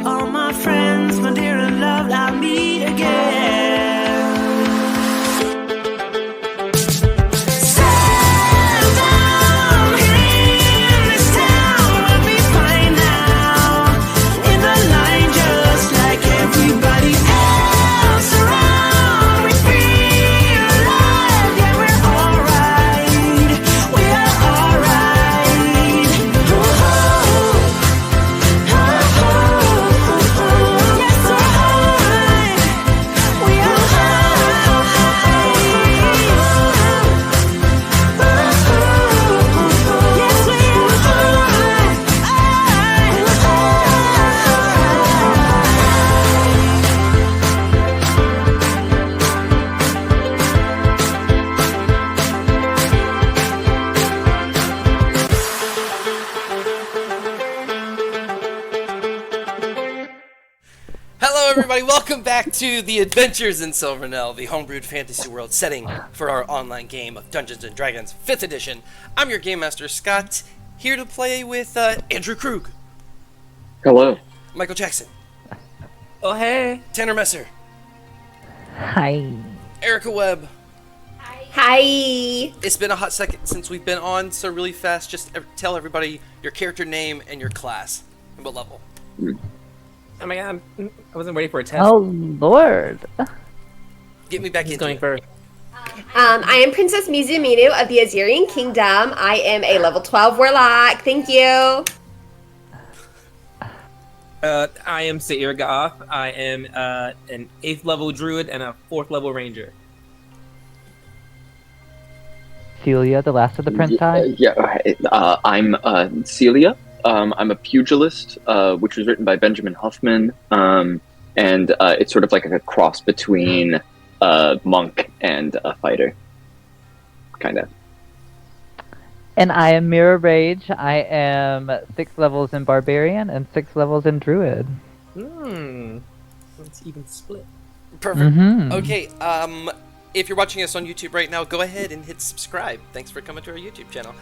all my friends, my dear and loved, I'll meet again. Settle down in this town, we'll be fine now. In the line just like everybody else around. We feel alive, yeah, we're alright. We are alright. Yes, we're alright. We are alright. Yes, we Hello, everybody. Welcome back to the Adventures in Silvernell, the homebrewed fantasy world setting for our online game of Dungeons & Dragons 5th edition. I'm your Game Master, Scott, here to play with Andrew Krug, Hello. Michael Jackson, Oh, hey. Tanner Messer, Hi. Erica Webb. Hi. It's been a hot second since we've been on, so really fast, just tell everybody your character name and your class and what level. Oh my god, I wasn't ready for a test. Oh, Lord. Get me back Who's into going it. first? I am Princess Mizuminu of the Azirian Kingdom. I am a level 12 warlock. Thank you. I am Sair Goth. I am an 8th level druid and a 4th level ranger. Celia, the last of the Prince High. I'm Celia. I'm a pugilist, which was written by Benjamin Huffman, and it's sort of like a cross between a monk and a fighter, kind of. And I am Mirror Rage. I am 6 levels in Barbarian and 6 levels in Druid. Let's even split. Perfect. Mhm. Okay, if you're watching us on YouTube right now, go ahead and hit subscribe. Thanks for coming to our YouTube channel.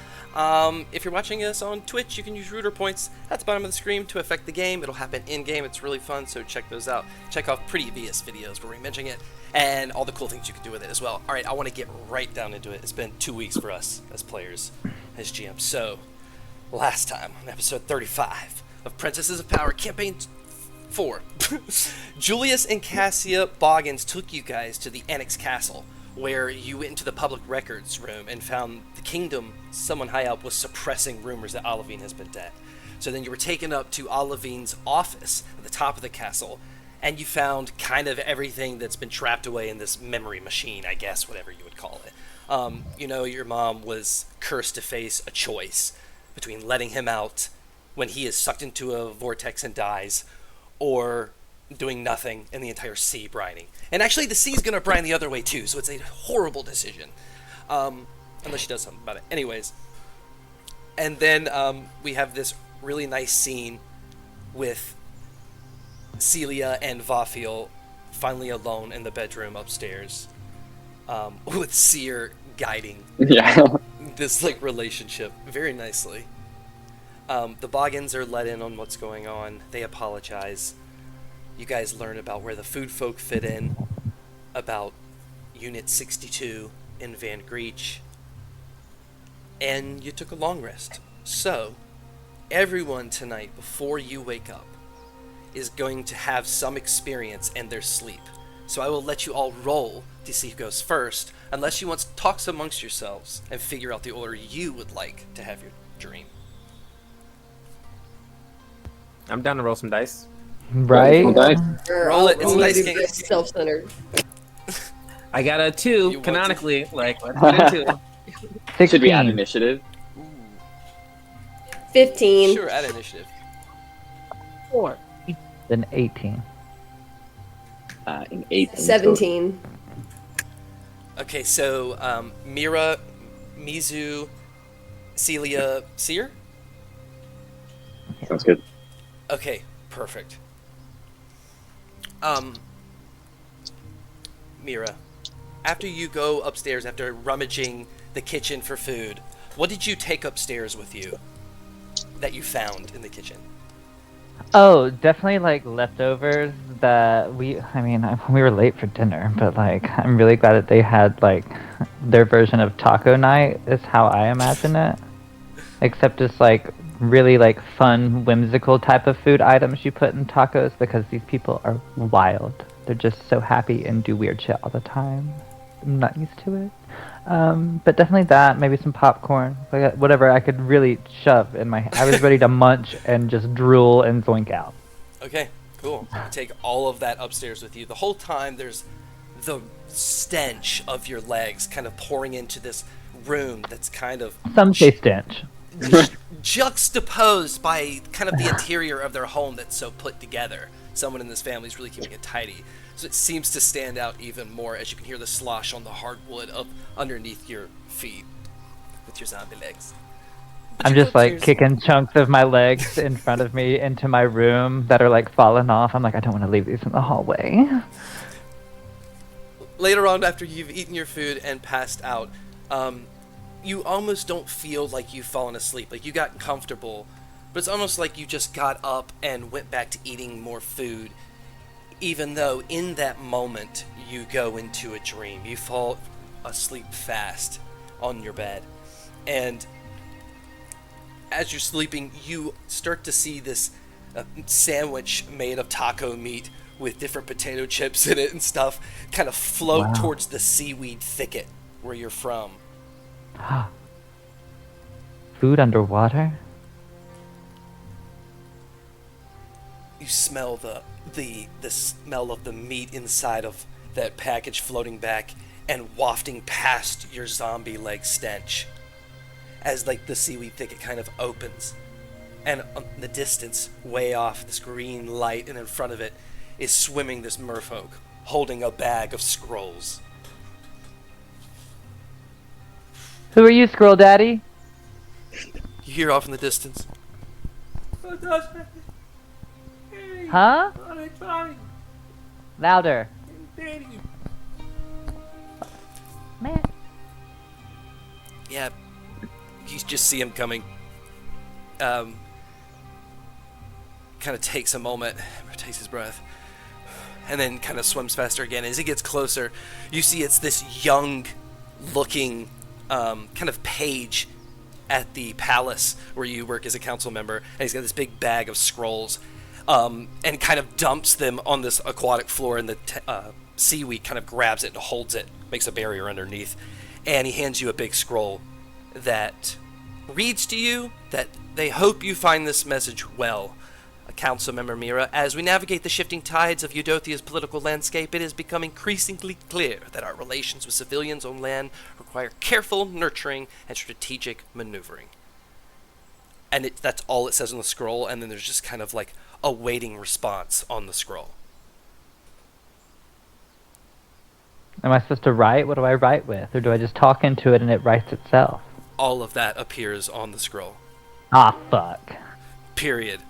If you're watching us on Twitch, you can use rooter points at the bottom of the screen to affect the game. It'll happen in-game. It's really fun, so check those out. Check out previous videos where we mention it, and all the cool things you can do with it as well. Alright, I want to get right down into it. It's been 2 weeks for us as players, as GMs. So, last time, on episode 35 of Princesses of Power, Campaign 4, Julius and Cassia Boggins took you guys to the Annex Castle, where you went into the public records room and found the kingdom, someone high up, was suppressing rumors that Olivine has been dead. So then you were taken up to Olivine's office at the top of the castle, and you found kind of everything that's been trapped away in this memory machine, I guess, whatever you would call it. Your mom was cursed to face a choice between letting him out when he is sucked into a vortex and dies, or doing nothing and the entire sea brining. And actually the sea's gonna brine the other way too, so it's a horrible decision. Unless she does something about it. Anyways. And then we have this really nice scene with Celia and Vafiel finally alone in the bedroom upstairs, with Seer guiding this relationship very nicely. The Boggins are let in on what's going on. They apologize. You guys learn about where the food folk fit in, about Unit 62 in Van Greech, and you took a long rest. So, everyone tonight, before you wake up, is going to have some experience in their sleep. So I will let you all roll to see who goes first, unless you want to talk amongst yourselves and figure out the order you would like to have your dream. I'm down to roll some dice. Right? Roll it. It's a nice game. Self-centered. I got a You 2, want canonically. Let's get into it. 16. Should we add initiative? 15. Sure, add initiative. 4. Then 18. An 8. 17. Okay, so Mira, Mizu, Celia, Seer? Sounds good. Okay, perfect. Mira, after you go upstairs, after rummaging the kitchen for food, what did you take upstairs with you that you found in the kitchen? Oh, definitely like leftovers that we were late for dinner, but like I'm really glad that they had like their version of taco night is how I imagine it. Except it's like really like fun, whimsical type of food items you put in tacos because these people are wild. They're just so happy and do weird shit all the time. I'm not used to it. But definitely that, maybe some popcorn, like whatever I could really shove in my. I was ready to munch and just drool and zoink out. Okay, cool. You take all of that upstairs with you. The whole time there's the stench of your legs kind of pouring into this room that's kind of Some say stench. juxtaposed by kind of the interior of their home that's so put together. Someone in this family is really keeping it tidy. So it seems to stand out even more as you can hear the slosh on the hardwood of underneath your feet with your zombie legs. But I'm you just go like upstairs- kicking chunks of my legs in front of me into my room that are like falling off. I'm like, I don't want to leave these in the hallway. Later on, after you've eaten your food and passed out, you almost don't feel like you've fallen asleep. Like you got comfortable, but it's almost like you just got up and went back to eating more food, even though in that moment you go into a dream. You fall asleep fast on your bed, and as you're sleeping, you start to see this sandwich made of taco meat with different potato chips in it and stuff kind of float Wow. towards the seaweed thicket where you're from. Food underwater? You smell the smell of the meat inside of that package floating back and wafting past your zombie leg stench as like the seaweed thicket kind of opens, and in the distance, way off, this green light, and in front of it is swimming this merfolk holding a bag of scrolls. Who are you, Scroll Daddy? You hear off in the distance, Huh? Louder. Man. yeah, you just see him coming. Kind of takes a moment, takes his breath, and then kind of swims faster again. As he gets closer, you see it's this young-looking kind of page at the palace where you work as a council member, and he's got this big bag of scrolls, and kind of dumps them on this aquatic floor, and the seaweed kind of grabs it and holds it, makes a barrier underneath, and he hands you a big scroll that reads to you that they hope you find this message well. Council Member Mira, as we navigate the shifting tides of Eudothia's political landscape, it has become increasingly clear that our relations with civilians on land require careful nurturing and strategic maneuvering. And that's all it says on the scroll, and then there's just kind of like a waiting response on the scroll. Am I supposed to write? What do I write with? Or do I just talk into it and it writes itself? All of that appears on the scroll. Ah, fuck. Period.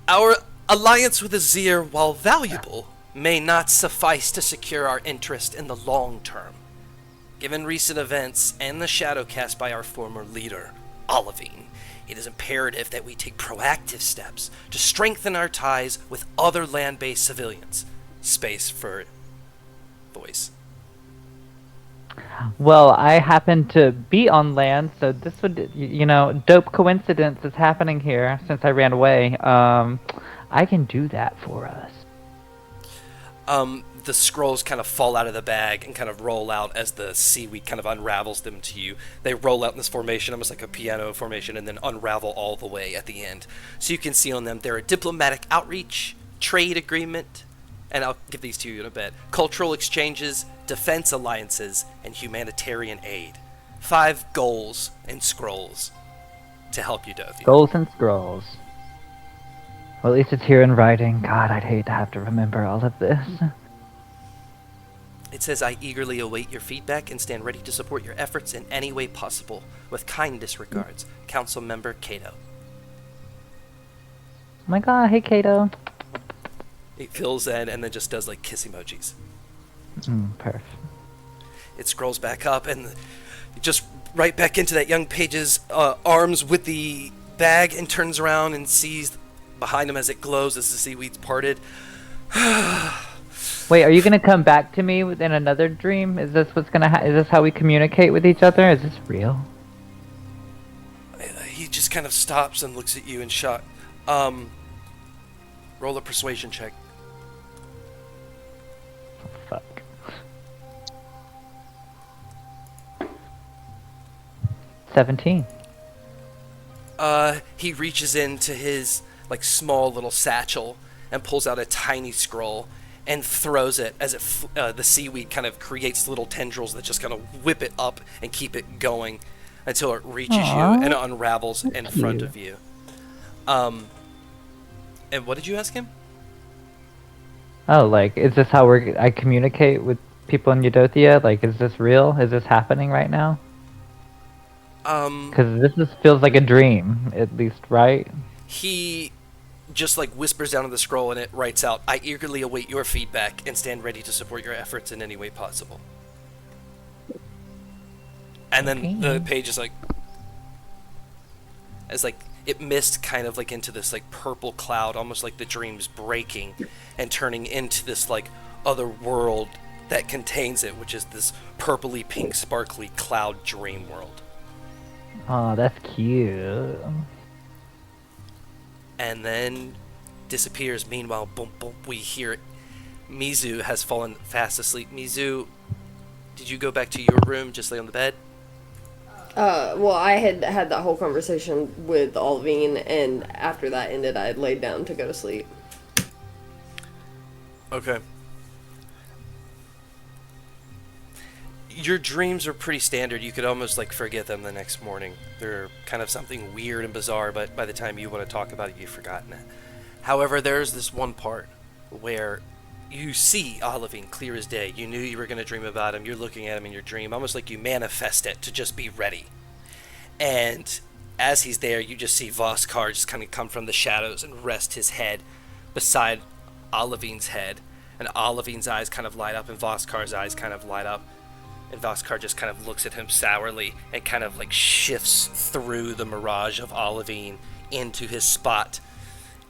Our alliance with Azir, while valuable, may not suffice to secure our interest in the long term. Given recent events and the shadow cast by our former leader, Olivine, it is imperative that we take proactive steps to strengthen our ties with other land-based civilians. Space for voice. Well, I happen to be on land, so this would, dope coincidence is happening here since I ran away. I can do that for us. The scrolls kind of fall out of the bag and kind of roll out as the seaweed kind of unravels them to you. They roll out in this formation, almost like a piano formation, and then unravel all the way at the end. So you can see on them, they're a diplomatic outreach, trade agreement, and I'll give these to you in a bit, cultural exchanges, defense alliances, and humanitarian aid. 5 goals and scrolls to help Eudothia. Goals and scrolls. Well, at least it's here in writing. God, I'd hate to have to remember all of this. It says, I eagerly await your feedback and stand ready to support your efforts in any way possible. With kindest regards, Council Member Cato. Oh my god, hey Kato. It fills in and then just does like kiss emojis. Perf. It scrolls back up and just right back into that young page's arms with the bag and turns around and sees behind him as it glows as the seaweed's parted. Wait, are you gonna come back to me in another dream? Is this what's gonna is this how we communicate with each other? Is this real? He just kind of stops and looks at you in shock. Roll a persuasion check. Fuck. 17. He reaches into his like small little satchel and pulls out a tiny scroll and throws it as the seaweed kind of creates little tendrils that just kind of whip it up and keep it going until it reaches you and it unravels in front of you. And what did you ask him? Oh, like, is this how I communicate with people in Eudothia? Like, is this real? Is this happening right now? Because this feels like a dream, at least, right? He just like whispers down on the scroll and it writes out, "I eagerly await your feedback and stand ready to support your efforts in any way possible." And then the page is like, as like it missed kind of like into this like purple cloud, almost like the dream's breaking and turning into this like other world that contains it, which is this purpley pink sparkly cloud dream world. Oh, that's cute. And then disappears. Meanwhile, boom, boom, we hear it. Mizu has fallen fast asleep. Mizu, did you go back to your room, just lay on the bed? Well, I had that whole conversation with Olivine, and after that ended, I had laid down to go to sleep. Okay. Your dreams are pretty standard. You could almost like forget them the next morning. They're kind of something weird and bizarre, but by the time you want to talk about it, you've forgotten it. However, there's this one part where you see Olivine clear as day. You knew you were going to dream about him. You're looking at him in your dream, almost like you manifest it to just be ready. And as he's there, you just see Voskar just kind of come from the shadows and rest his head beside Olivine's head. And Olivine's eyes kind of light up, and Voskar's eyes kind of light up. And Voskar just kind of looks at him sourly and kind of like shifts through the mirage of Olivine into his spot.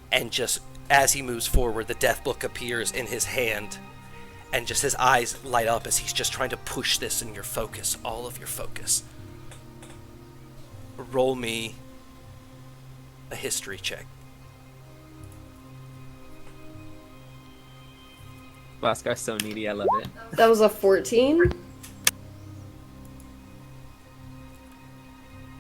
And just as he moves forward, the death book appears in his hand. And just his eyes light up as he's just trying to push this in your focus, all of your focus. Roll me a history check. Voskar's so needy, I love it. That was a 14.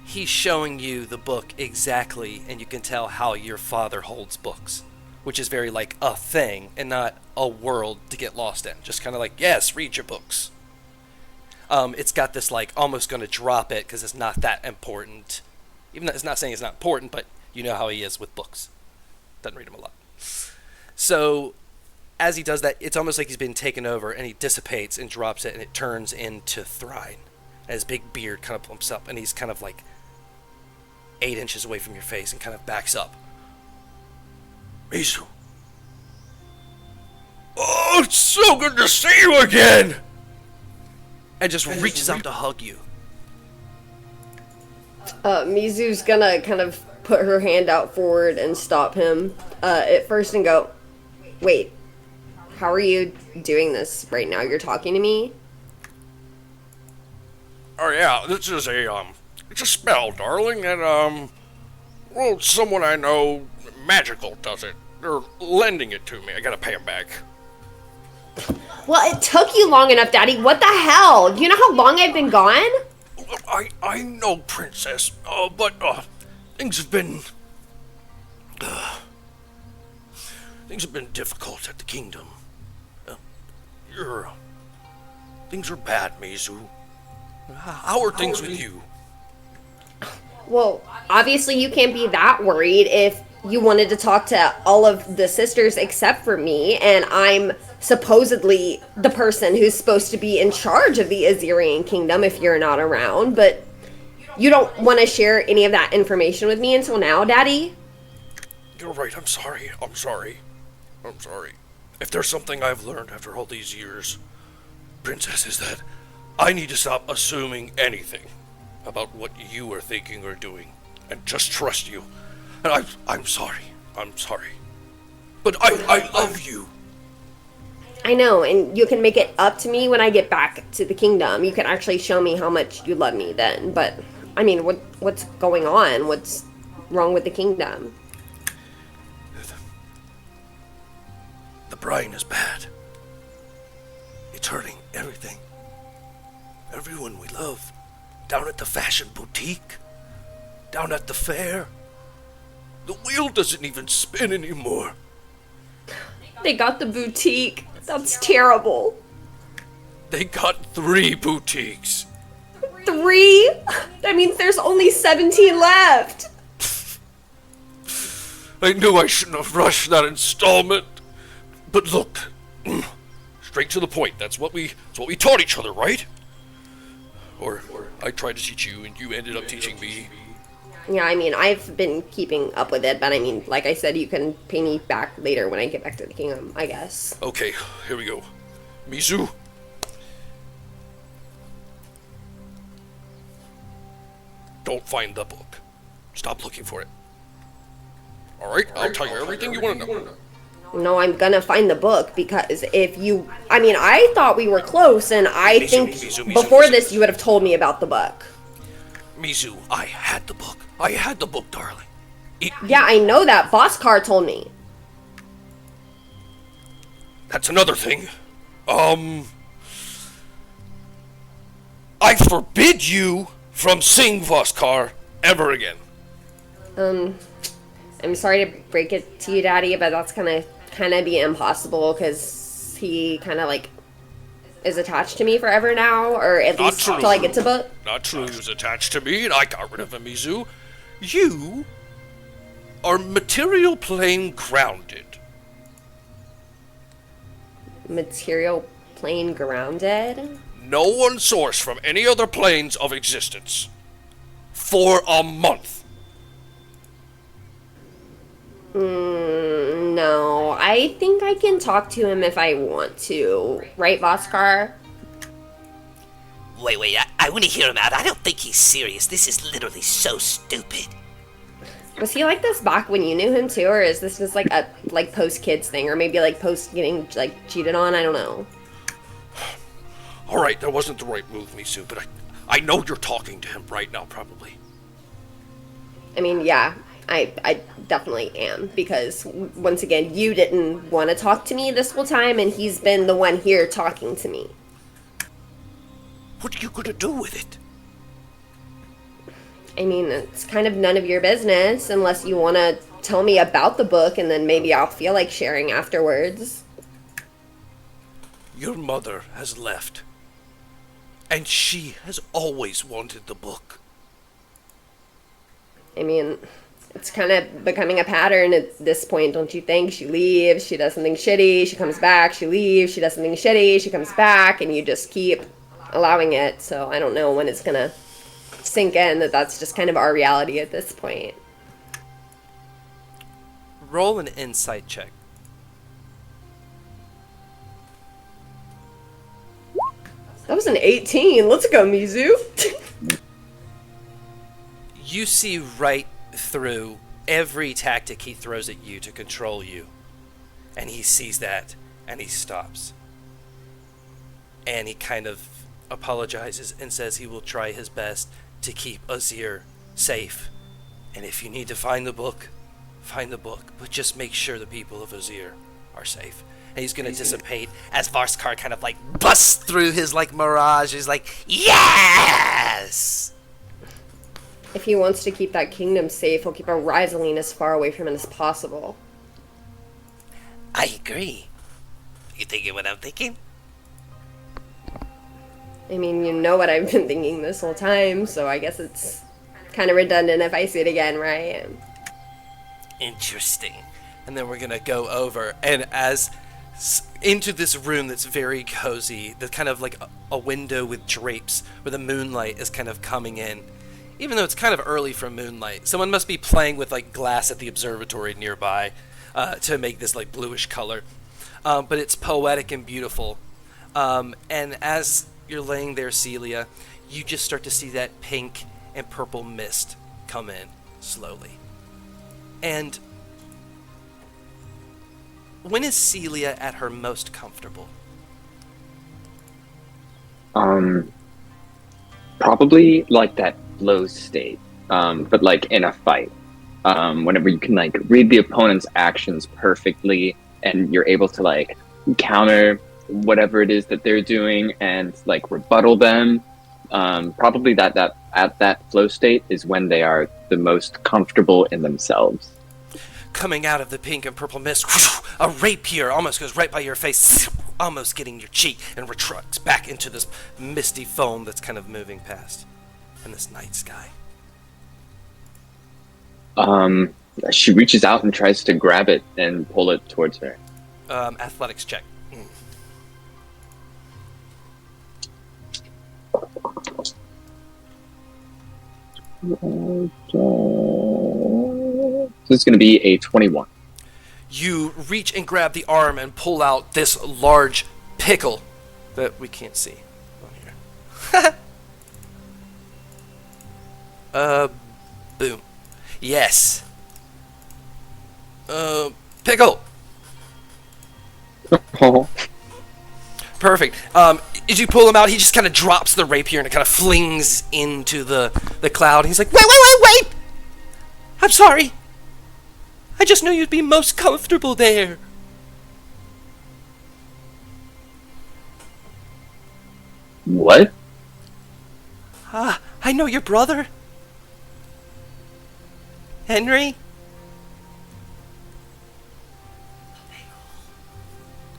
He's showing you the book exactly, and you can tell how your father holds books, which is very like a thing and not a world to get lost in. Just kind of like, yes, read your books. It's got this like almost going to drop it because it's not that important. Even though it's not saying it's not important, but you know how he is with books. Doesn't read them a lot. So as he does that, it's almost like he's been taken over, and he dissipates and drops it, and it turns into Thrine. And his big beard kind of plumps up, and he's kind of like 8 inches away from your face and kind of backs up. Mizu. Oh, it's so good to see you again! And just reaches out to hug you. Mizu's gonna kind of put her hand out forward and stop him at first and go, "Wait, how are you doing this right now? You're talking to me?" Oh yeah, this is it's a spell, darling, and well, someone I know, magical, does it. They're lending it to me. I gotta pay them back. Well, it took you long enough, Daddy. What the hell? Do you know how long I've been gone? I know, Princess, but things have been difficult at the kingdom. Things are bad, Mizu. How are things with you? Well, obviously you can't be that worried if you wanted to talk to all of the sisters except for me, and I'm supposedly the person who's supposed to be in charge of the Azirian kingdom if you're not around, but you don't want to share any of that information with me until now, Daddy? You're right, I'm sorry. If there's something I've learned after all these years, Princess, is that I need to stop assuming anything about what you are thinking or doing, and just trust you. And I'm sorry. I'm sorry. But I love you. I know, and you can make it up to me when I get back to the kingdom. You can actually show me how much you love me then. But, I mean, what's going on? What's wrong with the kingdom? The brine is bad. It's hurting everything. Everyone we love. Down at the fashion boutique. Down at the fair. The wheel doesn't even spin anymore. They got the boutique. That's terrible. They got 3 boutiques. 3? That means there's only 17 left. I knew I shouldn't have rushed that installment. But look, straight to the point. That's what we taught each other, right? Or I tried to teach you and you ended up teaching me. Yeah, I mean, I've been keeping up with it, but I mean, like I said, you can pay me back later when I get back to the kingdom, I guess. Okay, here we go. Mizu. Don't find the book. Stop looking for it. Alright, I'll tell you everything you want to know. No, I'm gonna find the book, because if you... I mean, I thought we were close, and I think before this you would have told me about the book. Mizu, I had the book. I had the book, darling. Yeah, I know that. Boskar told me. That's another thing. I forbid you from seeing Voskar ever again. I'm sorry to break it to you, Daddy, but that's gonna kind of be impossible, because he kind of, like, is attached to me forever now, or at Not least true. till I get to book. Not true. He was attached to me, and I got rid of him, Mizu. You are material plane grounded. Material plane grounded? No one source from any other planes of existence. For a month. No. I think I can talk to him if I want to. Right, Voskar? Wait, I want to hear him out. I don't think he's serious. This is literally so stupid. Was he like this back when you knew him too, or is this just like a post-kids thing, or maybe like post getting like cheated on? I don't know. Alright, that wasn't the right move, Mizu, but I know you're talking to him right now, probably. I mean, yeah, I definitely am, because once again, you didn't want to talk to me this whole time, and he's been the one here talking to me. What are you gonna do with it? I mean, it's kind of none of your business, unless you want to tell me about the book, and then maybe I'll feel like sharing afterwards. Your mother has left. And she has always wanted the book. I mean, it's kind of becoming a pattern at this point, don't you think? She leaves, she does something shitty, she comes back, she leaves, she does something shitty, she comes back, and you just keep allowing it. So I don't know when it's gonna sink in that that's just kind of our reality at this point. Roll an insight check. That was an 18. Let's go, Mizu. You see right through every tactic he throws at you to control you. And he sees that, and he stops. And he kind of apologizes and says he will try his best to keep Azir safe. And if you need to find the book, but just make sure the people of Azir are safe. And he's going to dissipate as Varskar kind of like busts through his like mirage. He's like, yes! If he wants to keep that kingdom safe, he'll keep a Rizaline as far away from it as possible. I agree. You thinking what I'm thinking? I mean, you know what I've been thinking this whole time, so I guess it's kind of redundant if I say it again, right? Interesting. And then we're going to go over, and as into this room that's very cozy, that's kind of like a window with drapes where the moonlight is kind of coming in. Even though it's kind of early for moonlight, someone must be playing with like glass at the observatory nearby to make this like bluish color. But it's poetic and beautiful. And as you're laying there, Celia, you just start to see that pink and purple mist come in slowly. And when is Celia at her most comfortable? Probably like that flow state, but like in a fight. Whenever you can like read the opponent's actions perfectly, and you're able to like counter whatever it is that they're doing and like rebuttal them. Probably that at that flow state is when they are the most comfortable in themselves. Coming out of the pink and purple mist, a rapier almost goes right by your face, almost getting your cheek, and retracts back into this misty foam that's kind of moving past in this night sky. She reaches out and tries to grab it and pull it towards her. Athletics check. This is going to be a 21. You reach and grab the arm and pull out this large pickle that we can't see on here. Boom. Yes. Pickle. Oh. Perfect. As you pull him out, he just kind of drops the rapier and it kind of flings into the cloud. He's like, wait! I'm sorry. I just knew you'd be most comfortable there. What? I know your brother. Henry?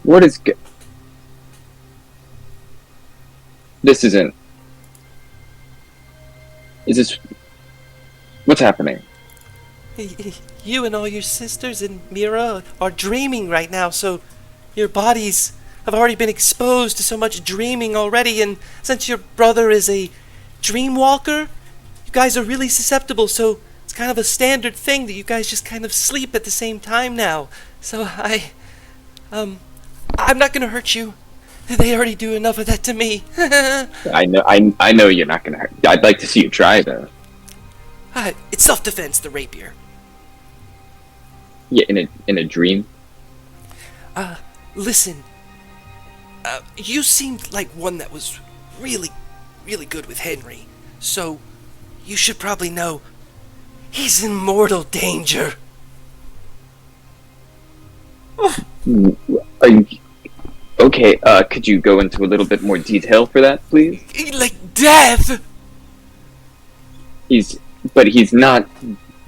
What is This isn't... Is this... What's happening? You and all your sisters and Mira are dreaming right now, so your bodies have already been exposed to so much dreaming already, and since your brother is a dream walker, you guys are really susceptible, so it's kind of a standard thing that you guys just kind of sleep at the same time now. So I'm not gonna hurt you. They already do enough of that to me. I know you're not gonna hurt. I'd like to see you try, though. It's self-defense, the rapier. Yeah, in a dream. Listen. You seemed like one that was really, really good with Henry. So, you should probably know he's in mortal danger. Okay, could you go into a little bit more detail for that, please? Like death! But he's not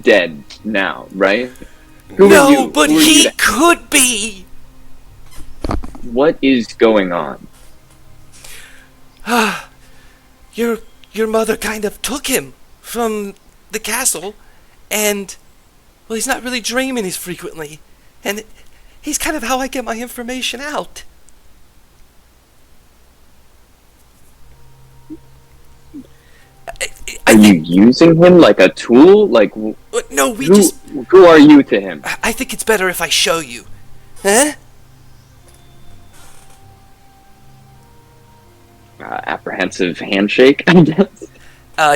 dead now, right? No, but he could be! What is going on? Your mother kind of took him from the castle, and, well, he's not really dreaming as frequently, and he's kind of how I get my information out. Are you using him like a tool? Like, no, who are you to him? I think it's better if I show you. Huh? Apprehensive handshake, I guess.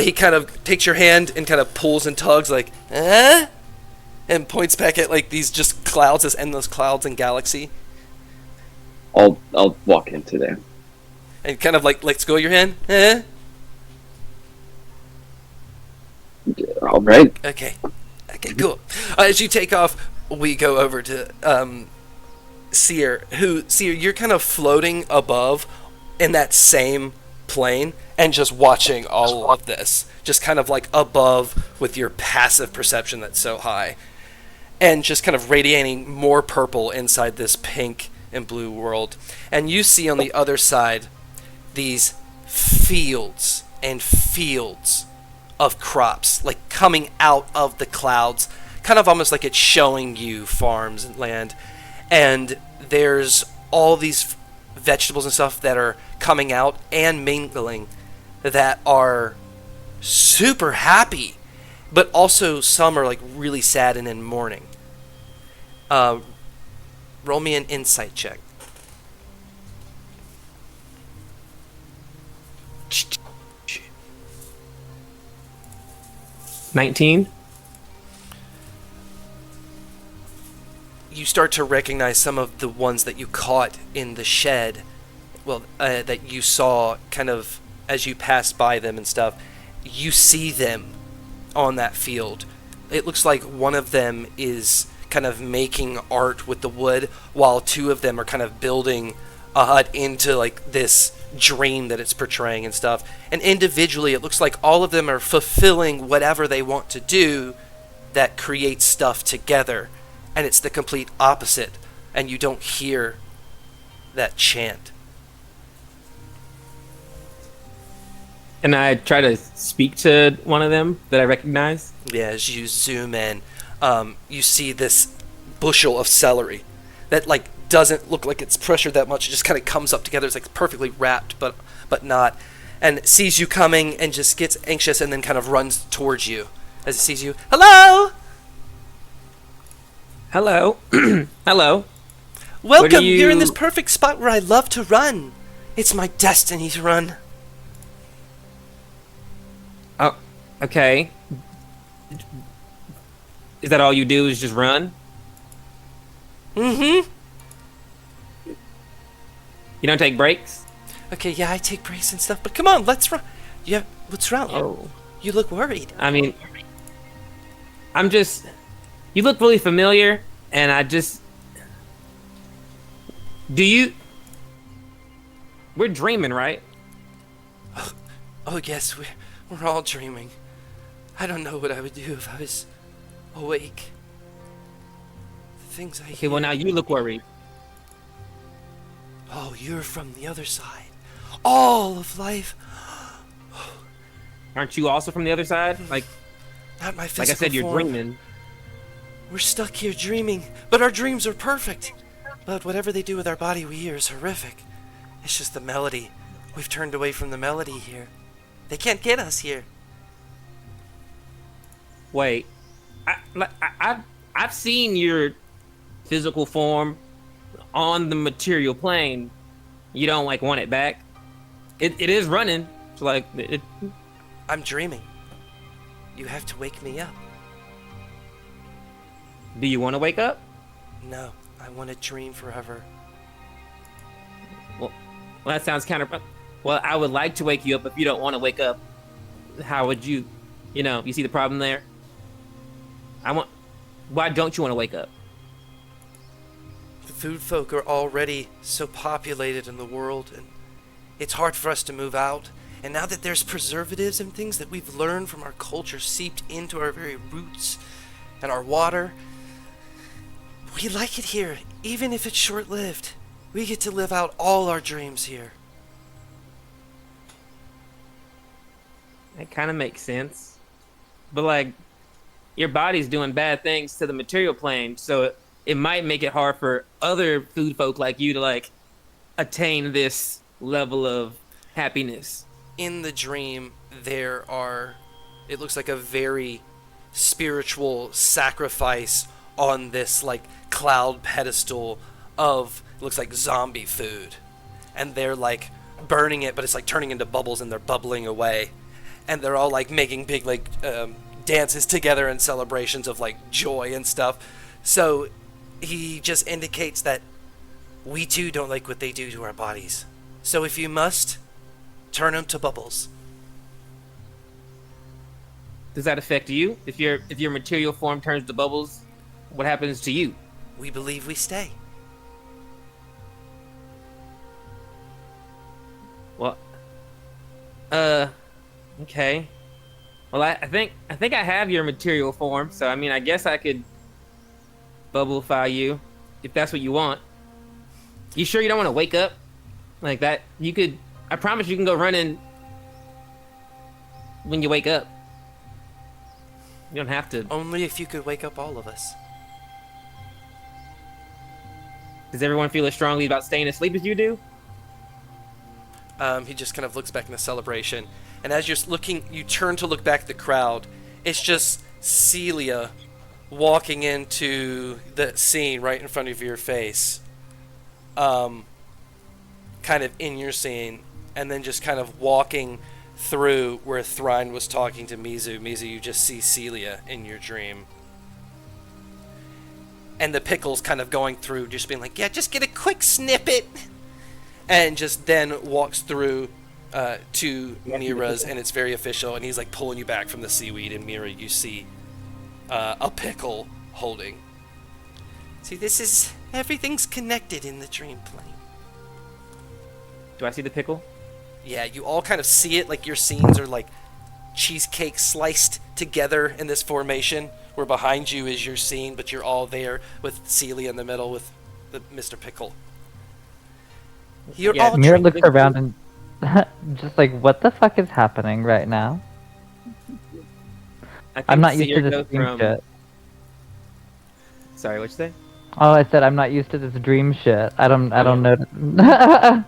He kind of takes your hand and kind of pulls and tugs like, huh? And points back at like these just clouds, this endless clouds and galaxy. I'll walk into there. And kind of like lets go of your hand. Huh? All right. Okay, cool. As you take off, we go over to Seer. Seer, you're kind of floating above in that same plane and just watching all of this, just kind of like above with your passive perception that's so high, and just kind of radiating more purple inside this pink and blue world. And you see on the other side these fields and fields of crops, like coming out of the clouds, kind of almost like it's showing you farms and land. And there's all these vegetables and stuff that are coming out and mingling that are super happy, but also some are like really sad and in mourning. Roll me an insight check. you start to recognize some of the ones that you caught in the shed. Well, that you saw kind of as you passed by them and stuff. You see them on that field. It looks like one of them is kind of making art with the wood, while two of them are kind of building a hut into like this dream that it's portraying and stuff. And individually, it looks like all of them are fulfilling whatever they want to do that creates stuff together. And it's the complete opposite, and you don't hear that chant. And I try to speak to one of them that I recognize. Yeah, as you zoom in, you see this bushel of celery that like doesn't look like it's pressured that much. It just kind of comes up together. It's like perfectly wrapped, but not. And sees you coming and just gets anxious and then kind of runs towards you as it sees you. Hello! Hello. Hello. Welcome! you- You're in this perfect spot where I love to run. It's my destiny to run. Oh, okay. Is that all you do is just run? Mm-hmm. You don't take breaks? Okay, yeah, I take breaks and stuff, but come on, let's run. Yeah, what's wrong? Oh. You look worried. I mean, I'm just... You look really familiar, and I just... Do you... We're dreaming, right? Oh yes, we're all dreaming. I don't know what I would do if I was awake. The things I Okay, hear. well now you look worried. Oh, you're from the other side. All of life. Aren't you also from the other side? Like Not my physical I said, you're form. dreaming. We're stuck here dreaming, but our dreams are perfect. But whatever they do with our body we hear is horrific. It's just the melody. We've turned away from the melody here. They can't get us here. Wait, I've seen your physical form on the material plane. You don't like want it back. It is running. So like it. I'm dreaming. You have to wake me up. Do you want to wake up? No, I want to dream forever. Well, that sounds counter. Well, I would like to wake you up if you don't want to wake up. How would you? You see the problem there? Why don't you want to wake up? The food folk are already so populated in the world, and it's hard for us to move out. And now that there's preservatives and things that we've learned from our culture seeped into our very roots and our water, we like it here, even if it's short-lived. We get to live out all our dreams here. That kind of makes sense. But like, your body's doing bad things to the material plane, so it might make it hard for other food folk like you to like attain this level of happiness. In the dream, it looks like a very spiritual sacrifice on this like cloud pedestal of, it looks like zombie food. And they're like burning it, but it's like turning into bubbles and they're bubbling away. And they're all like making big like dances together and celebrations of like joy and stuff. So he just indicates that we too don't like what they do to our bodies. So if you must, turn them to bubbles. Does that affect you? If your material form turns to bubbles, what happens to you? We believe we stay. Well, okay. Well, I think I have your material form, so I mean, I guess I could bubblify you if that's what you want. You sure you don't want to wake up like that? You could. I promise you can go running when you wake up. You don't have to. Only if you could wake up all of us. Does everyone feel as strongly about staying asleep as you do? He just kind of looks back in the celebration. And as you're looking, you turn to look back at the crowd. It's just Celia walking into the scene right in front of your face. Kind of in your scene. And then just kind of walking through where Thrine was talking to Mizu. Mizu, you just see Celia in your dream. and the pickle's kind of going through, just being like, yeah, just get a quick snippet, and just then walks through to Mira's, and it's very official, and he's like pulling you back from the seaweed, and Mira, you see a pickle holding. See, everything's connected in the dream plane. Do I see the pickle? Yeah, you all kind of see it, like your scenes are like cheesecake sliced together in this formation, where behind you is your scene, but you're all there with Celia in the middle with the Mr. Pickle. You're all Mira dreaming. looks around and just like, what the fuck is happening right now? I think I'm not used Seer to this goes dream shit. Sorry, what'd you say? Oh, I said I'm not used to this dream shit. I don't know.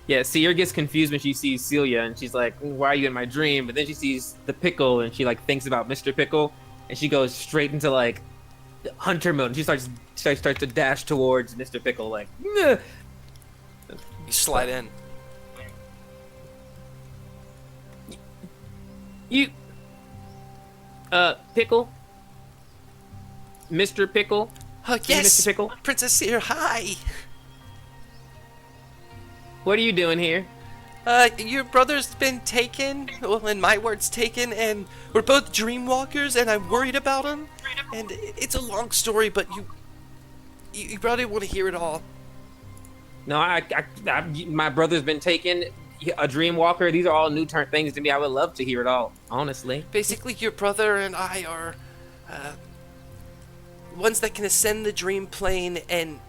Yeah, Seer gets confused when she sees Celia, and she's like, "Why are you in my dream?" But then she sees the pickle, and she like thinks about Mr. Pickle, and she goes straight into like hunter mode. She starts to dash towards Mr. Pickle, like. "Ugh." You slide in. You, Pickle, Mr. Pickle. Oh, yes, Mr. Pickle. Princess Seer, hi. What are you doing here? Your brother's been taken, well, in my words, taken, and we're both dreamwalkers, and I'm worried about him. And it's a long story, but you probably want to hear it all. No, my brother's been taken. A dreamwalker. These are all new things to me. I would love to hear it all, honestly. Basically, your brother and I are ones that can ascend the dream plane and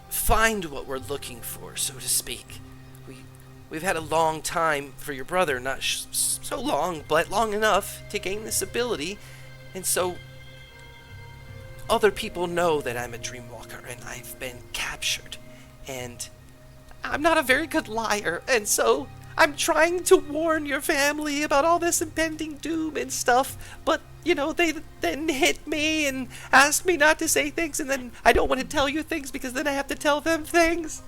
find what we're looking for, so to speak. We've had a long time for your brother, not so long, but long enough to gain this ability, and so other people know that I'm a dreamwalker and I've been captured, and I'm not a very good liar, and so I'm trying to warn your family about all this impending doom and stuff, but, you know, they then hit me and ask me not to say things, and then I don't want to tell you things because then I have to tell them things.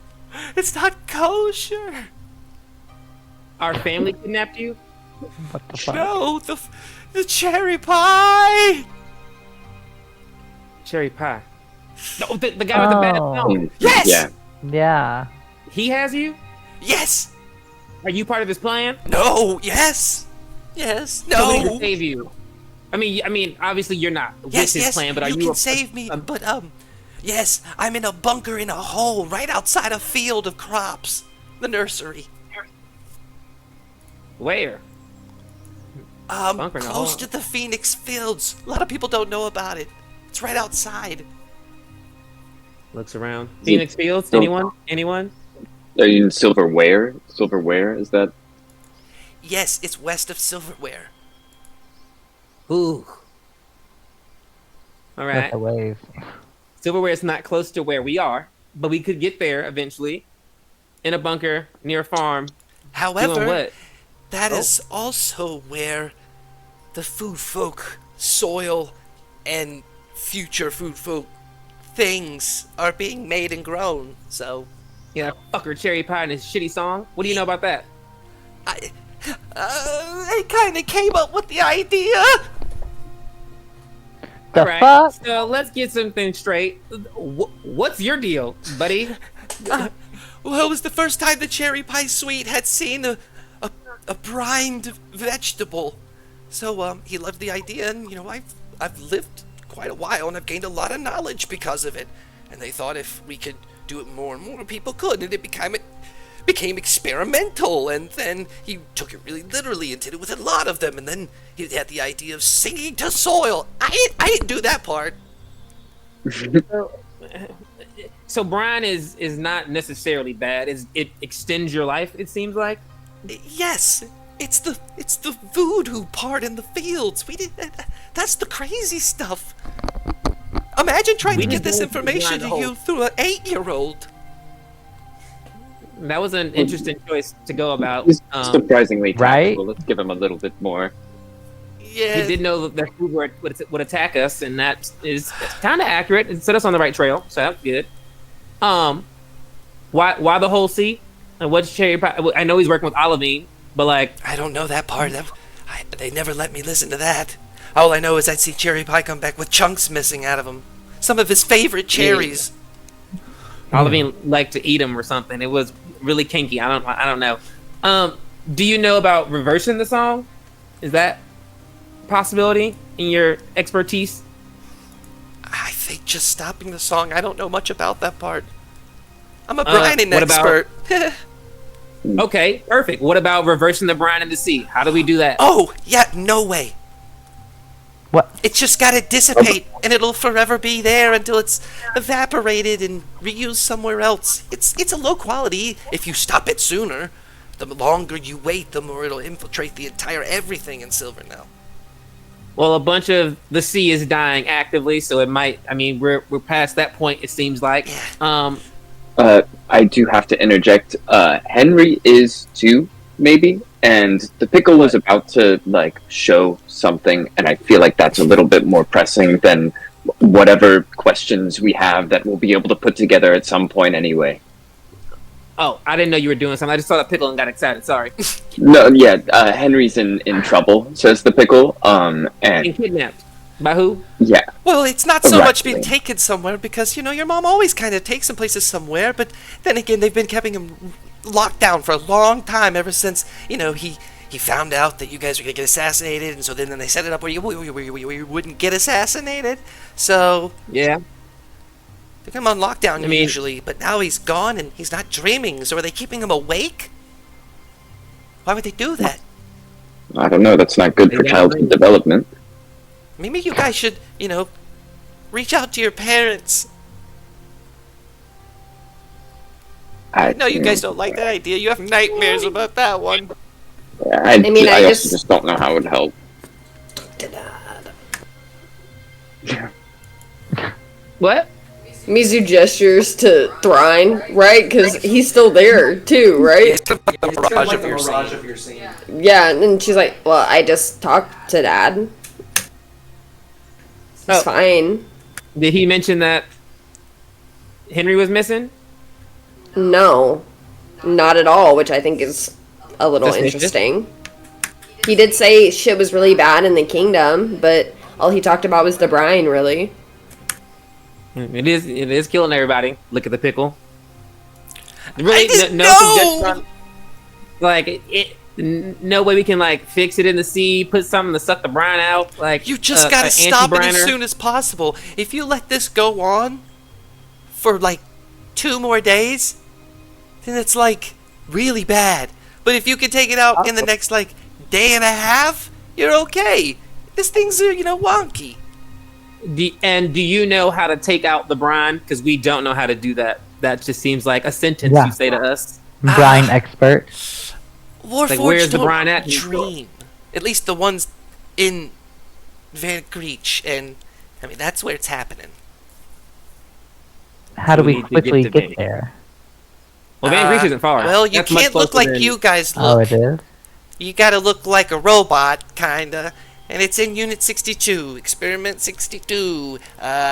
It's not kosher. Our family kidnapped you? What the fuck? No, the cherry pie! Cherry pie. No, the guy with the bad smell. Yes! Yeah. Yeah. He has you? Yes! Are you part of his plan? No! Yes! Yes! So we can No! save you. I mean, obviously you're not Yes, with his plan, but are you? you can save me, but, yes, I'm in a bunker in a hole right outside a field of crops. The nursery. Where? Bunker in a Close hole. to the Phoenix Fields. A lot of people don't know about it. It's right outside. Looks around. Phoenix Fields. So- Anyone? Are you in Silverware? Silverware, is that? Yes, it's west of Silverware. Ooh. All That's right. a wave. Silverware is not close to where we are, but we could get there eventually. In a bunker near a farm. Doing However, what? that is also where the food folk soil and future food folk things are being made and grown. So Yeah, fucker cherry pie and his shitty song. What do you know about that? I kind of came up with the idea. The All right. fuck? So let's get something straight. What's your deal, buddy? Well, it was the first time the cherry pie sweet had seen a brined vegetable. So he loved the idea, and you know, I've lived quite a while, and I've gained a lot of knowledge because of it. And they thought if we could do it more and more people could, and it became experimental. And then he took it really literally and did it with a lot of them. And then he had the idea of singing to soil. I didn't do that part. So brine is not necessarily bad. It extends your life, it seems like. Yes, it's the voodoo part in the fields. We did that's the crazy stuff. Imagine trying to get this information to you through an 8-year-old. That was an interesting choice to go about. He's surprisingly right? tactical. Let's give him a little bit more. Yeah. We did know that food would attack us, and that is kind of accurate. It set us on the right trail, so that's good. Why the whole sea? And what's cherry pie? I know he's working with Olivine, but like, I don't know that part. They never let me listen to that. All I know is I'd see cherry pie come back with chunks missing out of him. some of his favorite cherries. Oliver liked to eat them or something. It was really kinky. I don't know. Do you know about reversing the song? Is that a possibility in your expertise? I think just stopping the song. I don't know much about that part. I'm a brining what expert. Okay, perfect. What about reversing the brine in the sea? How do we do that? Oh, yeah, no way. What? It's just gotta dissipate, and it'll forever be there until it's evaporated and reused somewhere else. It's a low quality. If you stop it sooner, the longer you wait, the more it'll infiltrate the entire everything in Silvernell. Well, a bunch of the sea is dying actively, so it might. I mean, we're past that point. It seems like. Yeah. I do have to interject. Henry is too, maybe, and the pickle was about to like show something, and I feel like that's a little bit more pressing than whatever questions we have that we'll be able to put together at some point anyway. Oh, I didn't know you were doing something. I just saw the pickle and got excited. Sorry. No, yeah, Henry's in trouble, says the pickle. Being And kidnapped by who? yeah, Well, it's not so much being Right. taken somewhere because, your mom always kind of takes him places somewhere, but then again, they've been keeping him locked down for a long time ever since, he found out that you guys were going to get assassinated, and so then they set it up where you wouldn't get assassinated. So, Yeah. they keep him on lockdown I mean- usually, but now he's gone and he's not dreaming, so are they keeping him awake? Why would they do that? I don't know. That's not good for Yeah. childhood development. Maybe you guys should, reach out to your parents. I know you guys don't like that idea. You have nightmares about that one. I mean, I also just- just don't know how it would help. What? Mizu gestures to Thrine, right? Because he's still there too, right? Mirage of your scene. Yeah, and then she's like, "Well, I just talked to Dad. It's Oh. fine." Did he mention that Henry was missing? No, not at all. Which I think is a little Suspicious. interesting. He did say shit was really bad in the kingdom, but all he talked about was the brine, really. It is killing everybody. Look at the pickle. I Really, didn't no know! suggestion. Like no way we can like fix it in the sea. Put something to suck the brine out. Like You just a gotta stop it as anti-briner. soon as possible. If you let this go on for like 2 more days, then it's like really bad. But if you can take it out in the next like day and a half, you're okay. This thing's wonky. Do you know how to take out the brine? Because we don't know how to do that. That just seems like a sentence Yeah. you say to us. Brine expert. Warforged where's the don't brine at? dream. At least the ones in Van Greech, and I mean that's where it's happening. How do We we need to quickly get to get Vegas. there? Well, Van Greech isn't far. Well, you That's much can't look closer like than- you guys Oh, look. it is? You gotta look like a robot, kinda. And it's in Unit 62, Experiment 62.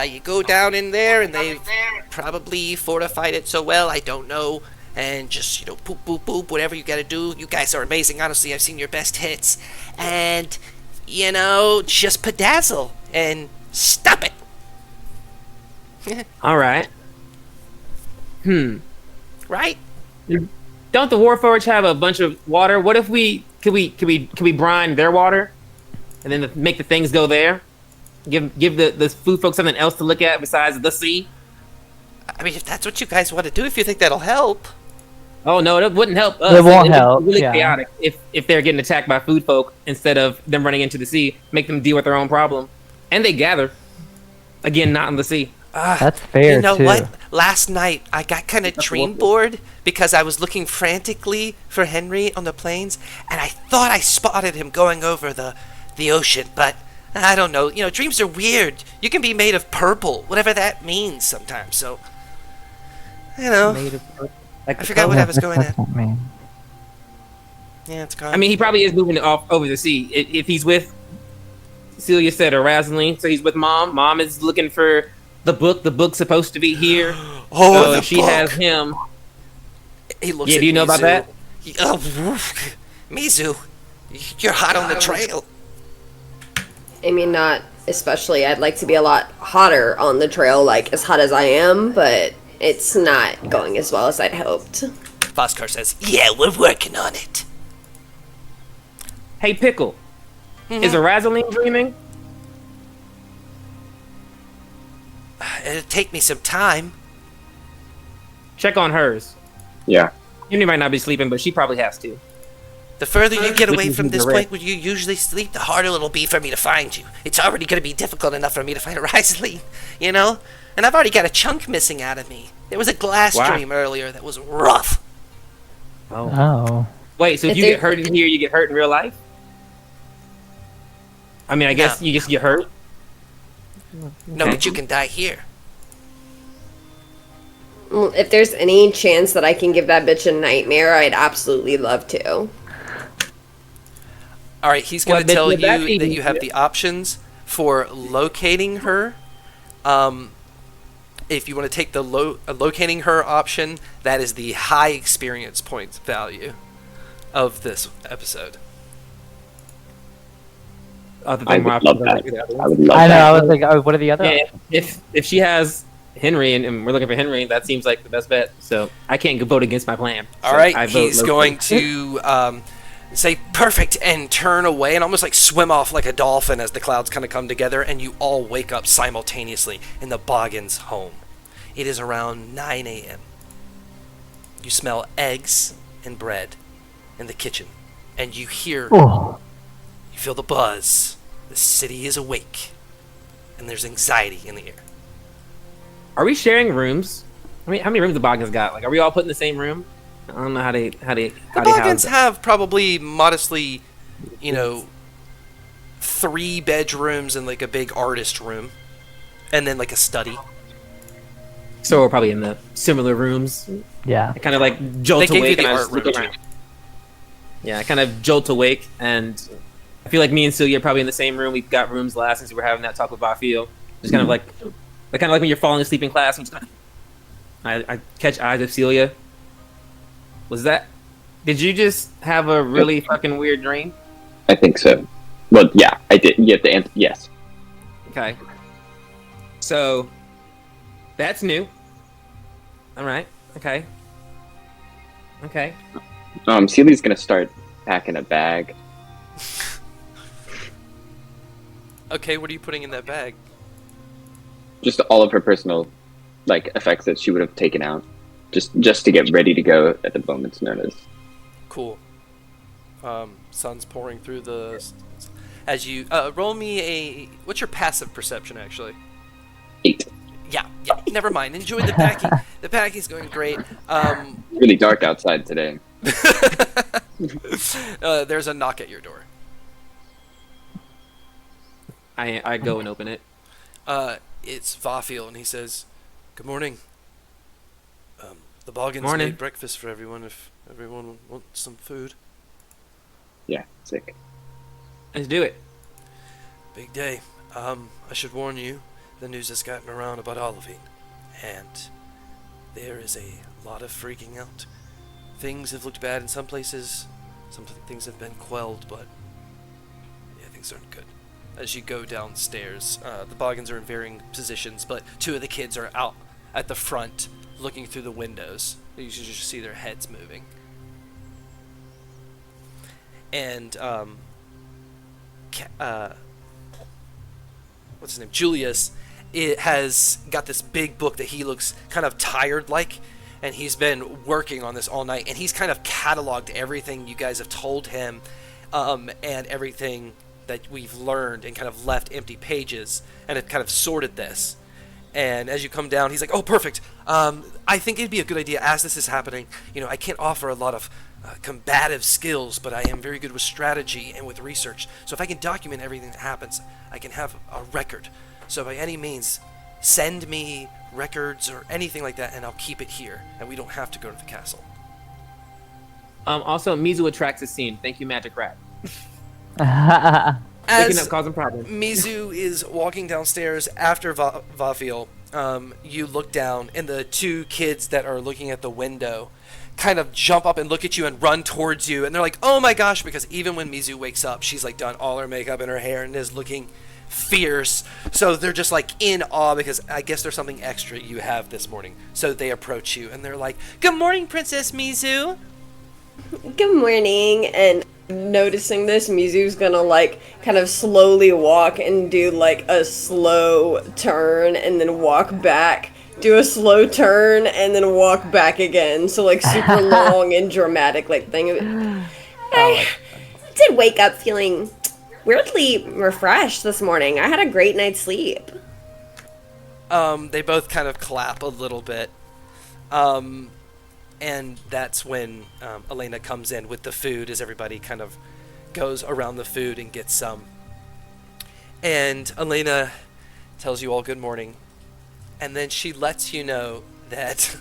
You go down in there, and they've probably fortified it so well, I don't know. And just, poop, boop, boop, whatever you gotta do. You guys are amazing, honestly, I've seen your best hits. And, just pedazzle and stop it. All right. Right? Don't the Warforged have a bunch of water? What if could we brine their water, and then make the things go there? Give the food folks something else to look at besides the sea. I mean, if that's what you guys want to do, if you think that'll help. Oh no, it wouldn't help us. It won't would be help, Really yeah. chaotic if they're getting attacked by food folk instead of them running into the sea. Make them deal with their own problem, and they gather. Again, not in the sea. That's fair, You know too. what? Last night, I got kind of dream bored because I was looking frantically for Henry on the plains, and I thought I spotted him going over the ocean, but I don't know. Dreams are weird. You can be made of purple, whatever that means sometimes, so... Made of like I forgot what I was going What's at. that mean? Yeah, it's gone. I mean, he probably is moving off over the sea. If he's with, Celia said, Razzling, so he's with Mom. Mom is looking for the book. The book's supposed to be here. oh, So the if she book. has him. He looks Yeah, at do you know about Mizu. that? Mizu, you're hot on the trail. I mean, not especially I'd like to be a lot hotter on the trail, like as hot as I am, but it's not going as well as I'd hoped. Voskar says, yeah, we're working on it. Hey, Pickle. Is Arazaline dreaming? It'll take me some time. Check on hers. Yeah. You might not be sleeping, but she probably has to. The further you get away Which from is this direct. point where you usually sleep, the harder it'll be for me to find you. It's already going to be difficult enough for me to find a Risley, you know? And I've already got a chunk missing out of me. There was a glass Wow. dream earlier that was rough. Oh. Wait, so if If you they- get hurt in here, you get hurt in real life? I mean, I guess No. you just get hurt. No, but you can die here. Well, if there's any chance that I can give that bitch a nightmare, I'd absolutely love to. All right, he's going Well, to tell but that's you that even- you have the options for locating her. If you want to take the locating her option, that is the high experience points value of this episode. Other I than my would love options, that. the other I ones. would love I know. that. I was like, oh, what are the other? Yeah, options? if she has Henry and we're looking for Henry, that seems like the best bet. So I can't vote against my plan. All So right, I vote he's locate. going to say perfect and turn away and almost like swim off like a dolphin as the clouds kind of come together and you all wake up simultaneously in the Boggins home. It is around 9 a.m. You smell eggs and bread in the kitchen and you hear, Oh. you feel the buzz. The city is awake and there's anxiety in the air. Are we sharing rooms? I mean, how many rooms the Boggins got? Like, are we all put in the same room? I don't know how they The house Boggins that. have probably modestly, 3 bedrooms and like a big artist room, and then like a study. So we're probably in the similar rooms. Yeah. I kind of like jolt They gave you awake the and I art just room look too. around. Yeah, I kind of jolt awake and I feel like me and Celia are probably in the same room. We've got rooms last since we were having that talk with Bafio. Just kind of like when you're falling asleep in class. I catch eyes of Celia. Was that? Did you just have a really fucking weird dream? I think so. Well, yeah, I did. You have to answer yes. Okay. So that's new. All right. Okay. Okay. Celia's gonna start packing a bag. Okay, what are you putting in that bag? Just all of her personal, effects that she would have taken out, just to get ready to go at the moment's notice. Cool. Sun's pouring through the. As you roll me a. What's your passive perception actually? 8. Yeah. Never mind. Enjoy the packing. The packing's going great. Really dark outside today. There's a knock at your door. I go and open it. It's Vafiel, and he says, "Good morning. The Boggins Morning. made breakfast for everyone. If everyone wants some food, Yeah, sick. Let's do it. big day. I should warn you, the news has gotten around about Olivine, and there is a lot of freaking out. Things have looked bad in some places. Some things have been quelled, but yeah, things aren't good." As you go downstairs, the Boggins are in varying positions, but 2 of the kids are out at the front looking through the windows. You should just see their heads moving. And, what's his name? Julius has got this big book that he looks kind of tired like, and he's been working on this all night, and he's kind of cataloged everything you guys have told him, and everything that we've learned, and kind of left empty pages, and it kind of sorted this. And as you come down, he's like, "Oh, perfect. I think it'd be a good idea as this is happening. I can't offer a lot of combative skills, but I am very good with strategy and with research. So if I can document everything that happens, I can have a record. So by any means, send me records or anything like that, and I'll keep it here, and we don't have to go to the castle." Also, Mizu attracts a scene. Thank you, Magic Rat. Picking As up causing problems. Mizu is walking downstairs after Vafiel, you look down, and the 2 kids that are looking at the window kind of jump up and look at you and run towards you, and they're like, "Oh my gosh," because even when Mizu wakes up, she's like done all her makeup and her hair and is looking fierce. So they're just like in awe because I guess there's something extra you have this morning. So they approach you and they're like, "Good morning, Princess Mizu." Good morning. And noticing this, Mizu's gonna like kind of slowly walk and do like a slow turn and then walk back, do a slow turn and then walk back again. So like super long and dramatic like thing. I did wake up feeling weirdly refreshed this morning. I had a great night's sleep. They both kind of clap a little bit. And that's when Elena comes in with the food as everybody kind of goes around the food and gets some. And Elena tells you all good morning. And then she lets you know that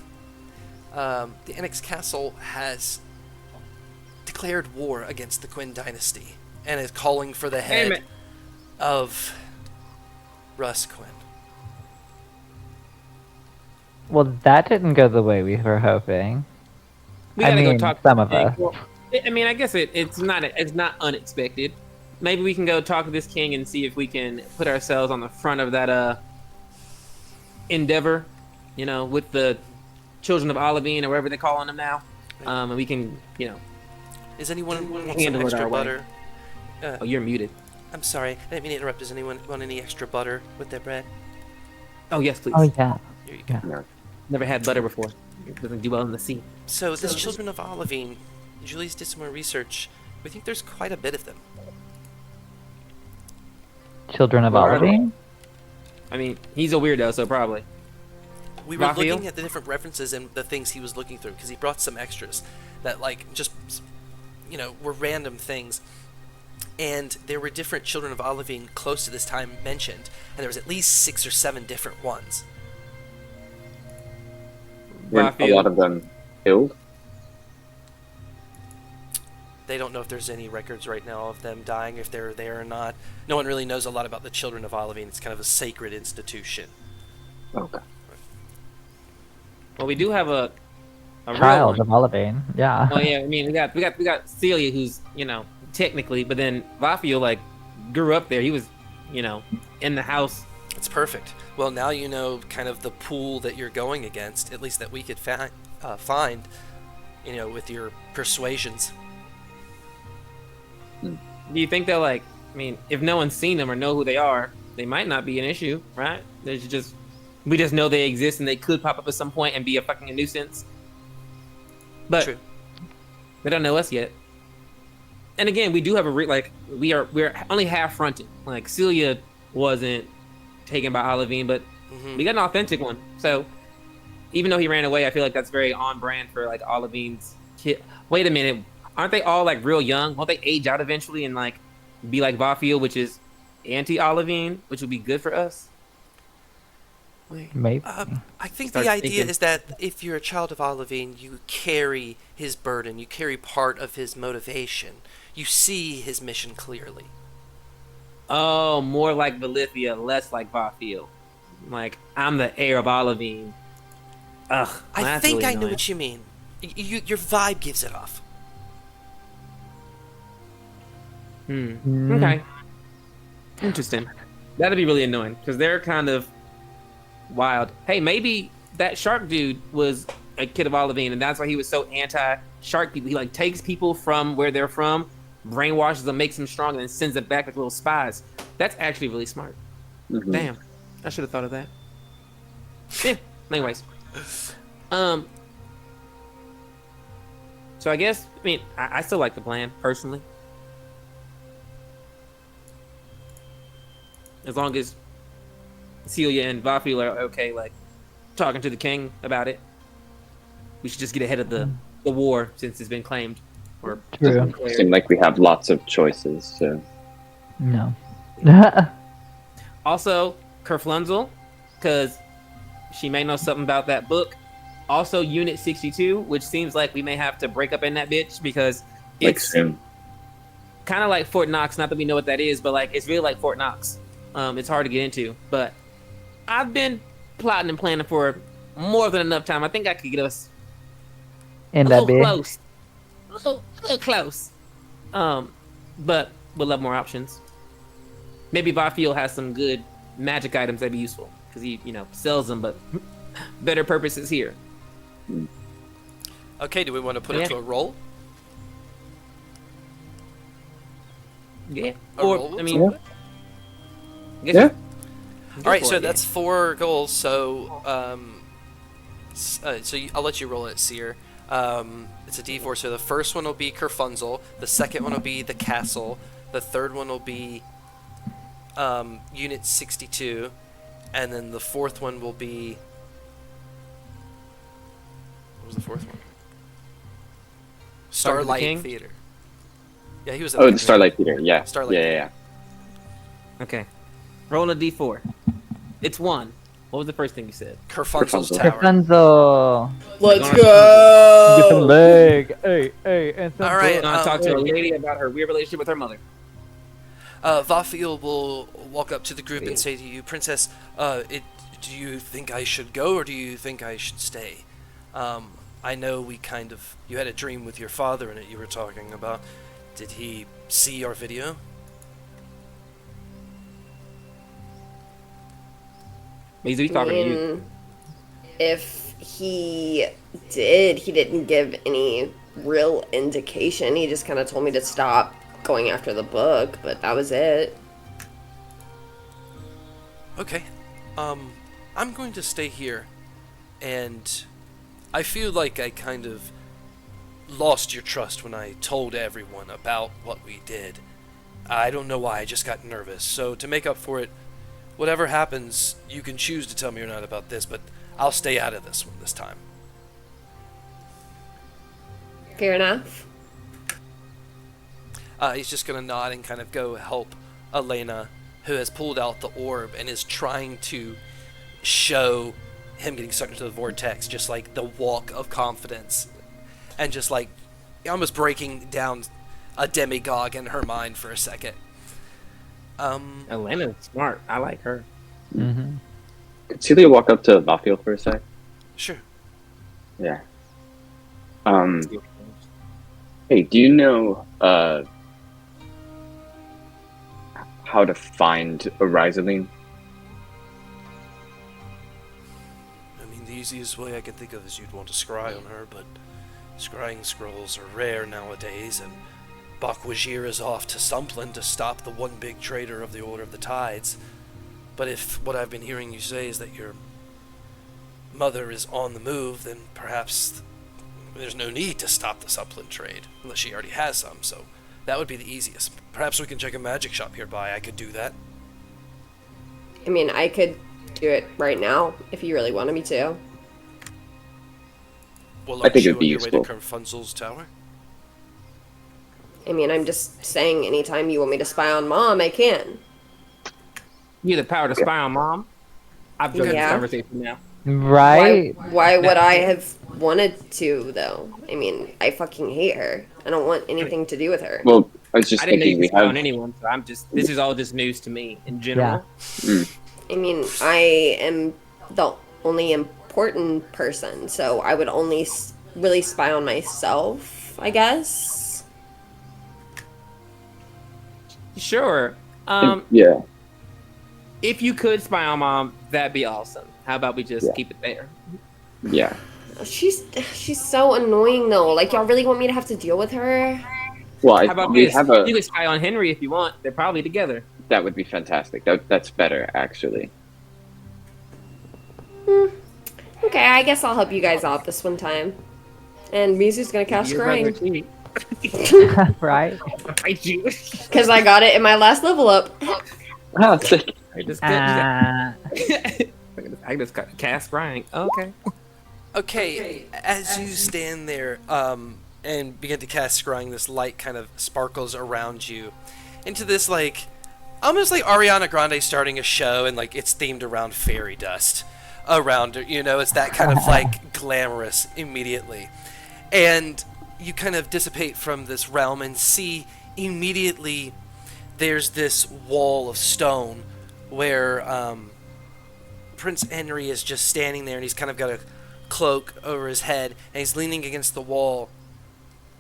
the Annex Castle has declared war against the Quinn dynasty and is calling for the head of Russ Quinn. Well, that didn't go the way we were hoping. We gotta go mean, talk. some of us. Well, I mean, I guess it's not unexpected. Maybe we can go talk to this king and see if we can put ourselves on the front of that endeavor, you know, with the children of Olivine or whatever they're calling them now. And we can, you know. Is anyone want some handle it extra our way. butter? Oh, you're muted. I'm sorry, I didn't mean to interrupt. Does anyone want any extra butter with their bread? Oh yes, please. Oh yeah. Here you go. No. Never had butter before. It doesn't do well in the sea. So this Children of Olivine, Julie's did some more research. We think there's quite a bit of them. Children of Where are they? Olivine? I mean, he's a weirdo, so probably. We were Raphael? looking at the different references and the things he was looking through because he brought some extras that like just, you know, were random things. And there were different Children of Olivine close to this time mentioned, and there was at least 6 or 7 different ones. Weren't a lot of them killed? They don't know if there's any records right now of them dying, if they're there or not. No one really knows a lot about the Children of Olivine. It's kind of a sacred institution. Okay. Well, we do have a Child real of one. Olivine. Yeah. Well, yeah, I mean, we got Celia, who's, you know, technically, but then Raphael like grew up there. He was, you know, in the house. It's perfect. Well, now you know kind of the pool that you're going against, at least that we could find, you know, with your persuasions. Do you think they'll like? I mean, if no one's seen them or know who they are, they might not be an issue, right? There's just we just know they exist and they could pop up at some point and be a fucking nuisance. But True. they don't know us yet. And again, we do have we're only half fronted. Like Celia wasn't taken by Olivine, but we got an authentic one. So even though he ran away, I feel like that's very on brand for like Olivine's kid. Wait a minute, aren't they all like real young? Won't they age out eventually and like be like Raphael, which is anti-Olivine, which would be good for us? Maybe. I think Start the idea thinking. is that if you're a child of Olivine, you carry his burden, you carry part of his motivation. You see his mission clearly. Oh, more like Valithia, less like Raphael. Like, I'm the heir of Olivine. Ugh, I that's think really I know annoying. what you mean. Your vibe gives it off. Okay. Interesting. That'd be really annoying, because they're kind of wild. Hey, maybe that shark dude was a kid of Olivine, and that's why he was so anti-shark people. He, like, takes people from where they're from, brainwashes them, makes them strong, and then sends them back like little spies. That's actually really smart. Mhm. Damn. I should have thought of that. Yeah. Anyways. So I guess, I mean, I still like the plan, personally. As long as Celia and Raphael are okay, like, talking to the king about it. We should just get ahead of the war, since it's been claimed. Or True. declared. Seem like we have lots of choices. So No. Also, Kerfunzel, because she may know something about that book. Also, Unit 62, which seems like we may have to break up in that bitch, because like it's soon. kind of like Fort Knox. Not that we know what that is, but like it's really like Fort Knox. It's hard to get into, but I've been plotting and planning for more than enough time. I think I could get us In a that little big. close. A little close. But we'll have more options. maybe Vafiel has some good magic items that'd be useful because he, sells them, but better purposes here. Okay, do we want to put it to a roll? Yeah. A roll? I mean, Yeah. I guess Yeah. All right, so that's 4 goals. So, I'll let you roll it, Seer. It's a D4. So the first one will be Kerfunzel. The second one will be the castle. The third one will be Unit 62, and then the fourth one will be. What was the fourth one? Starlight King? Theater. Yeah, he was. Oh, the Starlight Theater. Yeah. Starlight Yeah, Theater. Yeah. yeah. Okay. Roll a D4. It's 1. What was the first thing you said? Kerfunzel's Kerfunzel. Tower. Rapunzel. Let's Get some go. leg. Hey, and some All right, I'm gonna talk to a lady about her weird relationship with her mother. Vafiel will walk up to the group and say to you, Princess, do you think I should go or do you think I should stay? I know you had a dream with your father in it you were talking about. Did he see our video? He's talking to you. If he did, he didn't give any real indication. He just kind of told me to stop going after the book, but that was it. Okay. I'm going to stay here, and I feel like I kind of lost your trust when I told everyone about what we did. I don't know why, I just got nervous. So to make up for it, whatever happens, you can choose to tell me or not about this, but I'll stay out of this one this time. Fair enough. He's just going to nod and kind of go help Elena, who has pulled out the orb and is trying to show him getting sucked into the vortex, just like the walk of confidence, and just like almost breaking down a demigod in her mind for a second. Elena's smart. I like her. Mm-hmm. Could Celia walk up to Vafiel for a sec? Sure. Yeah. Hey, do you know how to find a Rizaline? I mean, the easiest way I can think of is you'd want to scry on her, but scrying scrolls are rare nowadays, and Bakwajir is off to Sumplin to stop the one big traitor of the Order of the Tides. But if what I've been hearing you say is that your mother is on the move, then perhaps there's no need to stop the Sumplin trade, unless she already has some, so that would be the easiest. Perhaps we can check a magic shop hereby. I could do that. I mean, I could do it right now if you really wanted me to. Well, I think you it'd be on your way to useful. Kerfunzel's tower? I mean, I'm just saying anytime you want me to spy on Mom, I can. You have the power to spy on Mom. I've joined this Yeah. conversation now. Right? Why would I have wanted to, though? I mean, I fucking hate her. I don't want anything to do with her. Well, I was just I didn't know you thinking we could spy on have. anyone, so this is all just news to me in general. I mean, I am the only important person, so I would only really spy on myself, I guess. Sure. Yeah. If you could spy on Mom, that'd be awesome. How about we just Yeah. keep it there? Yeah. She's so annoying, though. Like, y'all really want me to have to deal with her? Well, How about we this? have You can spy on Henry if you want. They're probably together. that would be fantastic. That's better, actually. Okay, I guess I'll help you guys out this one time. And Mizu's gonna cast Your brother Scrying. too. Right? Fight you. Because I got it in my last level up. Ah, sick. I just I just cast Scrying. Okay. Okay, as you stand there and begin to cast scrying, this light kind of sparkles around you into this, like, almost like Ariana Grande starting a show and, like, it's themed around fairy dust around her. You know, it's that kind of, like, glamorous immediately. And you kind of dissipate from this realm and see immediately there's this wall of stone where Prince Henry is just standing there, and he's kind of got a cloak over his head, and he's leaning against the wall,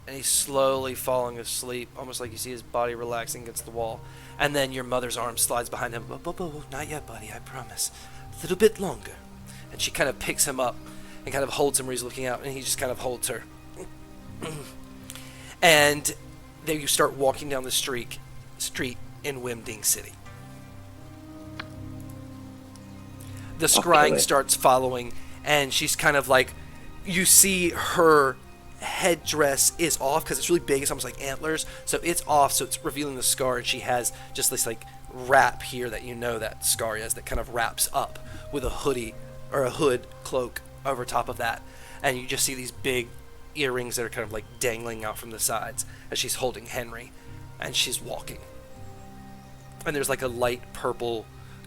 and he's slowly falling asleep, almost like you see his body relaxing against the wall. And then your mother's arm slides behind him. Whoa, not yet, buddy, I promise. A little bit longer. And she kind of picks him up and kind of holds him where he's looking out, and he just kind of holds her. And there you start walking down the street in Wimding City. The scrying starts following, and she's kind of like, you see her headdress is off because it's really big. It's almost like antlers, so it's off, so it's revealing the scar, and she has just this like wrap here that you know that scar is, that kind of wraps up with a hoodie or a hood cloak over top of that, and you just see these big earrings that are kind of like dangling out from the sides as she's holding Henry, and she's walking, and there's like a light purple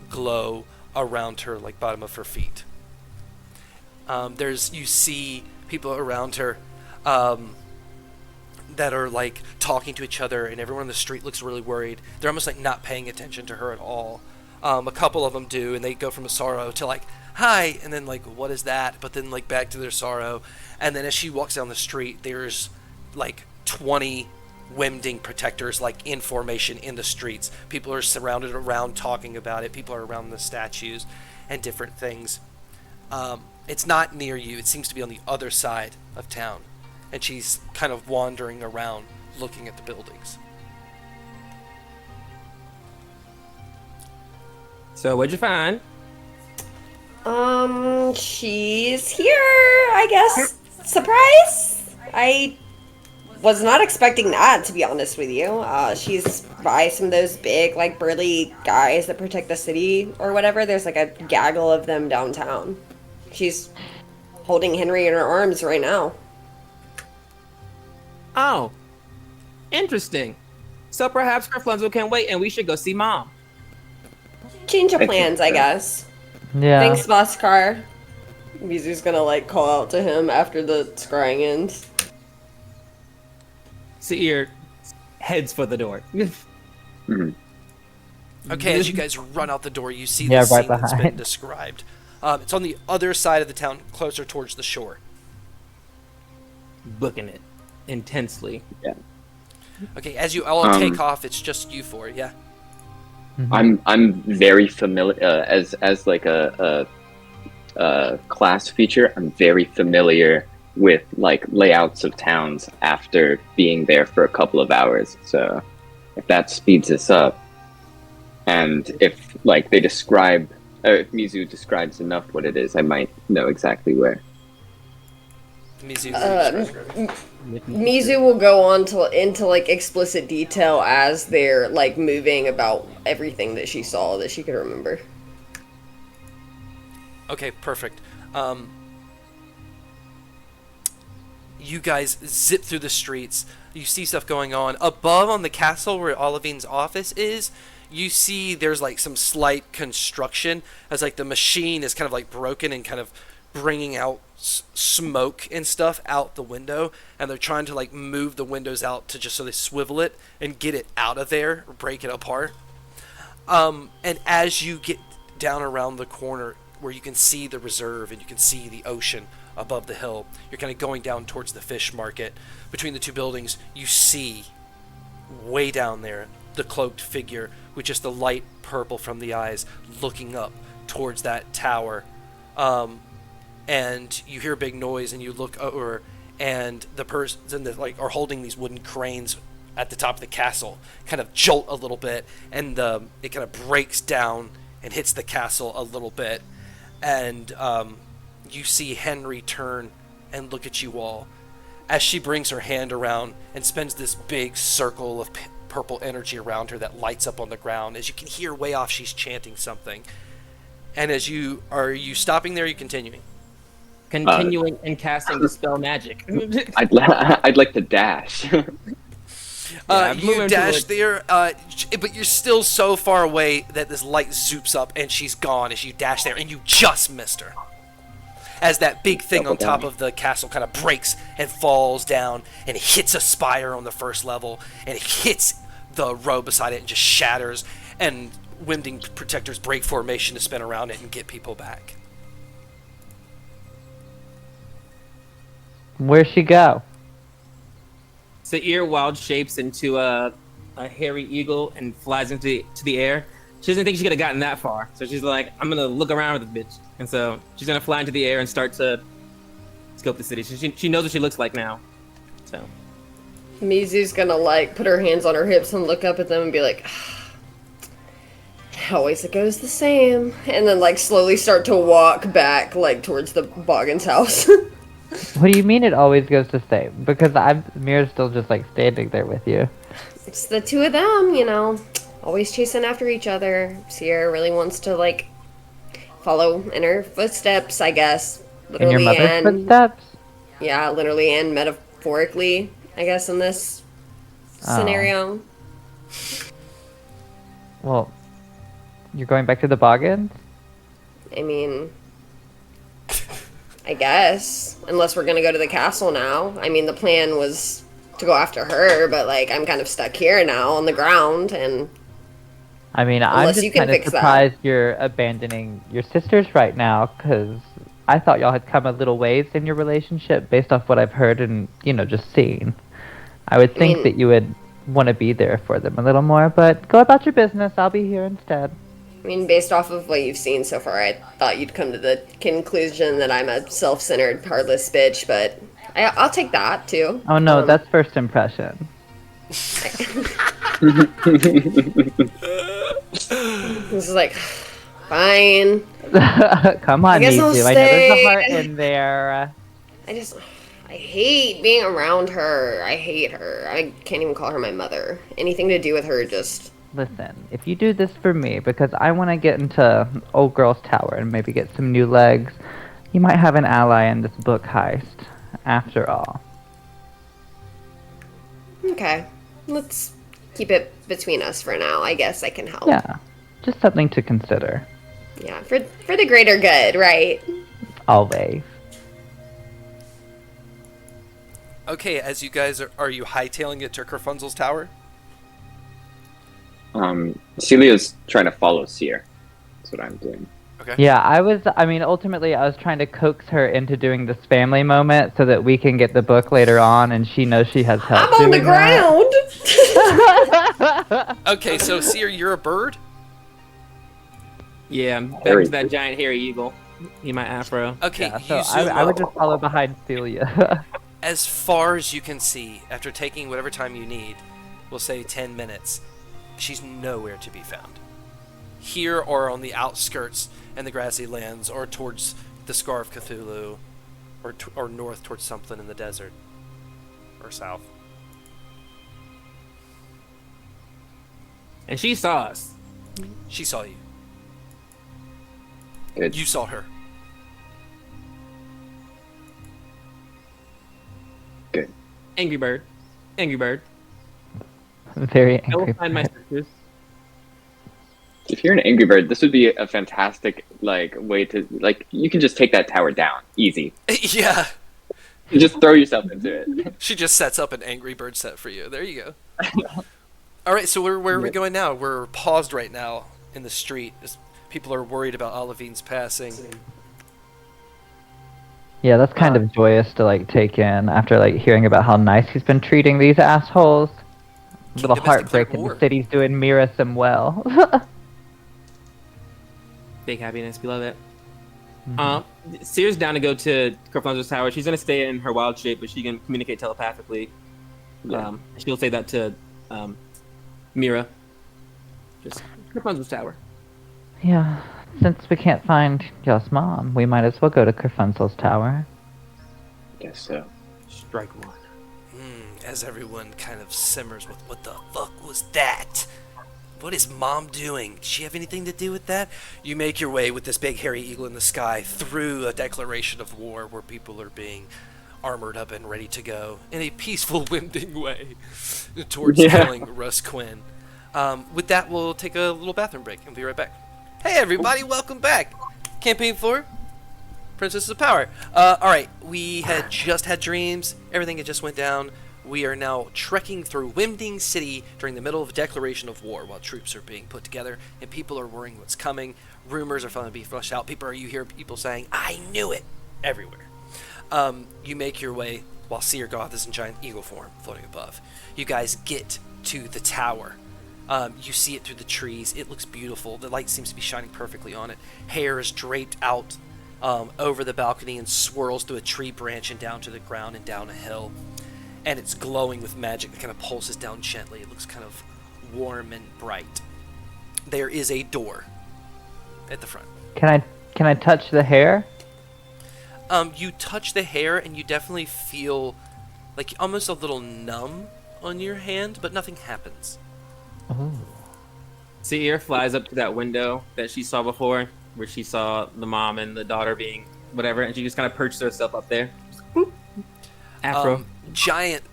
glow around her, like bottom of her feet. You see people around her that are like talking to each other, and everyone on the street looks really worried. They're almost like not paying attention to her at all. A couple of them do, and they go from a sorrow to like, hi, and then like, what is that? But then like back to their sorrow. And then as she walks down the street, there's like 20 Wimding protectors like in formation in the streets. People are surrounded around talking about it. People are around the statues and different things. It's not near you. It seems to be on the other side of town. And she's kind of wandering around looking at the buildings. So what'd you find? She's here, I guess. Surprise! I was not expecting that, to be honest with you. She's by some of those big, like, burly guys that protect the city or whatever. There's like a gaggle of them downtown. She's holding Henry in her arms right now. Oh, interesting. So perhaps Kerfunzel can wait and we should go see Mom. Change of plans, I guess. Yeah. Thanks, Boskar. Mizu's gonna, like, call out to him after the scrying ends. Seir heads for the door. Mhm. Okay, as you guys run out the door, you see Yeah, the right scene that's been behind. described. It's on the other side of the town, closer towards the shore. Booking it intensely. Okay, as you all take off, it's just you four, yeah? I'm very familiar as like a class feature. I'm very familiar with like layouts of towns after being there for a couple of hours. So if that speeds us up, and if like they describe, if Mizu describes enough what it is, I might know exactly where. Mizu, Mizu will go on into like explicit detail as they're like moving about everything that she saw that she could remember. Okay, perfect. You guys zip through the streets. You see stuff going on. Above on the castle where Olivine's office is, you see there's like some slight construction as like the machine is kind of like broken and kind of bringing out smoke and stuff out the window, and they're trying to like move the windows out to just so they swivel it and get it out of there, or break it apart. And as you get down around the corner where you can see the reserve and you can see the ocean above the hill, you're kind of going down towards the fish market. Between the two buildings, you see way down there the cloaked figure with just the light purple from the eyes looking up towards that tower. And you hear a big noise, and you look over, and the person that like are holding these wooden cranes at the top of the castle kind of jolt a little bit, and it kind of breaks down and hits the castle a little bit, and you see Henry turn and look at you all as she brings her hand around and spins this big circle of purple energy around her that lights up on the ground. As you can hear way off, she's chanting something. And are you stopping there, or are you continuing? Continuing and casting the spell magic. I'd like to dash. You dash there, but you're still so far away that this light zoops up and she's gone as you dash there, and you just missed her. As that big thing on top of the castle kind of breaks and falls down and hits a spire on the first level, and it hits the row beside it and just shatters, and Wimding protectors break formation to spin around it and get people back. Where'd she go? Seir wild shapes into a a hairy eagle and flies into the air. She doesn't think she could have gotten that far, so she's like, "I'm gonna look around with this bitch," and so she's gonna fly into the air and start to scope the city. She knows what she looks like now, so. Mizu's gonna like put her hands on her hips and look up at them and be like, always it goes the same, and then like slowly start to walk back like towards the Boggin's house. What do you mean it always goes the same? Because Mira's still just like standing there with you. It's the two of them, you know, always chasing after each other. Sierra really wants to like follow in her footsteps, I guess. In your mother's footsteps? Yeah, literally and metaphorically, I guess, in this scenario. Well, you're going back to the Boggins? I mean, I guess. Unless we're gonna go to the castle now. I mean, the plan was to go after her, but, like, I'm kind of stuck here now on the ground, and... I mean, I'm Unless just you can kind of fix that. surprised you're abandoning your sisters right now, because I thought y'all had come a little ways in your relationship based off what I've heard and, you know, just seen. I would think that you would want to be there for them a little more, but go about your business. I'll be here instead. I mean, based off of what you've seen so far, I thought you'd come to the conclusion that I'm a self-centered, heartless bitch, but I'll take that, too. Oh no, that's first impression. This is like, fine. Come on, I guess I'll Nizu. I know there's a stay. heart in there. I hate being around her. I hate her. I can't even call her my mother. Anything to do with her just... Listen, if you do this for me, because I want to get into Old Girl's Tower and maybe get some new legs, you might have an ally in this book heist, after all. Okay. Let's keep it between us for now. I guess I can help. Yeah, just something to consider. Yeah, for the greater good, right? Always. Okay, as you guys are you hightailing it to Kerfunzels Tower? Celia's trying to follow Seer. That's what I'm doing. Okay. Yeah, ultimately I was trying to coax her into doing this family moment so that we can get the book later on and she knows she has help I'm on the doing that. ground! Okay, so Seer, you're a bird? Yeah, I'm back Hairy. to that giant hairy eagle in my afro. Okay, Yeah, you so zoom I would up. just follow behind Celia. As far as you can see, after taking whatever time you need, we'll say 10 minutes, she's nowhere to be found. Here or on the outskirts and the grassy lands, or towards the Scar of Cthulhu, or north towards something in the desert, or south. And she saw us. She saw you. Good. You saw her. Good. Angry bird. Angry bird. Very I will angry. find my sisters. If you're an Angry Bird, this would be a fantastic way to you can just take that tower down easy. Yeah. You just throw yourself into it. She just sets up an Angry Bird set for you. There you go. Alright, so where are we going now? We're paused right now in the street as people are worried about Olivine's passing. Yeah, that's kind of joyous to take in after hearing about how nice he's been treating these assholes. Little Kingdom has declared heartbreaking. war. The city's doing Mira some well. Big happiness. We love it. Seer's down to go to Kerfunzels Tower. She's gonna stay in her wild shape, but she can communicate telepathically. Yeah. She'll say that to Mira. Just Kerfunzels Tower. Yeah, since we can't find y'all's mom, we might as well go to Kerfunzel's Tower. Guess so. Strike one. As everyone kind of simmers with, what the fuck was that? What is Mom doing? Does she have anything to do with that? You make your way with this big hairy eagle in the sky through a declaration of war where people are being armored up and ready to go in a peaceful, winding way towards killing Russ Quinn. With that, we'll take a little bathroom break and be right back. Hey everybody, welcome back! Campaign 4, Princesses of Power. Alright, we had just had dreams, everything had just went down. We are now trekking through Wimding City during the middle of a declaration of war while troops are being put together and people are worrying what's coming. Rumors are finally being flushed out. You hear people saying, I knew it, everywhere. You make your way, while Seer Goth is in giant eagle form floating above. You guys get to the tower. You see it through the trees. It looks beautiful. The light seems to be shining perfectly on it. Hair is draped out over the balcony and swirls through a tree branch and down to the ground and down a hill. And it's glowing with magic that kind of pulses down gently. It looks kind of warm and bright. There is a door at the front. Can I touch the hair? You touch the hair and you definitely feel like almost a little numb on your hand, but nothing happens. Ooh. Seer flies up to that window that she saw before, where she saw the mom and the daughter being whatever, and she just kind of perches herself up there. Boop. Afro. Giant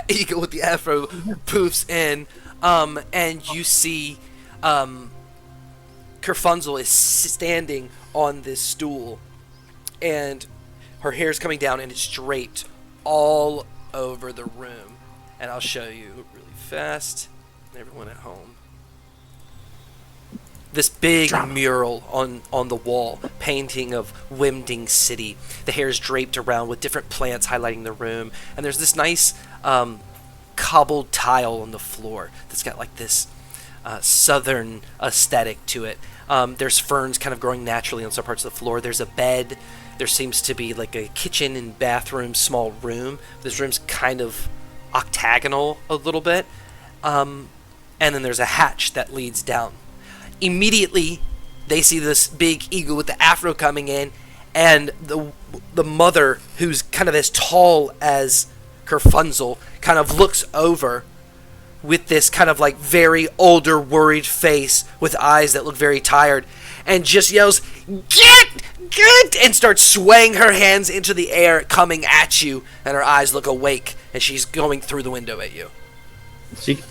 eagle with the afro poofs in, and you see Kerfunzel is standing on this stool, and her hair's coming down and it's draped all over the room. And I'll show you really fast, everyone at home. This big mural on the wall, painting of Wimding City. The hair is draped around with different plants highlighting the room. And there's this nice cobbled tile on the floor that's got like this southern aesthetic to it. There's ferns kind of growing naturally on some parts of the floor. There's a bed. There seems to be like a kitchen and bathroom, small room. This room's kind of octagonal a little bit. And then there's a hatch that leads down. Immediately, they see this big eagle with the afro coming in, and the mother, who's kind of as tall as Kerfunzel, kind of looks over with this kind of like very older, worried face with eyes that look very tired, and just yells, "Get! And starts swaying her hands into the air, coming at you, and her eyes look awake, and she's going through the window at you.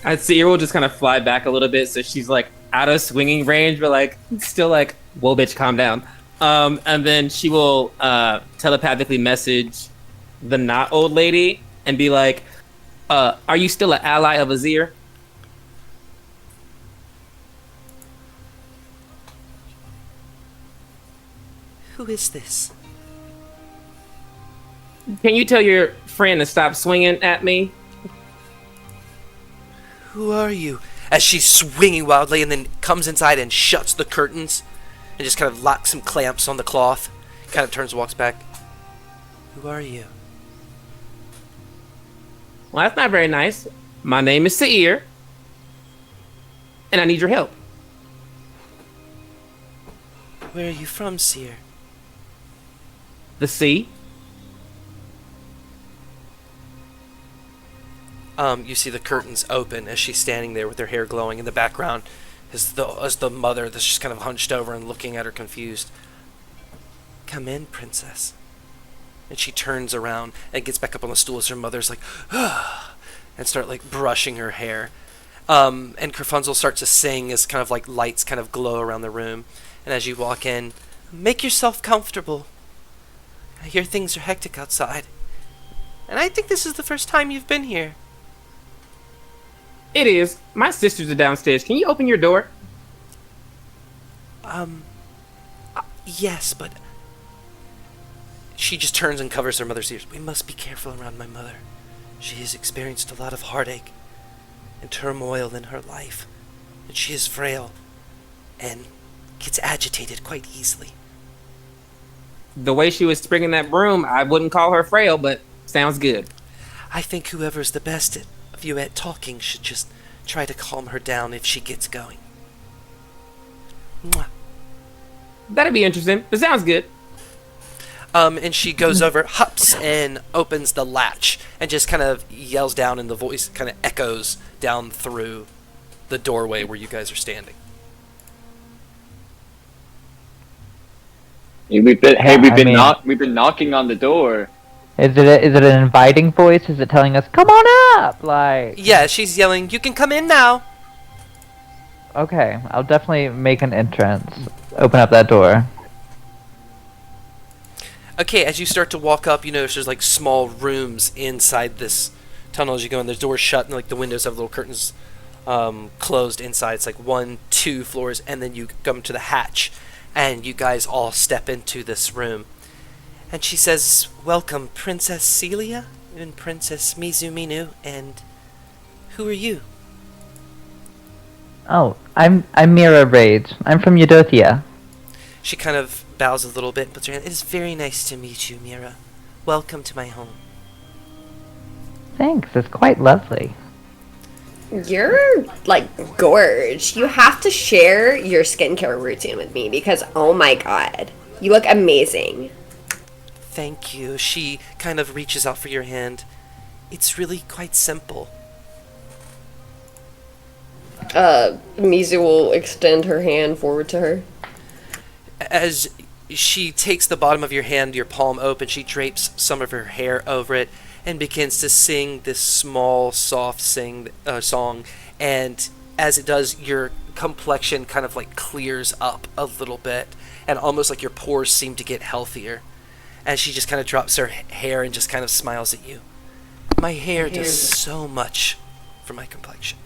I'd see her will just kind of fly back a little bit, so she's like out of swinging range, but like still like, whoa, bitch, calm down. And then she will telepathically message the not old lady and be like, "Are you still an ally of Azir?" Who is this? Can you tell your friend to stop swinging at me? Who are you? As she's swinging wildly and then comes inside and shuts the curtains and just kind of locks some clamps on the cloth. Kind of turns and walks back. Who are you? Well, that's not very nice. My name is Seer, and I need your help. Where are you from, Seer? The sea. You see the curtains open as she's standing there with her hair glowing in the background, as the mother that's just kind of hunched over and looking at her confused. Come in, princess. And she turns around and gets back up on the stool as her mother's like, and start like brushing her hair. And Kerfunzel starts to sing as kind of like lights kind of glow around the room. And as you walk in, make yourself comfortable. I hear things are hectic outside. And I think this is the first time you've been here. It is. My sisters are downstairs. Can you open your door? Yes, but... She just turns and covers her mother's ears. We must be careful around my mother. She has experienced a lot of heartache and turmoil in her life. And she is frail and gets agitated quite easily. The way she was springing that broom, I wouldn't call her frail, but sounds good. I think whoever's the best of you at talking should just try to calm her down if she gets going. Mwah. That'd be interesting. It sounds good. And she goes over, hops, and opens the latch, and just kind of yells down, and the voice kind of echoes down through the doorway where you guys are standing. We've been knocking on the door. Is it an inviting voice? Is it telling us, "Come on up"? Like. Yeah, she's yelling, "You can come in now." Okay, I'll definitely make an entrance. Open up that door. Okay, as you start to walk up, you notice there's like small rooms inside this tunnel as you go in. There's doors shut and like the windows have little curtains closed inside. It's like 1, 2 floors, and then you come to the hatch, and you guys all step into this room. And she says, "Welcome, Princess Celia and Princess Mizuminu, and who are you?" Oh, I'm Mira Rage. I'm from Eudothia. She kind of bows a little bit, puts her hand. "It is very nice to meet you, Mira. Welcome to my home." Thanks, it's quite lovely. You're like gorge. You have to share your skincare routine with me because oh my god, you look amazing. Thank you. She kind of reaches out for your hand. It's really quite simple. Mizu will extend her hand forward to her. As she takes the bottom of your hand, your palm open, she drapes some of her hair over it and begins to sing this small, soft song. And as it does, your complexion kind of like clears up a little bit, and almost like your pores seem to get healthier. As she just kind of drops her hair and just kind of smiles at you. My hair does so much for my complexion.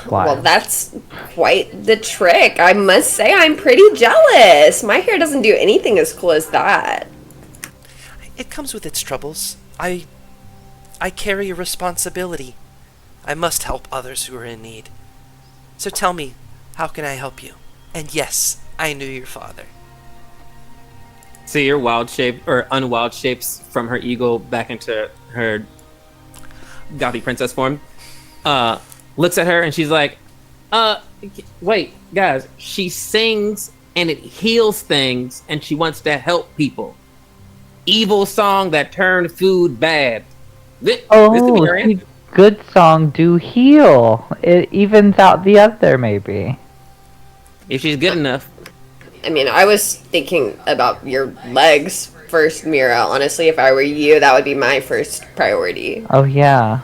Wow. Well, that's quite the trick. I must say I'm pretty jealous. My hair doesn't do anything as cool as that. It comes with its troubles. I carry a responsibility. I must help others who are in need. So tell me, how can I help you? And yes, I knew your father. See your wild shape or unwild shapes from her eagle back into her gothy princess form. Looks at her and she's like, wait, guys, she sings and it heals things and she wants to help people. Evil song that turned food bad. This could be her answer. Good song do heal. It evens out the other, maybe. If she's good enough. I mean, I was thinking about your legs first, Mira. Honestly, if I were you, that would be my first priority. Oh, yeah.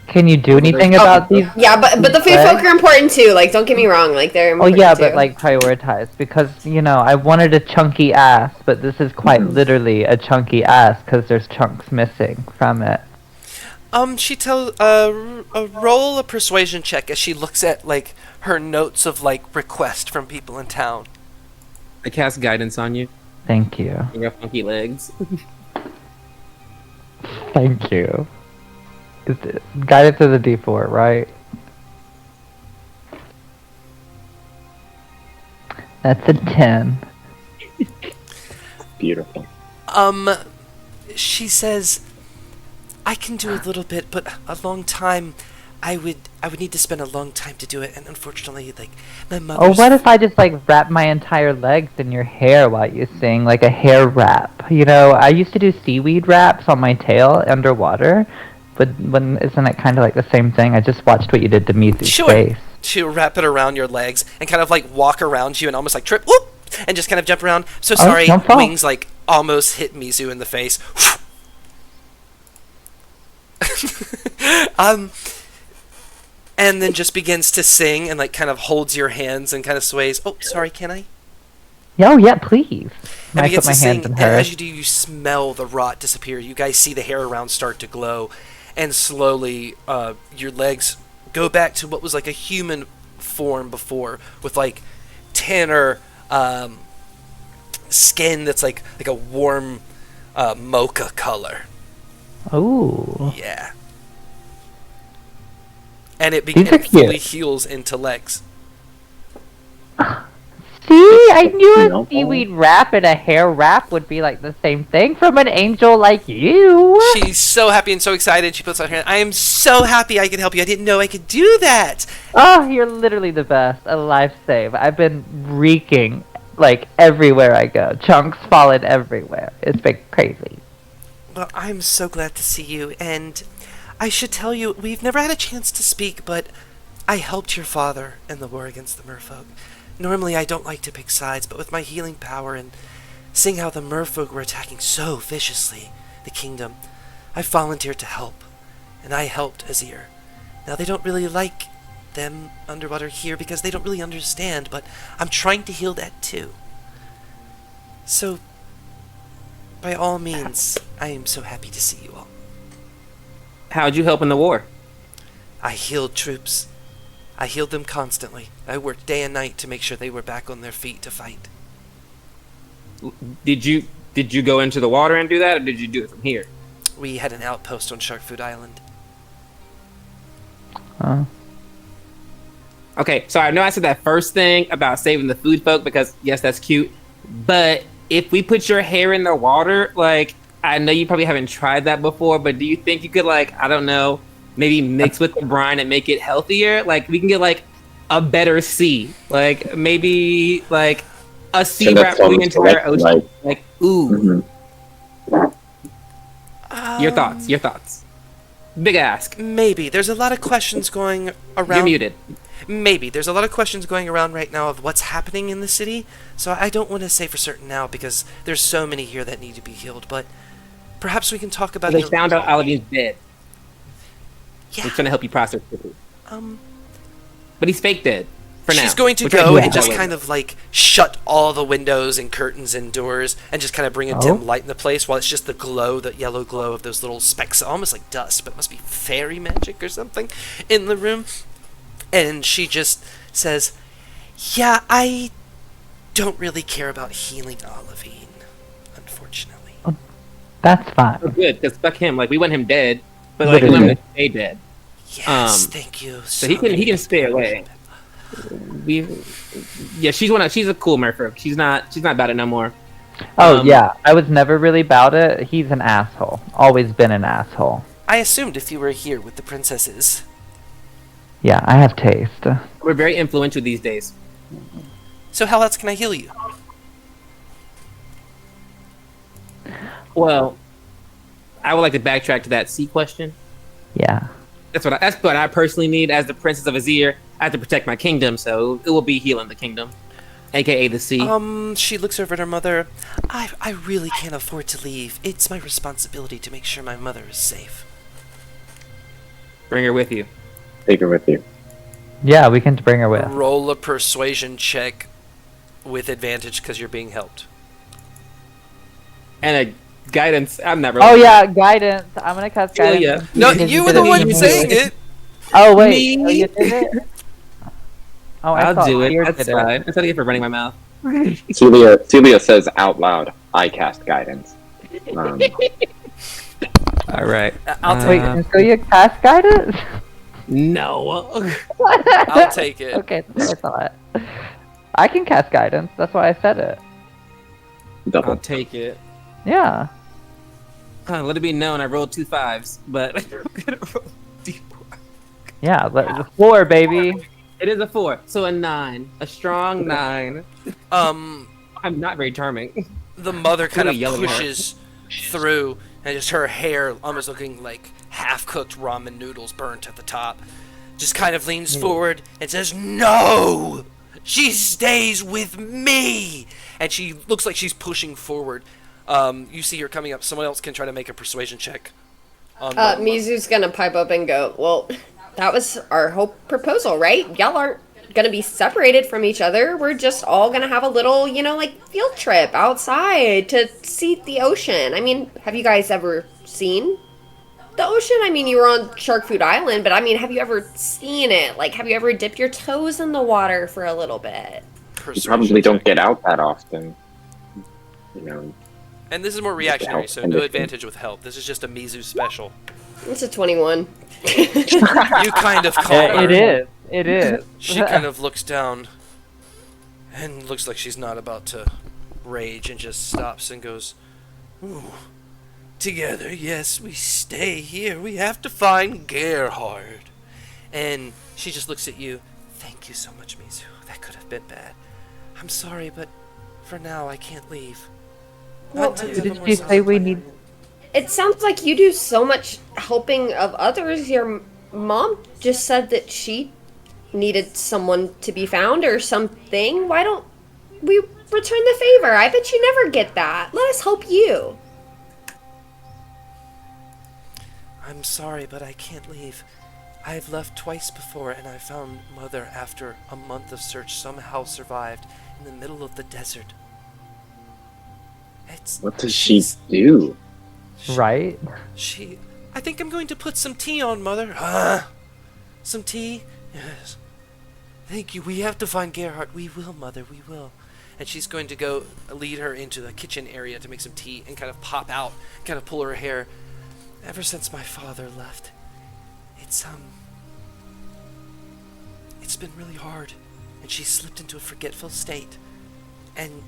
Can you do anything about these? Yeah, but the food folk are important too. Like, don't get me wrong. Like, they're Oh important yeah, too. but like prioritize because I wanted a chunky ass, but this is quite literally a chunky ass because there's chunks missing from it. She tells roll a persuasion check as she looks at like her notes of like request from people in town. I cast guidance on you. Thank you. You got funky legs. Thank you. Guided to the D4, right? That's a 10. Beautiful. She says, "I can do a little bit, but a long time. I would need to spend a long time to do it, and unfortunately, like my mother." Oh, what if I just like wrap my entire legs in your hair while you sing, like a hair wrap? I used to do seaweed wraps on my tail underwater, but isn't it kind of like the same thing? I just watched what you did to Mithu's face. She'll wrap it around your legs and kind of like walk around you and almost like trip, whoop, and just kind of jump around. So sorry, don't fall. wings like almost hit Mizu in the face. And then just begins to sing and like kind of holds your hands and kind of sways. Oh, sorry, can I? Oh yeah, please. And I begins put my to sing, hands in and hers. as you do, you smell the rot disappear. You guys see the hair around start to glow, and slowly your legs go back to what was like a human form before, with like tanner skin that's like a warm mocha color. Ooh. Yeah. And it These are fully cute. heals into legs. See, I knew No. a seaweed wrap and a hair wrap would be like the same thing from an angel like you. She's so happy and so excited. She puts out her hand. "I am so happy I could help you. I didn't know I could do that." Oh, you're literally the best. A life save. I've been reeking like everywhere I go. Chunks falling everywhere. It's been crazy. Well, I'm so glad to see you, and I should tell you, we've never had a chance to speak, but I helped your father in the war against the merfolk. Normally, I don't like to pick sides, but with my healing power and seeing how the merfolk were attacking so viciously the kingdom, I volunteered to help, and I helped Azir. Now, they don't really like them underwater here because they don't really understand, but I'm trying to heal that too. So, by all means, I am so happy to see you all. How'd you help in the war? I healed troops. I healed them constantly. I worked day and night to make sure they were back on their feet to fight. Did you go into the water and do that, or did you do it from here? We had an outpost on Shark Food Island. Okay, so I know I said that first thing about saving the food folk because yes, that's cute. But if we put your hair in the water, like I know you probably haven't tried that before, but do you think you could like I don't know, maybe mix with the brine and make it healthier? Like we can get like a better sea, like maybe like a sea wrap for the entire ocean. Like ooh. Your thoughts. Big ask. Maybe. There's a lot of questions going around. You're muted. Maybe. There's a lot of questions going around right now of what's happening in the city, so I don't want to say for certain now because there's so many here that need to be healed, but perhaps we can talk about They found out Aladdin's dead. Yeah. We're trying to help you process it. But he's fake dead. For now. She's going to go and just kind of like shut all the windows and curtains and doors and just kind of bring a dim light in the place while it's just the glow, the yellow glow of those little specks, almost like dust, but it must be fairy magic or something in the room. And she just says, yeah, I don't really care about healing Olivine, unfortunately. That's fine. Oh, good, because fuck him. Like, we want him dead, but like, we want him to stay dead. Yes, thank you. So he can stay away. She's a cool merfolk. She's not about it no more. Yeah, I was never really about it. He's an asshole. Always been an asshole. I assumed if you were here with the princesses. Yeah, I have taste. We're very influential these days. So how else can I heal you? Well, I would like to backtrack to that sea question. Yeah. That's what I personally need as the Princess of Azir. I have to protect my kingdom, so it will be healing the kingdom, aka the sea. She looks over at her mother. I really can't afford to leave. It's my responsibility to make sure my mother is safe. Bring her with you. Take her with you. Yeah, we can bring her with. Roll a persuasion check with advantage because you're being helped. And a guidance. I'm not really. Oh yeah, guidance. I'm gonna cast guidance. Yeah. No, you were the one saying it. Oh wait, Me? oh, you did it? Oh, I'll do it. Pierce That's did fine. That's what I get for running my mouth. Celia says out loud, I cast guidance. All right. I'll Wait, take it. so you cast guidance? No. I'll take it. Okay, that's what I thought. I can cast guidance. That's why I said it. I'll Double. take it. Yeah. Let it be known I rolled 2 5s, but I'm gonna roll D4. Yeah, the 4, baby. It is a 4, so a 9, a strong 9. I'm not very charming. The mother kind of Yellow hair. pushes through, and just her hair almost looking like half-cooked ramen noodles burnt at the top. Just kind of leans forward and says, "No! She stays with me!" And she looks like she's pushing forward. You see her coming up. Someone else can try to make a persuasion check. Mizu's gonna pipe up and go, well, that was our whole proposal, right? Y'all aren't gonna be separated from each other. We're just all gonna have a little, field trip outside to see the ocean. I mean, have you guys ever seen the ocean? I mean, you were on Shark Food Island, but I mean, have you ever seen it? Like, have you ever dipped your toes in the water for a little bit? You probably don't get out that often. And this is more reactionary, so no advantage with help. This is just a Mizu special. It's a 21. You kind of call her. It is. It is. She kind of looks down and looks like she's not about to rage and just stops and goes, "Ooh, together, yes, we stay here. We have to find Gerhard." And she just looks at you. "Thank you so much, Mizu. That could have been bad. I'm sorry, but for now, I can't leave." Well, Did you say we need... it sounds like you do so much helping of others. Your mom just said that she needed someone to be found or something. Why don't we return the favor? I bet you never get that. Let us help you. "I'm sorry, but I can't leave. I've left twice before, and I found Mother after a month of search somehow survived in the middle of the desert." What does she do? Right? I think I'm going to put some tea on, Mother. Some tea? Yes. Thank you. We have to find Gerhard. We will, Mother. We will. and she's going to go lead her into the kitchen area to make some tea and kind of pop out, kind of pull her hair. Ever since my father left, it's been really hard, and she's slipped into a forgetful state, and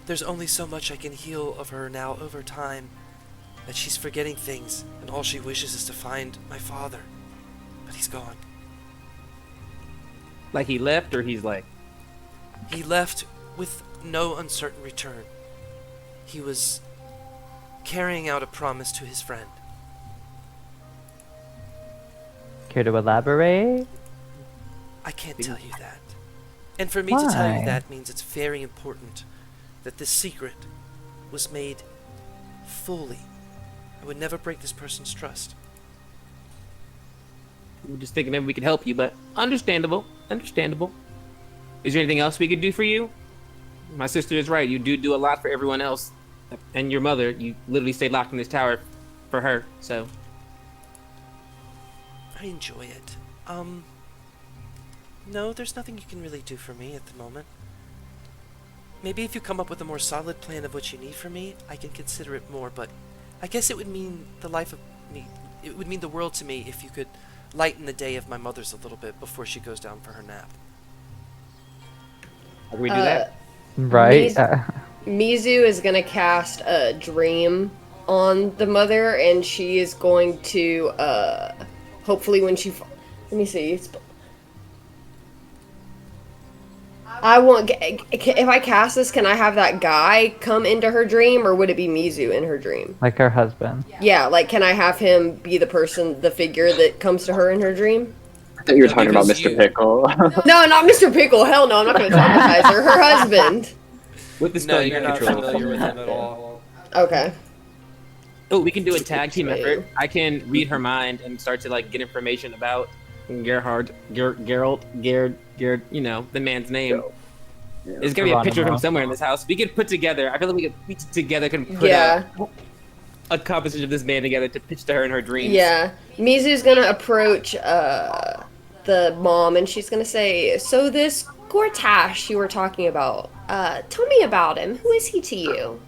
there's only so much I can heal of her now over time, that she's forgetting things, and all she wishes is to find my father, but he's gone. Like he left, or he's like... He left with no uncertain return. He was carrying out a promise to his friend. Care to elaborate? I can't tell you that. And for me to tell you Why? that means it's very important that this secret was made fully. I would never break this person's trust. We're just thinking maybe we could help you, but understandable. Understandable. Is there anything else we could do for you? My sister is right. You do a lot for everyone else. And your mother, you literally stay locked in this tower for her, so... I enjoy it. No, there's nothing you can really do for me at the moment. Maybe if you come up with a more solid plan of what you need from me, I can consider it more, but I guess it would mean the life of me. It would mean the world to me if you could lighten the day of my mother's a little bit before she goes down for her nap. How can we do that? Right? Mizu is gonna cast a dream on the mother, and she is going to, hopefully when she... Let me see. I want... If I cast this, can I have that guy come into her dream, or would it be Mizu in her dream? Like her husband. Yeah, like, can I have him be the person, the figure that comes to her in her dream? I thought you were No, talking about because Mr. you- Pickle. No, not Mr. Pickle. Hell no, I'm not gonna traumatize her. Her husband. With the No, spell, you you're can not control. familiar with him at all. Okay. Oh, we can do a tag team effort. I can read her mind and start to like get information about Gerhard, Gerald, you know, the man's name. There's gonna be a picture of him Geronimo. somewhere in this house. We could put together. I feel like we together can put Yeah. a composition of this man together to pitch to her in her dreams. Yeah. Mizu's gonna approach the mom, and she's gonna say, "So this Gortash you were talking about, tell me about him. Who is he to you?"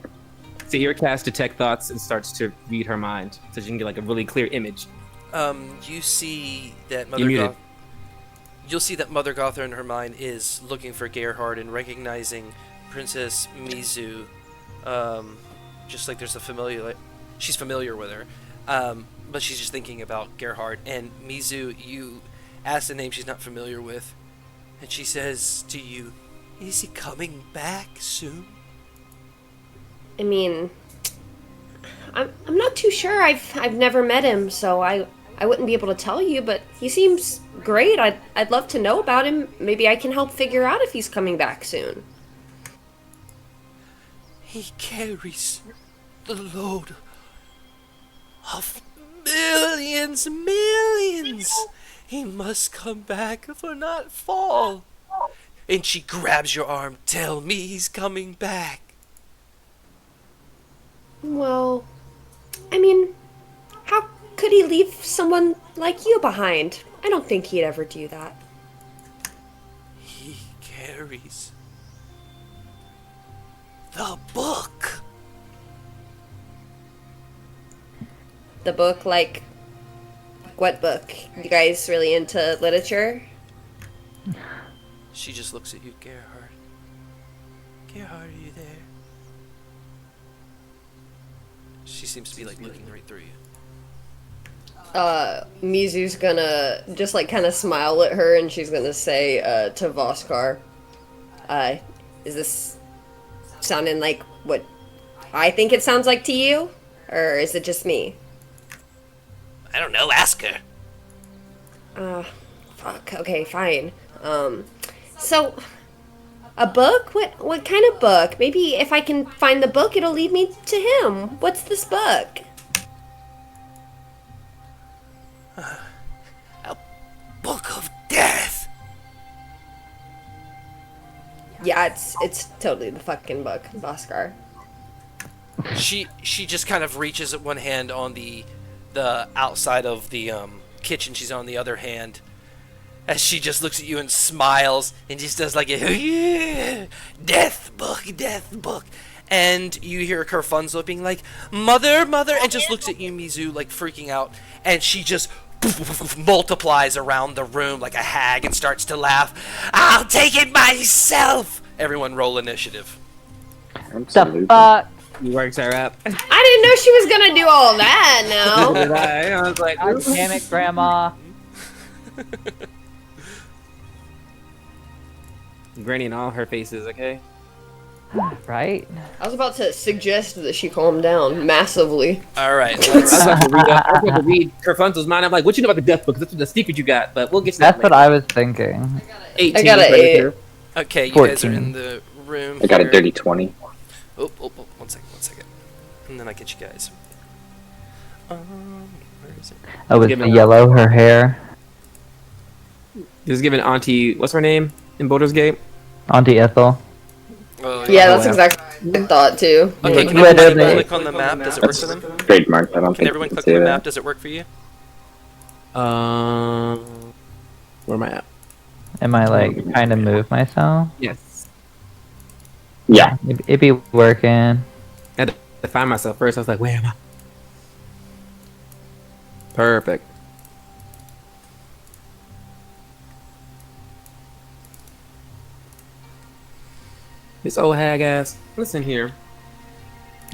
So your cast detect thoughts and starts to read her mind, so she can get like a really clear image. You see that You're muted. You'll see that Mother Gotha in her mind is looking for Gerhard and recognizing Princess Mizu. Just like there's a familiar, she's familiar with her, but she's just thinking about Gerhard. And Mizu, you ask the name she's not familiar with, and she says to you, "Is he coming back soon?" I mean, I'm not too sure. I've never met him, so I wouldn't be able to tell you. But he seems great. I'd love to know about him. Maybe I can help figure out if he's coming back soon. He carries the load of millions. He must come back or not fall. And she grabs your arm. Tell me he's coming back. Well, I mean, how could he leave someone like you behind? I don't think he'd ever do that. He carries the book. The book, like what book? You guys really into literature? She just looks at you, Gerhard. Gerhard, are you there? She seems to be like looking right through you. Mizu's gonna just like kind of smile at her, and she's gonna say to Voskar, is this sounding like what I think it sounds like to you? Or is it just me? I don't know, ask her. Fuck, okay, fine. So, a book? What kind of book? Maybe if I can find the book, it'll lead me to him. What's this book? A book of death. Yeah, it's totally the fucking book, Voskar. She just kind of reaches at one hand on the outside of the kitchen. She's on the other hand, as she just looks at you and smiles and just does like a death book. And you hear Kerfunzel being like, mother, and just looks at you, Mizu, like freaking out. And she just multiplies around the room like a hag and starts to laugh. I'll take it myself. Everyone roll initiative. The fuck? You works her up. I didn't know she was gonna do all that now. I was like, God damn it, Grandma. Granny in all her faces, okay? Right? I was about to suggest that she calm down massively. All right, I was about to read Kerfunzel's mind. I'm like, what you know about the death book? That's the secret you got. But we'll get to that That's what later. I was thinking. 18. I got an 8. Okay, you 14. guys are in the room. I got a here. dirty 20. Oh, one second. And then I get you guys. Where is it? Oh, was Give the it- yellow her hair? Just giving Auntie, what's her name in Baldur's Gate? Auntie Ethel? Oh, Yeah, that's wow. exactly what I thought too. Okay, can Where everyone they- click on the map? Does it work for them? Trademark. I don't Can think everyone you click can on say the map? that. Does it work for you? Where am I at? Am I like trying to move myself? Yes. Yeah. It'd be working. I had to find myself first. I was like, where am I? Perfect. This old hag ass. Listen here.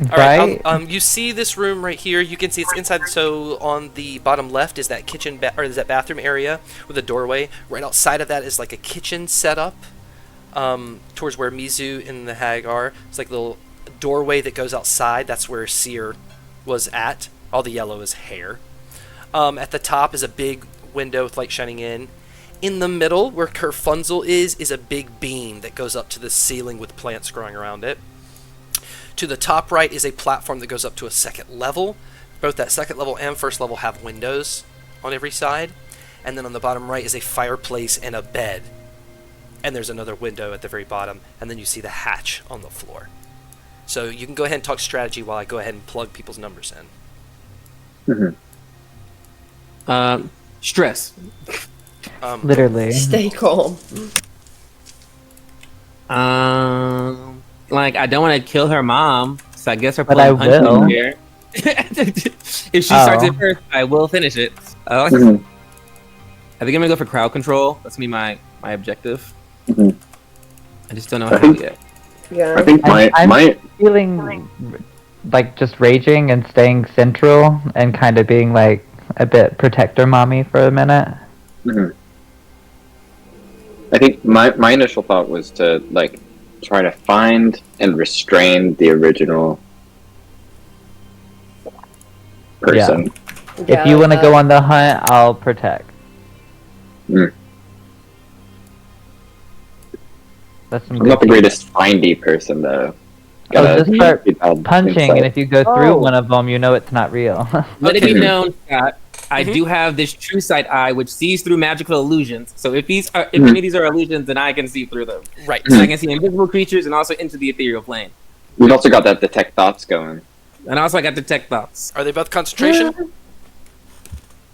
All right. Right? You see this room right here. You can see it's inside. So on the bottom left is that kitchen or is that bathroom area with a doorway. Right outside of that is like a kitchen setup. Towards where Mizu and the hag are. It's like a little doorway that goes outside. That's where Seer was at. All the yellow is hair. At the top is a big window with light shining in. In the middle, where Kerfunzel is a big beam that goes up to the ceiling with plants growing around it. To the top right is a platform that goes up to a second level. Both that second level and first level have windows on every side. And then on the bottom right is a fireplace and a bed. And there's another window at the very bottom. And then you see the hatch on the floor. So you can go ahead and talk strategy while I go ahead and plug people's numbers in. Stress. Literally. Stay calm. Like I don't want to kill her mom, so I guess her But pulling I punching will. here. If she starts it first, I will finish it. I think I'm gonna go for crowd control. That's gonna be my objective. Mhm. I just don't know how yet. Yeah. I think I'm my feeling like just raging and staying central and kind of being like a bit protector mommy for a minute. Mhm. I think my initial thought was to like try to find and restrain the original person. If you want to go on the hunt, I'll protect. Mm. That's some I'm not the good- greatest findy person though. just start keep out punching, inside. and if you go through one of them, you know it's not real. Let it Okay. be known, Scott. I do have this true sight eye, which sees through magical illusions. So if these are, if any of these are illusions, then I can see through them. Right. So I can see invisible creatures and also into the ethereal plane. We've also got that detect thoughts going. And also I got detect thoughts. Are they both concentration?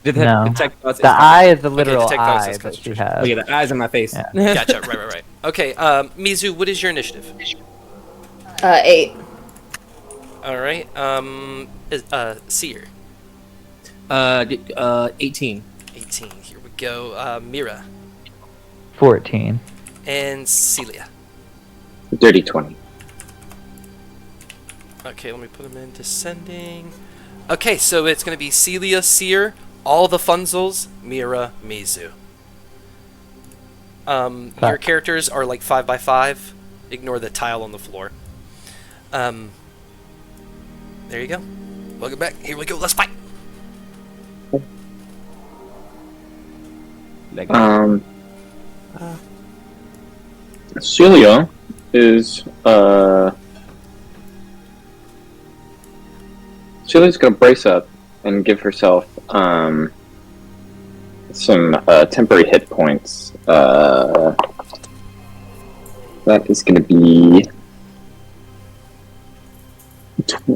No. Detect thoughts. The eye is the literal detect thoughts eye is that she concentration. has. Look at the eyes in my face. Yeah. Gotcha. Right. Okay. Mizu, what is your initiative? 8. All right. Seer. 18. 18. Here we go. Mira 14. and Celia. Dirty 20. Okay, let me put them in descending. Okay, so it's going to be Celia, Seer, all the Funzels, Mira, Mizu. Your characters are like 5x5. Ignore the tile on the floor. There you go. Welcome back. Here we go. Let's fight. Celia is Celia's gonna brace up and give herself some temporary hit points. That is gonna be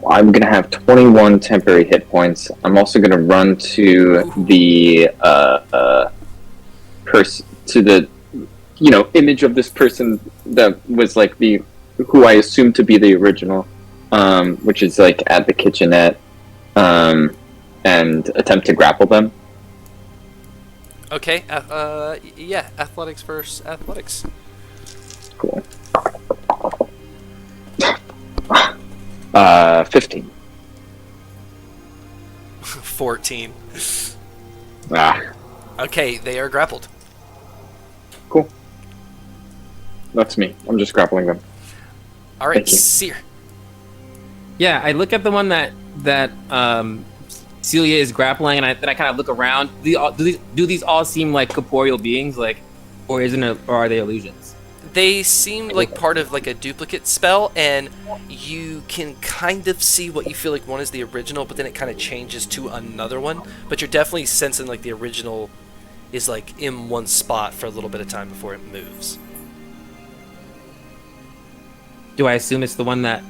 I'm gonna have 21 temporary hit points. I'm also gonna run to the to the, image of this person that was like who I assumed to be the original, which is like at the kitchenette, and attempt to grapple them. Okay. Yeah. Athletics versus athletics. Cool. 15. 14. Ah, Okay, they are grappled. cool. That's me. I'm just grappling them. All right, Thank you. Seer. Yeah, I look at the one that Celia is grappling, and then I kind of look around. Do these all seem like corporeal beings, like, or are they illusions? They seem like part of like a duplicate spell, and you can kind of see what you feel like one is the original, but then it kind of changes to another one. But you're definitely sensing like the original is like in one spot for a little bit of time before it moves. Do I assume it's the one that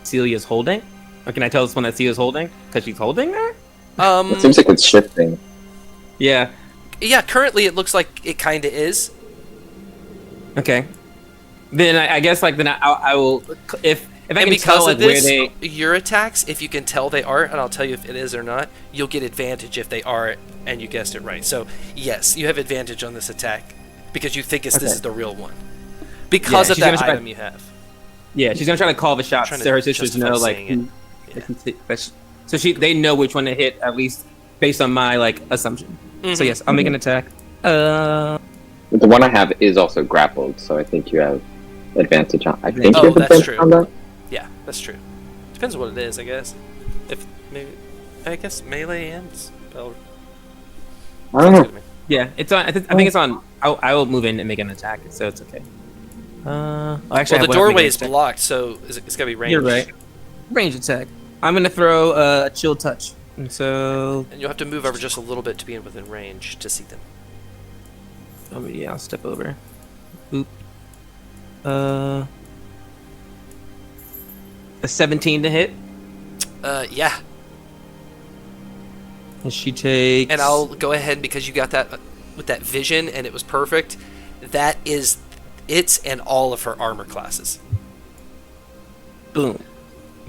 Celia's holding? Or can I tell it's one that Celia's holding? Because she's holding there? It seems like it's shifting. Yeah. Yeah, currently it looks like it kind of is. Okay. Then I guess like then I will if I And can because tell like of this, where your attacks, if you can tell they are, and I'll tell you if it is or not, you'll get advantage if they are, and you guessed it right. So yes, you have advantage on this attack because you think this is the real one because of she's that gonna try- item you have. Yeah, she's gonna try to call the shots Trying so to her sisters justify know like saying so they know which one to hit at least based on my like assumption. So yes, I'll make an attack. The one I have is also grappled, so I think you have advantage on. I think Oh, you have that's advantage true. on that. Yeah, that's true. Depends on what it is, I guess. If maybe, I guess melee and spell. I don't know. Yeah, it's on. I think it's on. I will move in and make an attack, so it's okay. Actually, Well, I the have one doorway make is an attack. blocked, so it's gotta be ranged. You're right. Range attack. I'm gonna throw a chill touch, and so And you'll have to move over just a little bit to be within range to see them. yeah, I'll step over. Boop. A 17 to hit, Yeah. and she takes. And I'll go ahead because you got that with that vision, and it was perfect. That is its and all of her armor classes. Boom.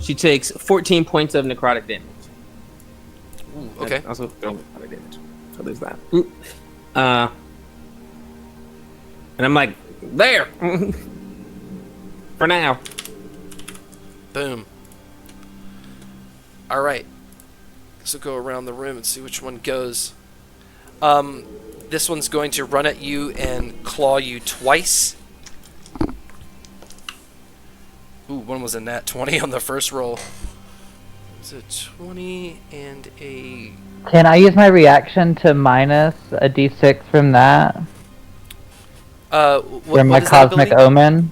She takes 14 points of necrotic damage. Ooh, okay. And also necrotic damage. So there's that. Oop. And I'm like, there. For now. Boom. All right. So go around the room and see which one goes. This one's going to run at you and claw you twice. Ooh, one was a nat 20 on the first roll. It's a 20 and a... Can I use my reaction to minus a d6 from that? What my is that cosmic ability? omen?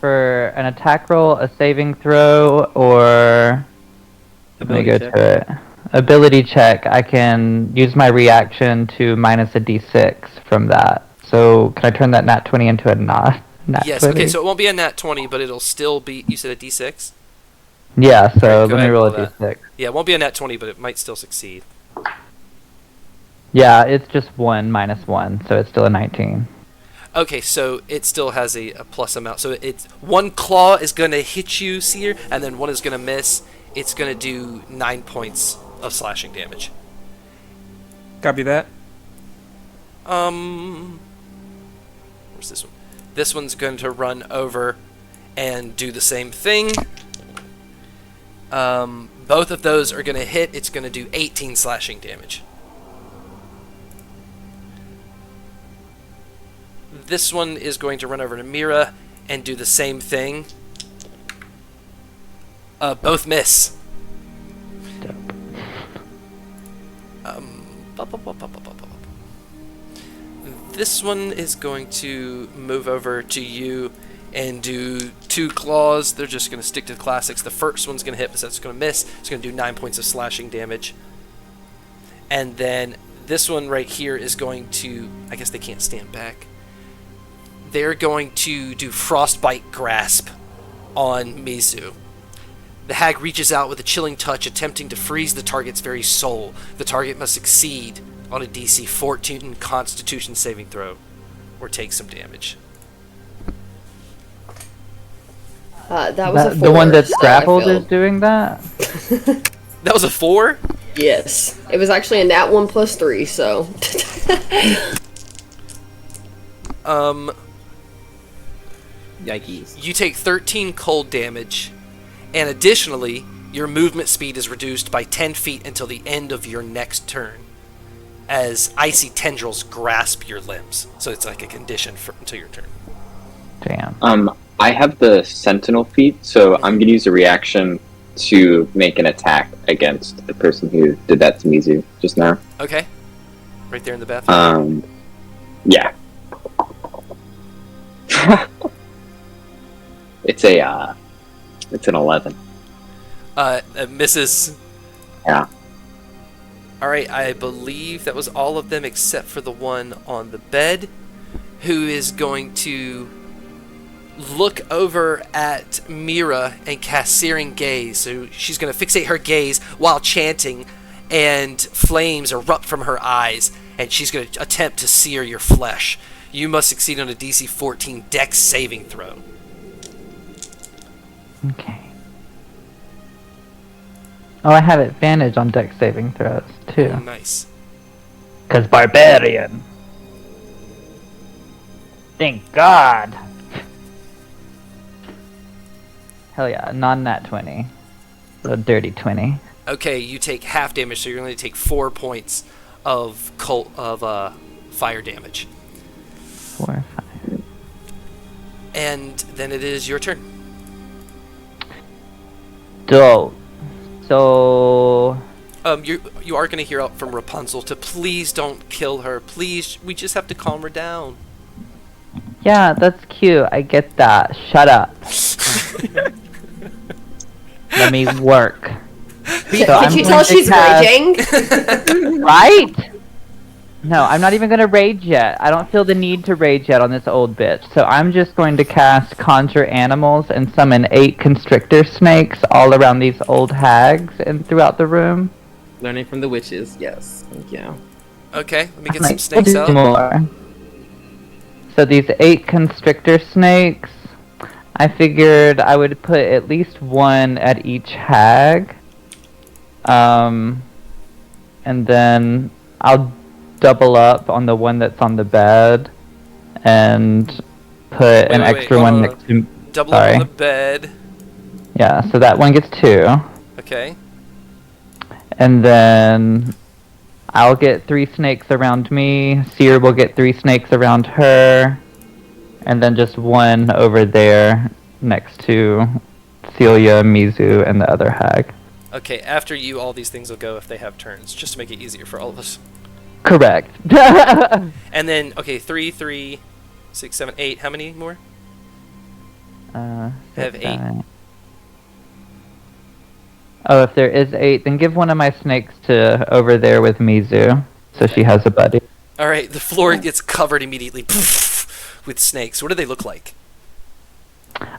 For an attack roll, a saving throw, or let me go check. to it. Ability check. I can use my reaction to minus a d6 from that. So can I turn that nat 20 into a nat Yes, 20? okay, so it won't be a nat 20, but it'll still be... You said a d6? Yeah, so Alright, go let me ahead and roll a roll that. d6. Yeah, it won't be a nat 20, but it might still succeed. Yeah, it's just 1 minus 1, so it's still a 19. Okay, so it still has a plus amount. So it's one claw is going to hit you, Seer, and then one is going to miss. It's going to do 9 points of slashing damage. Copy that. Where's this one? This one's going to run over and do the same thing. Both of those are going to hit. It's going to do 18 slashing damage. This one is going to run over to Mira and do the same thing. Both miss. This one is going to move over to you and do 2 claws. They're just going to stick to the classics. The first one's going to hit, but that's going to miss. It's going to do 9 points of slashing damage. And then this one right here is going to... I guess they can't stand back. They're going to do Frostbite Grasp on Mizu. The hag reaches out with a chilling touch, attempting to freeze the target's very soul. The target must succeed on a DC 14 Constitution saving throw, or take some damage. That was a 4. The one that's so I grappled is failed. doing that? That was a 4? Yes. It was actually a nat 1 plus 3, so. Yikes. You take 13 cold damage, and additionally, your movement speed is reduced by 10 feet until the end of your next turn, as icy tendrils grasp your limbs. So it's like a condition until your turn. Damn. I have the Sentinel feat, so I'm gonna use a reaction to make an attack against the person who did that to Mizu just now. Okay. Right there in the bathroom. Yeah. It's an 11. Misses. Yeah. Alright, I believe that was all of them except for the one on the bed, who is going to look over at Mira and cast Searing Gaze. So she's going to fixate her gaze while chanting, and flames erupt from her eyes, and she's going to attempt to sear your flesh. You must succeed on a DC 14 Dex saving throw. Okay. Oh, I have advantage on dex saving throws, too. Nice. Because barbarian. Thank God. Hell yeah, non-nat 20. So dirty 20. Okay, you take half damage, so you're going to take 4 points of fire damage. 4, 5. And then it is your turn. Dope. So... You are going to hear out from Rapunzel to please don't kill her. Please, we just have to calm her down. Yeah, that's cute. I get that. Shut up. Let me work. Can you tell she's raging? Right? No, I'm not even going to rage yet. I don't feel the need to rage yet on this old bitch. So I'm just going to cast Conjure Animals and summon 8 constrictor snakes all around these old hags and throughout the room. Learning from the witches. Yes. Thank you. Okay, let me get Like, some snakes we'll do out. more. So these 8 constrictor snakes, I figured I would put at least 1 at each hag. And then I'll double up on the one that's on the bed and put an extra hold one on. next to... Double Sorry. up on the bed. Yeah, so that one gets 2. Okay. And then I'll get 3 snakes around me. Seer will get 3 snakes around her. And then just 1 over there next to Celia, Mizu, and the other hag. Okay, after you, all these things will go if they have turns, just to make it easier for all of us. Correct. And then, okay, 3, 3, 6, 7, 8. How many more? I have 8. Oh, if there is 8, then give one of my snakes to over there with Mizu, so she has a buddy. Alright, the floor gets covered immediately with snakes. What do they look like?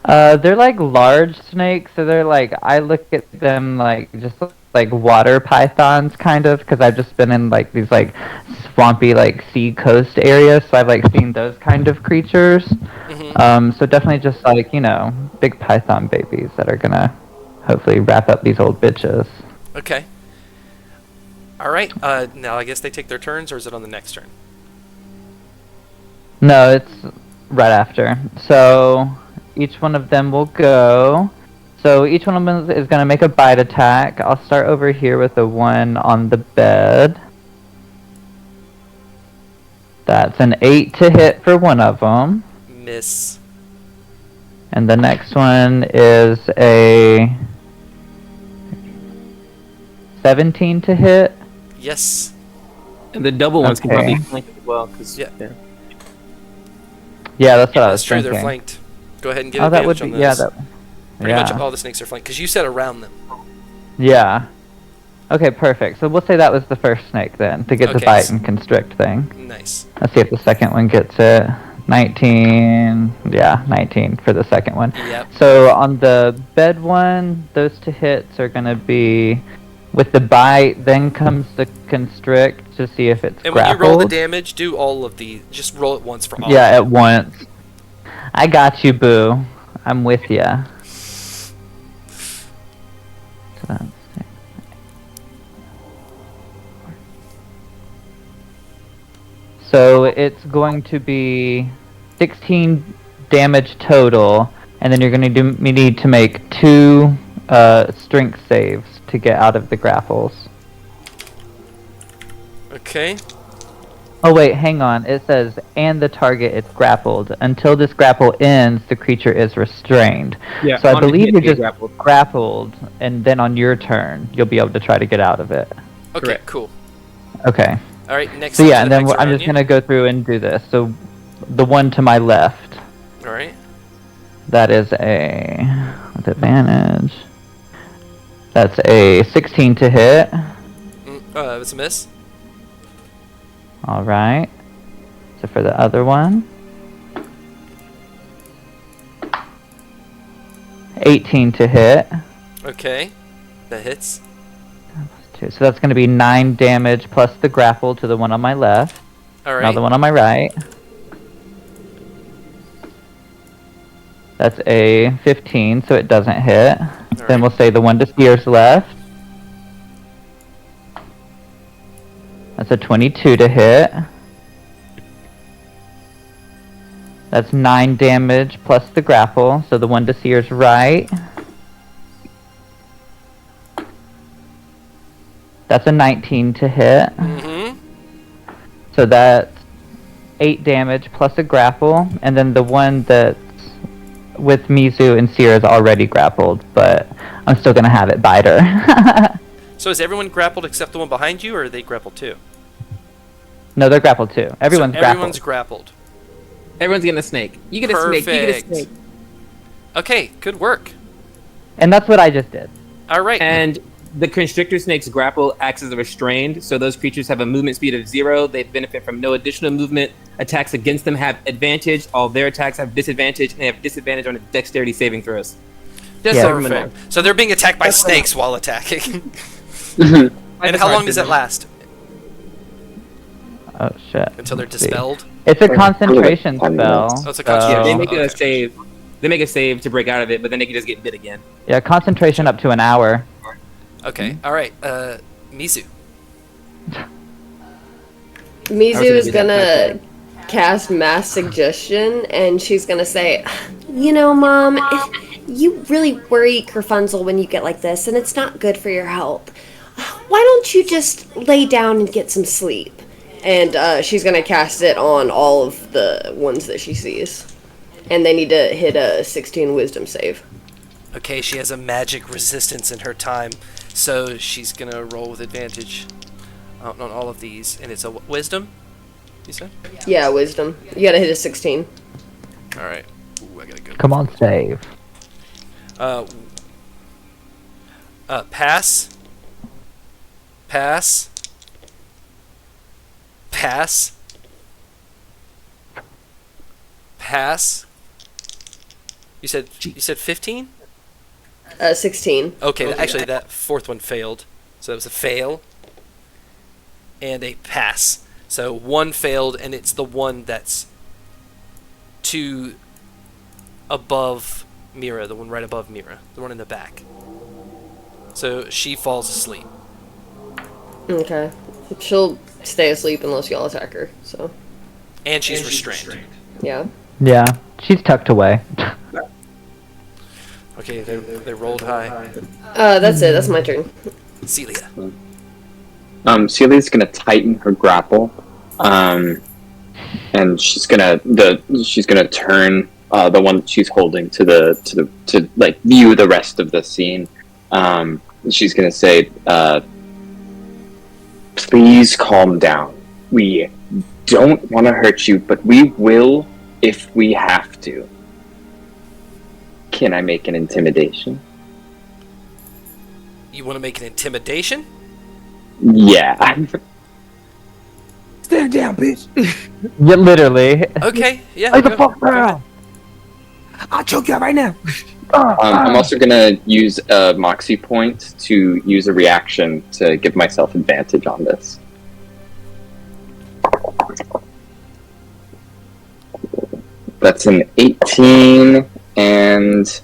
They're like large snakes, so they're like, I look at them like just like water pythons kind of, because I've just been in like these like swampy like sea coast areas, so I've like seen those kind of creatures. So definitely just like, you know, big python babies that are gonna hopefully wrap up these old bitches. Okay. Alright, now I guess they take their turns, or is it on the next turn? No, it's right after. So each one of them will go. So each one of them is going to make a bite attack. I'll start over here with the one on the bed. That's an 8 to hit for one of them. Miss. And the next one is a 17 to hit. Yes. And the double ones can Okay. probably flank as well. Cause, Yeah. Yeah, that's what I That's was true, thinking. they're flanked. Go ahead and get Oh, that would advantage be, on yeah, those. that, Pretty much yeah. all the snakes are flanked, because you said around them. Yeah. Okay, perfect. So we'll say that was the first snake then, to get the Okay, bite so- and constrict thing. Nice. Let's see if the second one gets it. 19. Yeah, 19 for the second one. Yep. So on the bed one, those 2 hits are going to be With the bite, then comes the constrict to see if it's And when grappled. you roll the damage, do all of these. Just roll it once for all. Yeah, at once. I got you, boo. I'm with ya. So it's going to be 16 damage total, and then you're going to need to make 2 strength saves to get out of the grapples. Okay. Oh wait, hang on. It says, and the target is grappled. Until this grapple ends, the creature is restrained. Yeah, So I on the believe hit, you're they just grappled. grappled, and then on your turn, you'll be able to try to get out of it. Okay, Correct. cool. Okay. All right, next. So up yeah, to and the then next I'm around just you. going to go through and do this. So the one to my left, All right. that is a... with advantage. That's a 16 to hit. It's a miss. Alright. So for the other one... 18 to hit. Okay, that hits. So that's going to be 9 damage plus the grapple to the one on my left. All right. Now the one on my right. That's a 15, so it doesn't hit. Then right. we'll say the one to Spear's left. That's a 22 to hit. That's 9 damage plus the grapple, so the one to Seer's right. That's a 19 to hit. Mm-hmm. So that's 8 damage plus a grapple, and then the one that's with Mizu and Seer is already grappled, but I'm still gonna have it bite her. So is everyone grappled except the one behind you, or are they grappled too? No, they're grappled too. Everyone's grappled. Everyone's grappled. Everyone's getting a snake. You get a snake. You get a Perfect. snake. Okay, good work. And that's what I just did. All right. And the constrictor snake's grapple acts as a restrained, so those creatures have a movement speed of 0. They benefit from no additional movement. Attacks against them have advantage. All their attacks have disadvantage, and they have disadvantage on dexterity saving throws. Just Yeah. so everyone knows. Perfect. So they're being attacked by snakes while attacking. Mhm. And how long does it last? Oh shit. Until they're Let's see. dispelled? It's a concentration Oh, spell. Oh, it's a so- concentration Yeah, they Oh, make a okay. save. They make a save to break out of it, but then they can just get bit again. Yeah, concentration up to an hour. Okay, all right. Mizu. Mizu gonna is do that gonna cast mass suggestion, and she's gonna say, "You know, Mom, you really worry Kerfunzel when you get like this, and it's not good for your health. Why don't you just lay down and get some sleep?" And she's gonna cast it on all of the ones that she sees, and they need to hit a 16 Wisdom save. Okay, she has a magic resistance in her time, so she's gonna roll with advantage on all of these, and it's a wisdom. You said? Yeah, Wisdom. You gotta hit a 16. All right. Ooh, I gotta go. Come on, save. Pass. Pass. Pass. Pass. You said 15? 16. Okay, actually that fourth one failed. So that was a fail and a pass. So one failed, and it's the one that's two above Mira, the one right above Mira, the one in the back. So she falls asleep. Okay. She'll stay asleep unless y'all attack her, so. And she's restrained. Yeah. Yeah, she's tucked away. Okay, they rolled high. That's it. That's my turn. Celia. Celia's gonna tighten her grapple, and she's gonna turn the one that she's holding to like view the rest of the scene. She's gonna say, "Please calm down. We don't want to hurt you, but we will if we have to. Can I make an intimidation?" You want to make an intimidation? Yeah. Stand down, bitch. Yeah, literally. Okay, yeah. Lay the go- fuck go ahead. down. I'll choke you out right now. I'm also gonna use a Moxie point to use a reaction to give myself advantage on this. That's an 18 and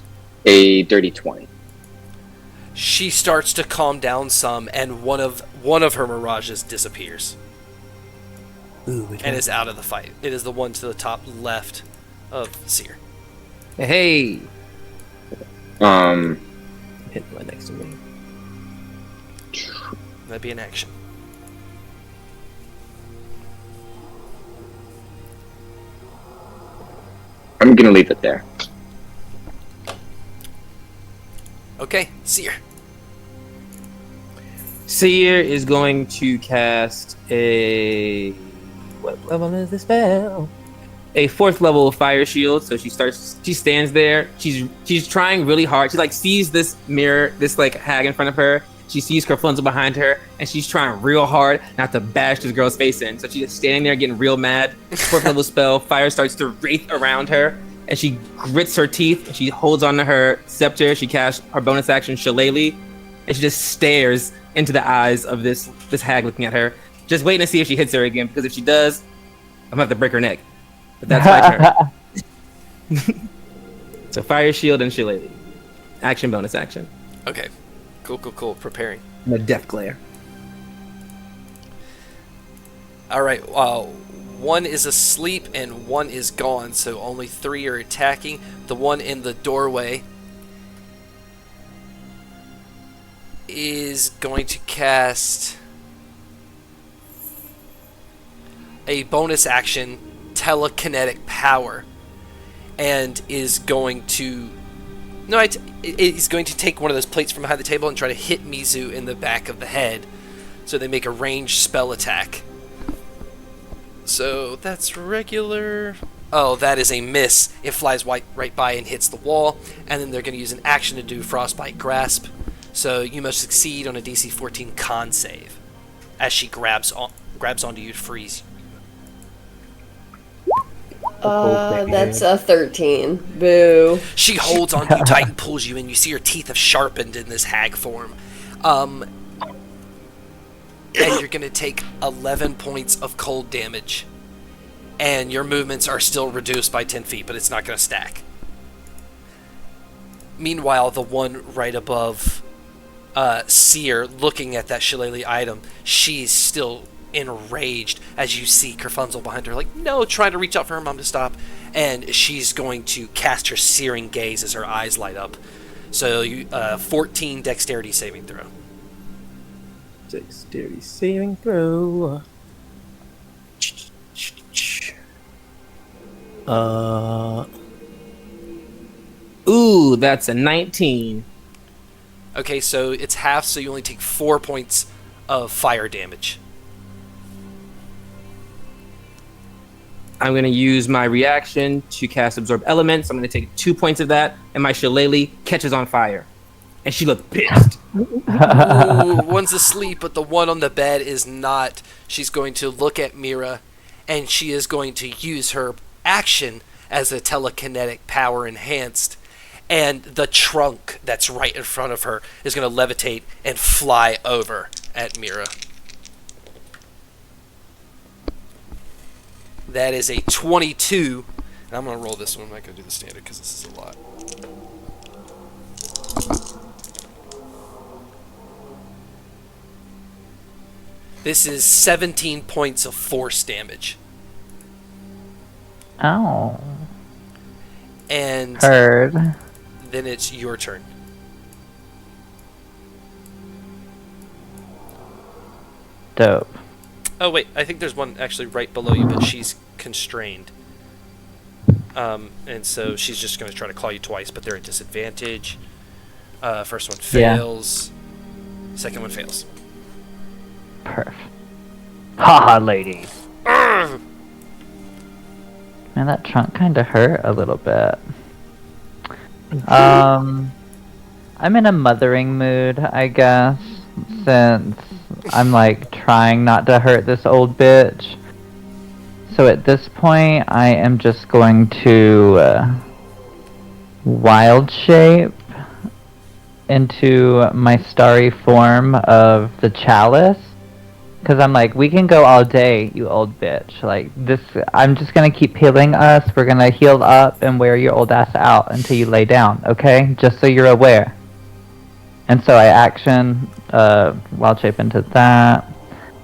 a dirty 20. She starts to calm down some, and one of her mirages disappears Ooh, which and one? is out of the fight. It is the one to the top left of Seer. Hey, Hit right next to me. That'd be an action. I'm gonna leave it there. Okay, Seer. Seer is going to cast a... What level is this spell? A 4th level fire shield. So she stands there. She's trying really hard. She like sees this mirror, this like hag in front of her. She sees Kerfunzel behind her, and she's trying real hard not to bash this girl's face in. So she's just standing there getting real mad. 4th level spell, fire starts to wraith around her, and she grits her teeth, and she holds onto her scepter. She casts her bonus action, Shillelagh, and she just stares into the eyes of this hag looking at her, just waiting to see if she hits her again, because if she does, I'm gonna have to break her neck. But that's my turn. So fire shield and Shillelagh. Action, bonus action. Okay. Cool. Preparing. And a death glare. Alright, one is asleep and one is gone, so only 3 are attacking. The one in the doorway is going to cast a bonus action, telekinetic power, and is going to he's going to take one of those plates from behind the table and try to hit Mizu in the back of the head, so they make a ranged spell attack. So that's regular. Oh, that is a miss. It flies right by and hits the wall, and then they're going to use an action to do Frostbite Grasp. So you must succeed on a DC 14 con save as she grabs onto you to freeze. That's a 13. Boo. She holds on you tight and pulls you in. You see her teeth have sharpened in this hag form. And you're going to take 11 points of cold damage. And your movements are still reduced by 10 feet, but it's not going to stack. Meanwhile, the one right above Seer, looking at that Shillelagh item, she's still enraged as you see Kerfunzel behind her, like, no, trying to reach out for her mom to stop, and she's going to cast her searing gaze as her eyes light up. So you 14 dexterity saving throw. Dexterity saving throw. Ooh, that's a 19. Okay, so it's half, so you only take 4 points of fire damage. I'm going to use my reaction to cast Absorb Elements. I'm going to take 2 points of that, and my Shillelagh catches on fire. And she looked pissed. Ooh, one's asleep, but the one on the bed is not. She's going to look at Mira, and she is going to use her action as a telekinetic power enhanced, and the trunk that's right in front of her is going to levitate and fly over at Mira. That is a 22. And I'm going to roll this one. I'm not going to do the standard because this is a lot. This is 17 points of force damage. Oh. And Heard. then it's your turn. Dope. Oh, wait. I think there's one actually right below you, but she's constrained. And so she's just going to try to claw you twice, but they're at disadvantage. First one fails. Yeah. Second one fails. Perfect. Haha, lady. Man, that trunk kind of hurt a little bit. I'm in a mothering mood, I guess, since I'm like trying not to hurt this old bitch. So at this point, I am just going to wild shape into my starry form of the chalice. Because I'm like, we can go all day, you old bitch. Like, this, I'm just gonna keep healing us. We're gonna heal up and wear your old ass out until you lay down, okay? Just so you're aware. And so I action wild shape into that.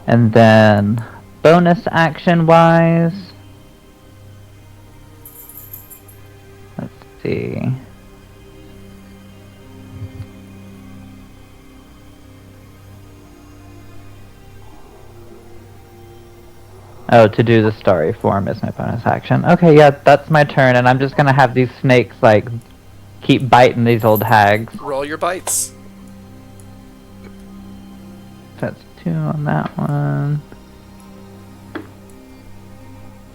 And then bonus action wise, let's see. Oh, to do the starry form is my bonus action. Okay, yeah, that's my turn, and I'm just gonna have these snakes, like, keep biting these old hags. Roll your bites. That's 2 on that one.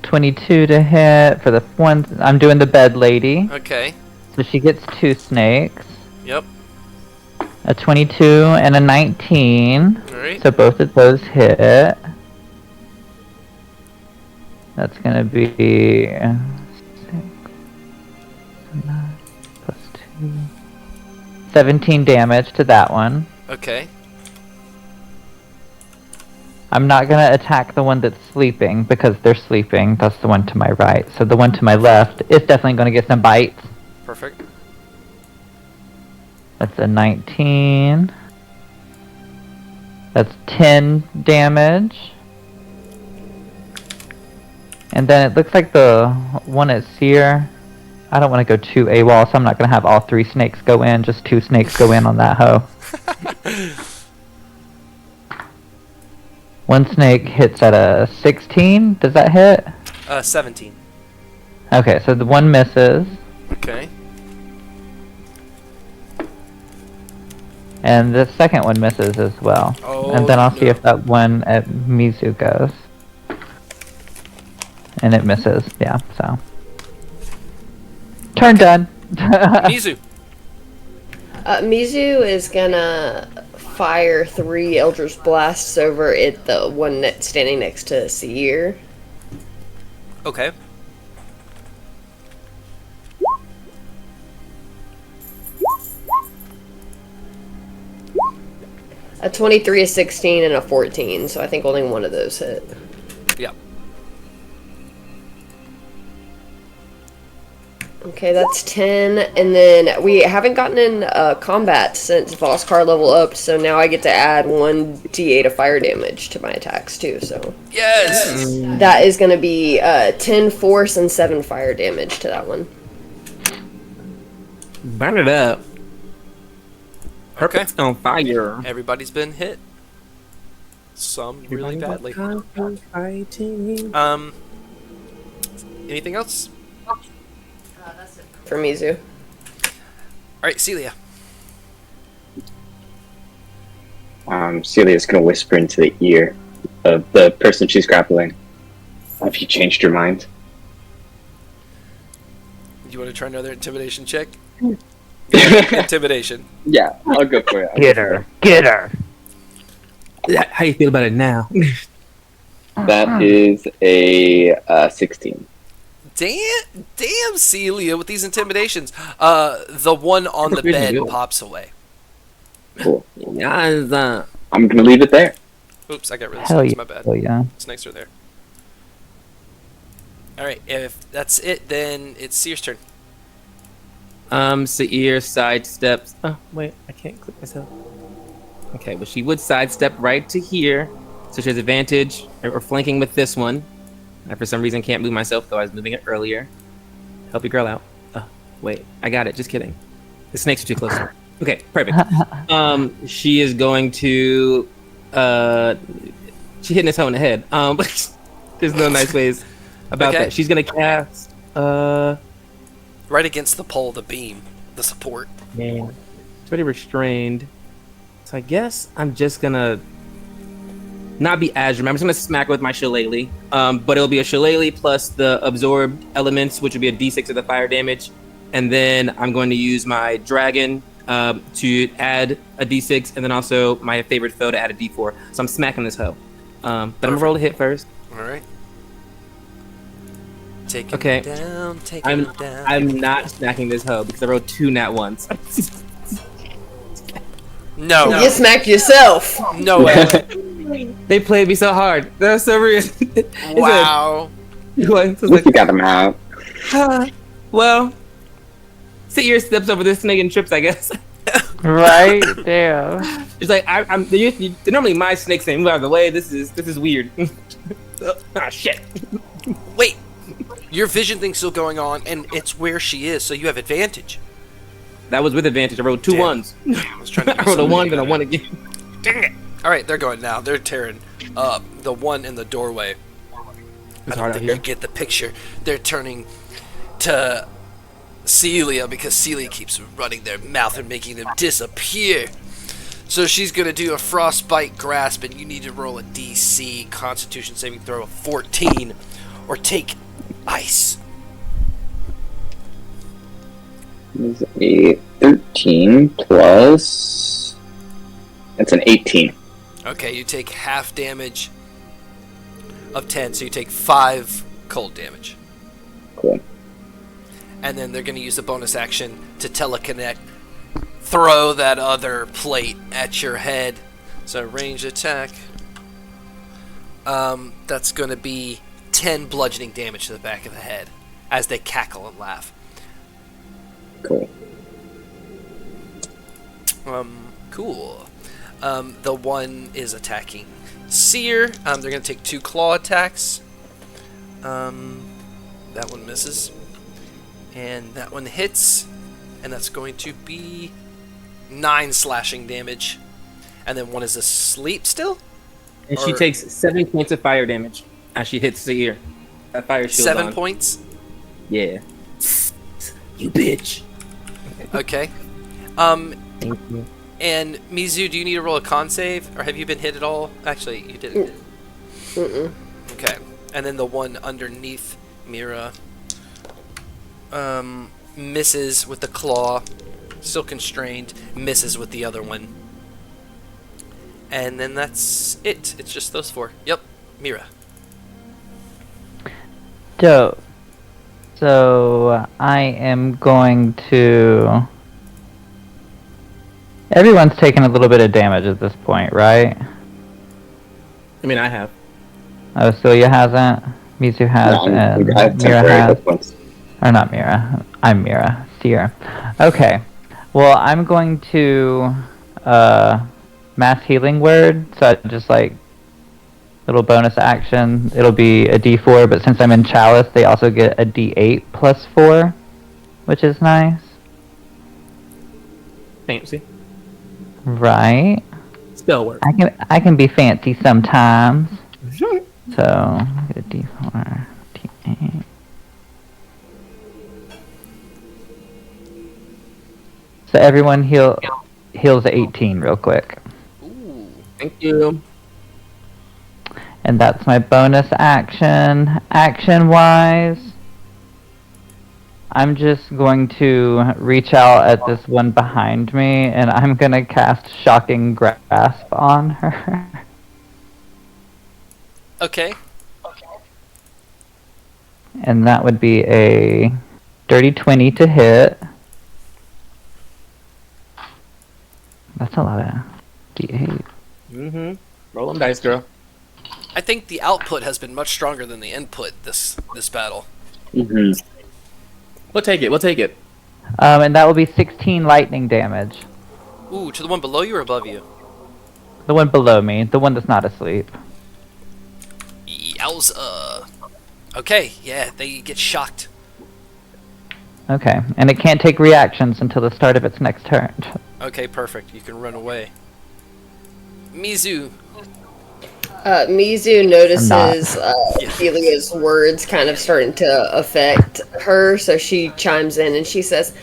22 to hit for the one. I'm doing the bed lady. Okay. So she gets 2 snakes. Yep. A 22 and a 19. Alright. So both of those hit. That's gonna be 6 9 plus 2. 17 damage to that one. Okay. I'm not gonna attack the one that's sleeping because they're sleeping. That's the one to my right. So the one to my left is definitely gonna get some bites. Perfect. That's a 19. That's 10 damage. And then it looks like the one at Seer. I don't want to go too AWOL, so I'm not going to have all 3 snakes go in. Just 2 snakes go in on that hoe. One snake hits at a 16. Does that hit? 17. Okay, so the one misses. Okay. And the second one misses as well. Oh, and then I'll see no. if that one at Mizu goes. And it misses, yeah, so. Turn done. Mizu. Mizu is gonna fire 3 Eldritch Blasts over at the one that's standing next to Seer. Okay. A 23, a 16, and a 14, so I think only one of those hit. Yep. Okay, that's 10, and then we haven't gotten in combat since Voskar level up, so now I get to add 1 d8 of fire damage to my attacks too, so... Yes! That is gonna be 10 force and 7 fire damage to that one. Burn it up. Okay. It's on fire. Everybody's been hit. Some really badly. Fighting. Anything else? For Mizu. Alright, Celia. Celia's gonna whisper into the ear of the person she's grappling. Have you changed your mind? Do you want to try another intimidation check? Intimidation. Yeah, I'll go for it. Get her. Get her. How you feel about it now? That is a 16. Damn, Celia, with these intimidations. The one on the bed pops away. Cool. Yeah, I'm gonna leave it there. Oops, I got rid of Hell snakes, yeah. my bad. Oh yeah. Snakes are there. Alright, if that's it, then it's Seer's turn. Seer sidesteps. Oh, wait, I can't click myself. Okay, but she would sidestep right to here, so she has advantage or flanking with this one. I, for some reason, can't move myself, though I was moving it earlier. Help your girl out. Wait, I got it. Just kidding. The snakes are too close. Okay, perfect. She is going to. She hitting this hoe in the head. There's no nice ways about Okay. that. She's gonna cast. Right against the pole, the beam, the support. Man, it's already restrained. So I guess I'm just gonna not be as I'm just gonna smack her with my shillelagh. But it'll be a shillelagh plus the absorbed elements, which will be a d6 of the fire damage, and then I'm going to use my dragon to add a d6, and then also my favorite foe to add a d4. So I'm smacking this hoe. But I'm gonna roll a hit first. Alright. Take Okay. him down, take him down. I'm not smacking this hoe because I rolled 2 nat ones. No. You smacked yourself. No way. They played me so hard. That's so real. Wow. It's You like, got them out. well, sit your steps over this snake and trips, I guess. Right? Damn. It's like they're normally my snakes and move out of the way. This is weird. Ah, shit. Wait. Your vision thing's still going on, and it's where she is, so you have advantage. That was with advantage. I rolled 2 Damn. ones. I was trying to I rolled a 1 and a 1 again. Dang it. Alright, they're going now. They're tearing up the one in the doorway. It's I hard don't out think here. you get the picture. They're turning to Celia because Celia keeps running their mouth and making them disappear. So she's going to do a frostbite grasp, and you need to roll a DC Constitution saving throw of 14 or take ice. It's a 13 plus. That's an 18. Okay, you take half damage of 10, so you take 5 cold damage. Cool. And then they're going to use a bonus action to teleconnect, throw that other plate at your head. So ranged attack. That's going to be 10 bludgeoning damage to the back of the head as they cackle and laugh. Cool. Cool. The one is attacking Seer. They're going to take 2 claw attacks. That one misses. And that one hits. And that's going to be 9 slashing damage. And then one is asleep still? And she takes 7 points of fire damage as she hits the ear. That fire shield 7 on. points? Yeah. You bitch. Okay. Thank you. And Mizu, do you need to roll a con save? Or have you been hit at all? Actually, you didn't. Mm-mm. Okay. And then the one underneath Mira misses with the claw, still constrained, misses with the other one. And then that's it. It's just those 4. Yep. Mira. Dope. So I am going to. Everyone's taken a little bit of damage at this point, right? I mean, I have. Oh, Celia hasn't. Mizu has, No, and I have Mira temporary has. hit points. Or not Mira. I'm Mira. Seer. Okay. Well, I'm going to mass healing word. So I just like little bonus action. It'll be a D4, but since I'm in Chalice, they also get a D8 plus 4, which is nice. Fancy. Right. Spell work. I can be fancy sometimes. So get a D4, D8. So everyone heals 18 real quick. Ooh. Thank you. And that's my bonus action. Action-wise, I'm just going to reach out at this one behind me, and I'm going to cast Shocking Grasp on her. Okay. And that would be a dirty 20 to hit. That's a lot of D8. Mm-hmm. Roll them dice, girl. I think the output has been much stronger than the input this battle. Mm-hmm. We'll take it. We'll take it. And that will be 16 lightning damage. Ooh, to the one below you or above you? The one below me, the one that's not asleep. Yowza. Okay, yeah, they get shocked. Okay, and it can't take reactions until the start of its next turn. Okay, perfect. You can run away. Mizu. Mizu notices Celia's words kind of starting to affect her, so she chimes in and she says,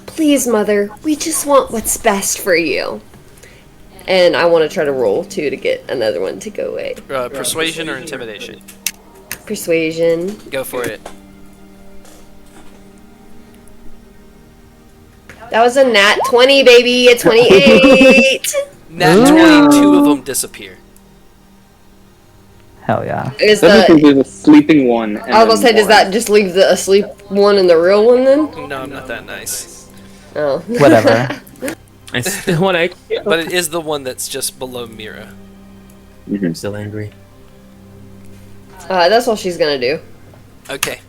"Please, Mother, we just want what's best for you." And I want to try to roll, too, to get another one to go away. Persuasion or intimidation? Persuasion. Go for it. That was a nat 20, baby. A 28. Nat 20, 2 of them disappear. Hell yeah. Is That means the there's a sleeping one. And I was gonna say, then does that just leave the asleep one and the real one then? No, I'm not that nice. Oh. Whatever. I still want to. But it is the one that's just below Mira. Mhm. I'm still angry. That's all she's gonna do. Okay.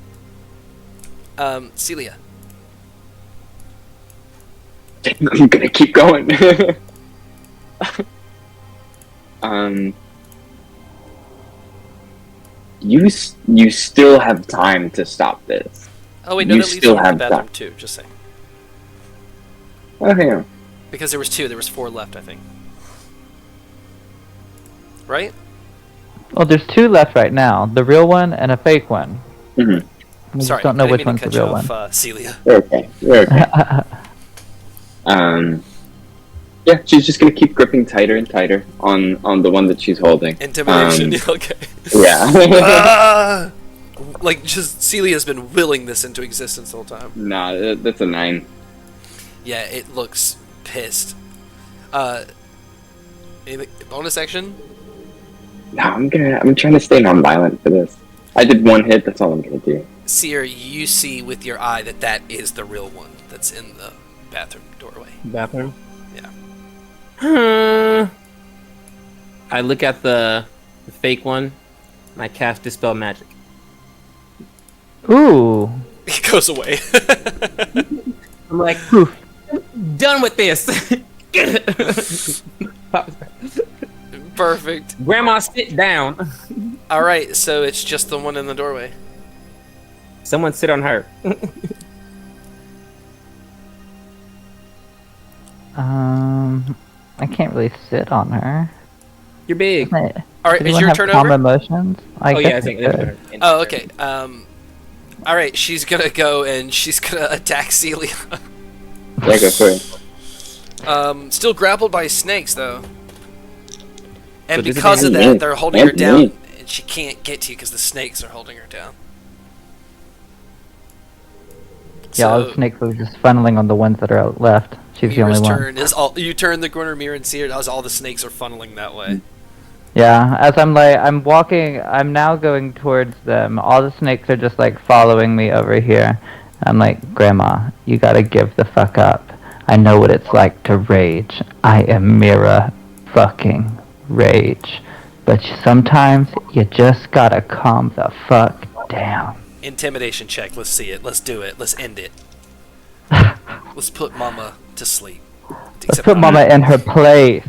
Celia. I'm gonna keep going. um, you still have time to stop this. Oh wait, no, You that leaves still one in the have bathroom that. too. Just saying. Oh, hang on. Because there was 2, there was 4 left, I think. Right? Well, there's 2 left right now. The real one and a fake one. Mhm. We Sorry, just don't know I didn't which mean to one's the cut you real one. off, Celia. You're okay. You're okay. Yeah, she's just gonna keep gripping tighter and tighter on the one that she's holding. Intimidation. Okay. Yeah. Ah! Like, just Celia's been willing this into existence the whole time. Nah, that's a 9. Yeah, it looks pissed. Anything, bonus action? No, I'm trying to stay non-violent for this. I did 1 hit. That's all I'm gonna do. Seer, you see with your eye that that is the real one that's in the bathroom doorway. Bathroom? Yeah. I look at the fake one, and I cast Dispel Magic. Ooh. It goes away. I'm like, done with this. Perfect. Grandma, sit down. Alright, so it's just the one in the doorway. Someone sit on her. I can't really sit on her. You're big. Does Alright, is anyone your have turn calm over? emotions? Oh yeah, I guess think. I could. Oh, okay. Alright, she's gonna go and she's gonna attack Celia. Yeah, go for it. Still grappled by snakes, though. And So because of disadvantage. that, they're holding her down, Yeah. and she can't get to you because the snakes are holding her down. Yeah, all the snakes are just funneling on the ones that are left. She's the Mira's only one. turn is all. You turn the corner, Mira, and see her as all the snakes are funneling that way. Yeah, as I'm walking, I'm now going towards them. All the snakes are just like following me over here. I'm like, Grandma, you gotta give the fuck up. I know what it's like to rage. I am Mira fucking Rage. But sometimes you just gotta calm the fuck down. Intimidation check. Let's see it. Let's do it. Let's end it. Let's put Mama to sleep. Let's put Mama in her place.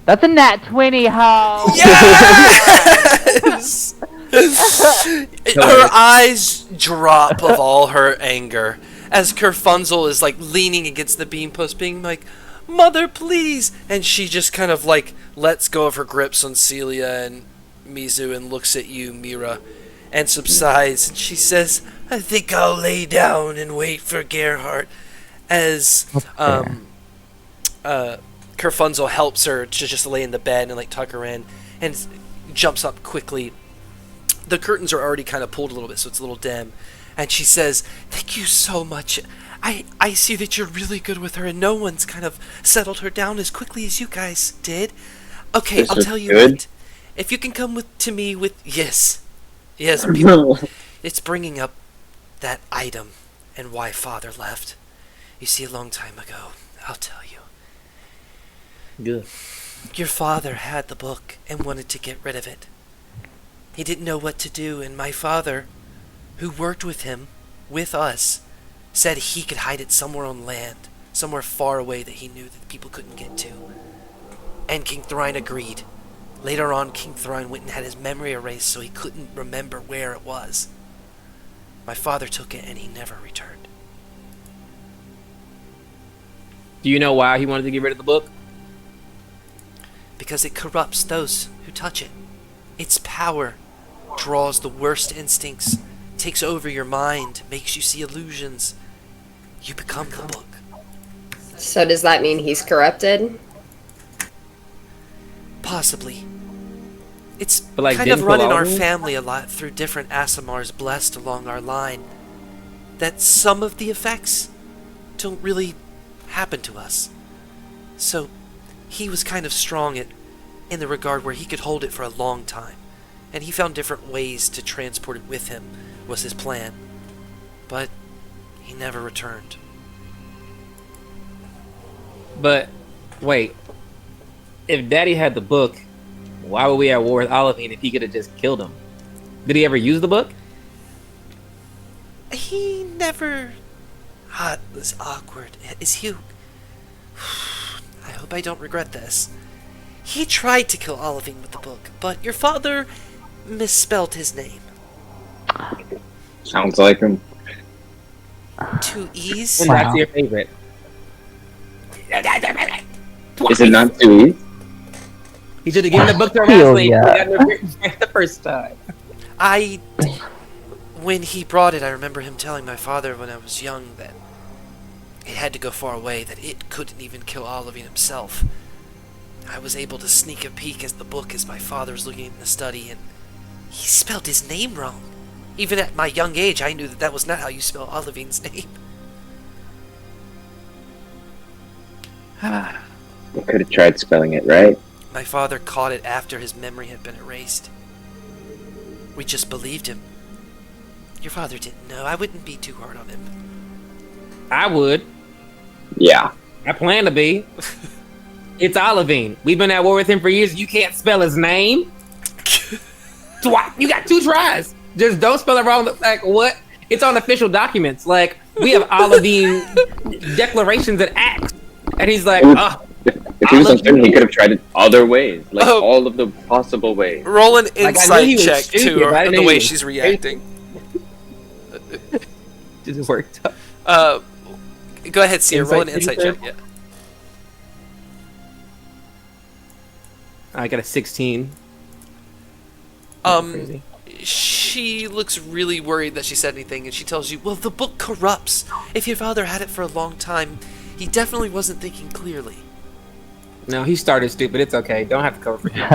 That's a nat 20, ho! Yes! Her eyes drop of all her anger as Kerfunzel is like leaning against the beam post, being like, "Mother, please!" And she just kind of like lets go of her grips on Celia and Mizu and looks at you, Mira, and subsides. And she says, "I think I'll lay down and wait for Gerhardt." As Kerfunzel helps her to just lay in the bed and like tuck her in, and jumps up quickly. The curtains are already kind of pulled a little bit, so it's a little dim. And she says, "Thank you so much. I see that you're really good with her, and no one's kind of settled her down as quickly as you guys did. Okay, This I'll is tell you good? what. If you can come to me with yes, people, it's bringing up that item and why Father left. You see, a long time ago, I'll tell you. Good. Your father had the book and wanted to get rid of it. He didn't know what to do, and my father, who worked with him, with us, said he could hide it somewhere on land, somewhere far away that he knew that people couldn't get to. And King Thrine agreed. Later on, King Thrine went and had his memory erased so he couldn't remember where it was. My father took it and he never returned. Do you know why he wanted to get rid of the book? Because it corrupts those who touch it. Its power draws the worst instincts, takes over your mind, makes you see illusions. You become the book. So does that mean he's corrupted? Possibly. It's But, like, kind of didn't run in our Palal- family a lot through different Asimars blessed along our line. That some of the effects don't really happen to us. So he was kind of strong at in the regard where he could hold it for a long time, and he found different ways to transport it with him was his plan. But he never returned. But wait, if Daddy had the book, why were we at war with Olivine if he could have just killed him? Did he ever use the book? He never... it was awkward. Is you... I hope I don't regret this. He tried to kill Olivine with the book, but your father misspelled his name. Sounds like him. Two E's? And Wow. that's your favorite. Is it not too easy? He should have given the book to Hell Wrestling yeah. the first time. When he brought it, I remember him telling my father when I was young that it had to go far away, that it couldn't even kill Olivine himself. I was able to sneak a peek as my father was looking in the study, and he spelled his name wrong. Even at my young age, I knew that was not how you spell Olivine's name. You could have tried spelling it right. My father caught it after his memory had been erased. We just believed him. Your father didn't know. I wouldn't be too hard on him. I would. Yeah. I plan to be. It's Olivine. We've been at war with him for years. You can't spell his name? You got 2 tries. Just don't spell it wrong. Like, what? It's on official documents. Like, we have Olivine declarations and acts. And he's like, If he was uncertain, he could have tried it other ways. Like, all of the possible ways. Roll an Like, I knew insight he was check stupid, to but I the knew way he was she's reacting. just worked up. Go ahead, Sierra. Roll an Insight, insight did you check. say? I got a 16. Yeah. Crazy. She looks really worried that she said anything, and she tells you, well, the book corrupts. If your father had it for a long time, he definitely wasn't thinking clearly. No, he started stupid. It's okay. Don't have to cover for him.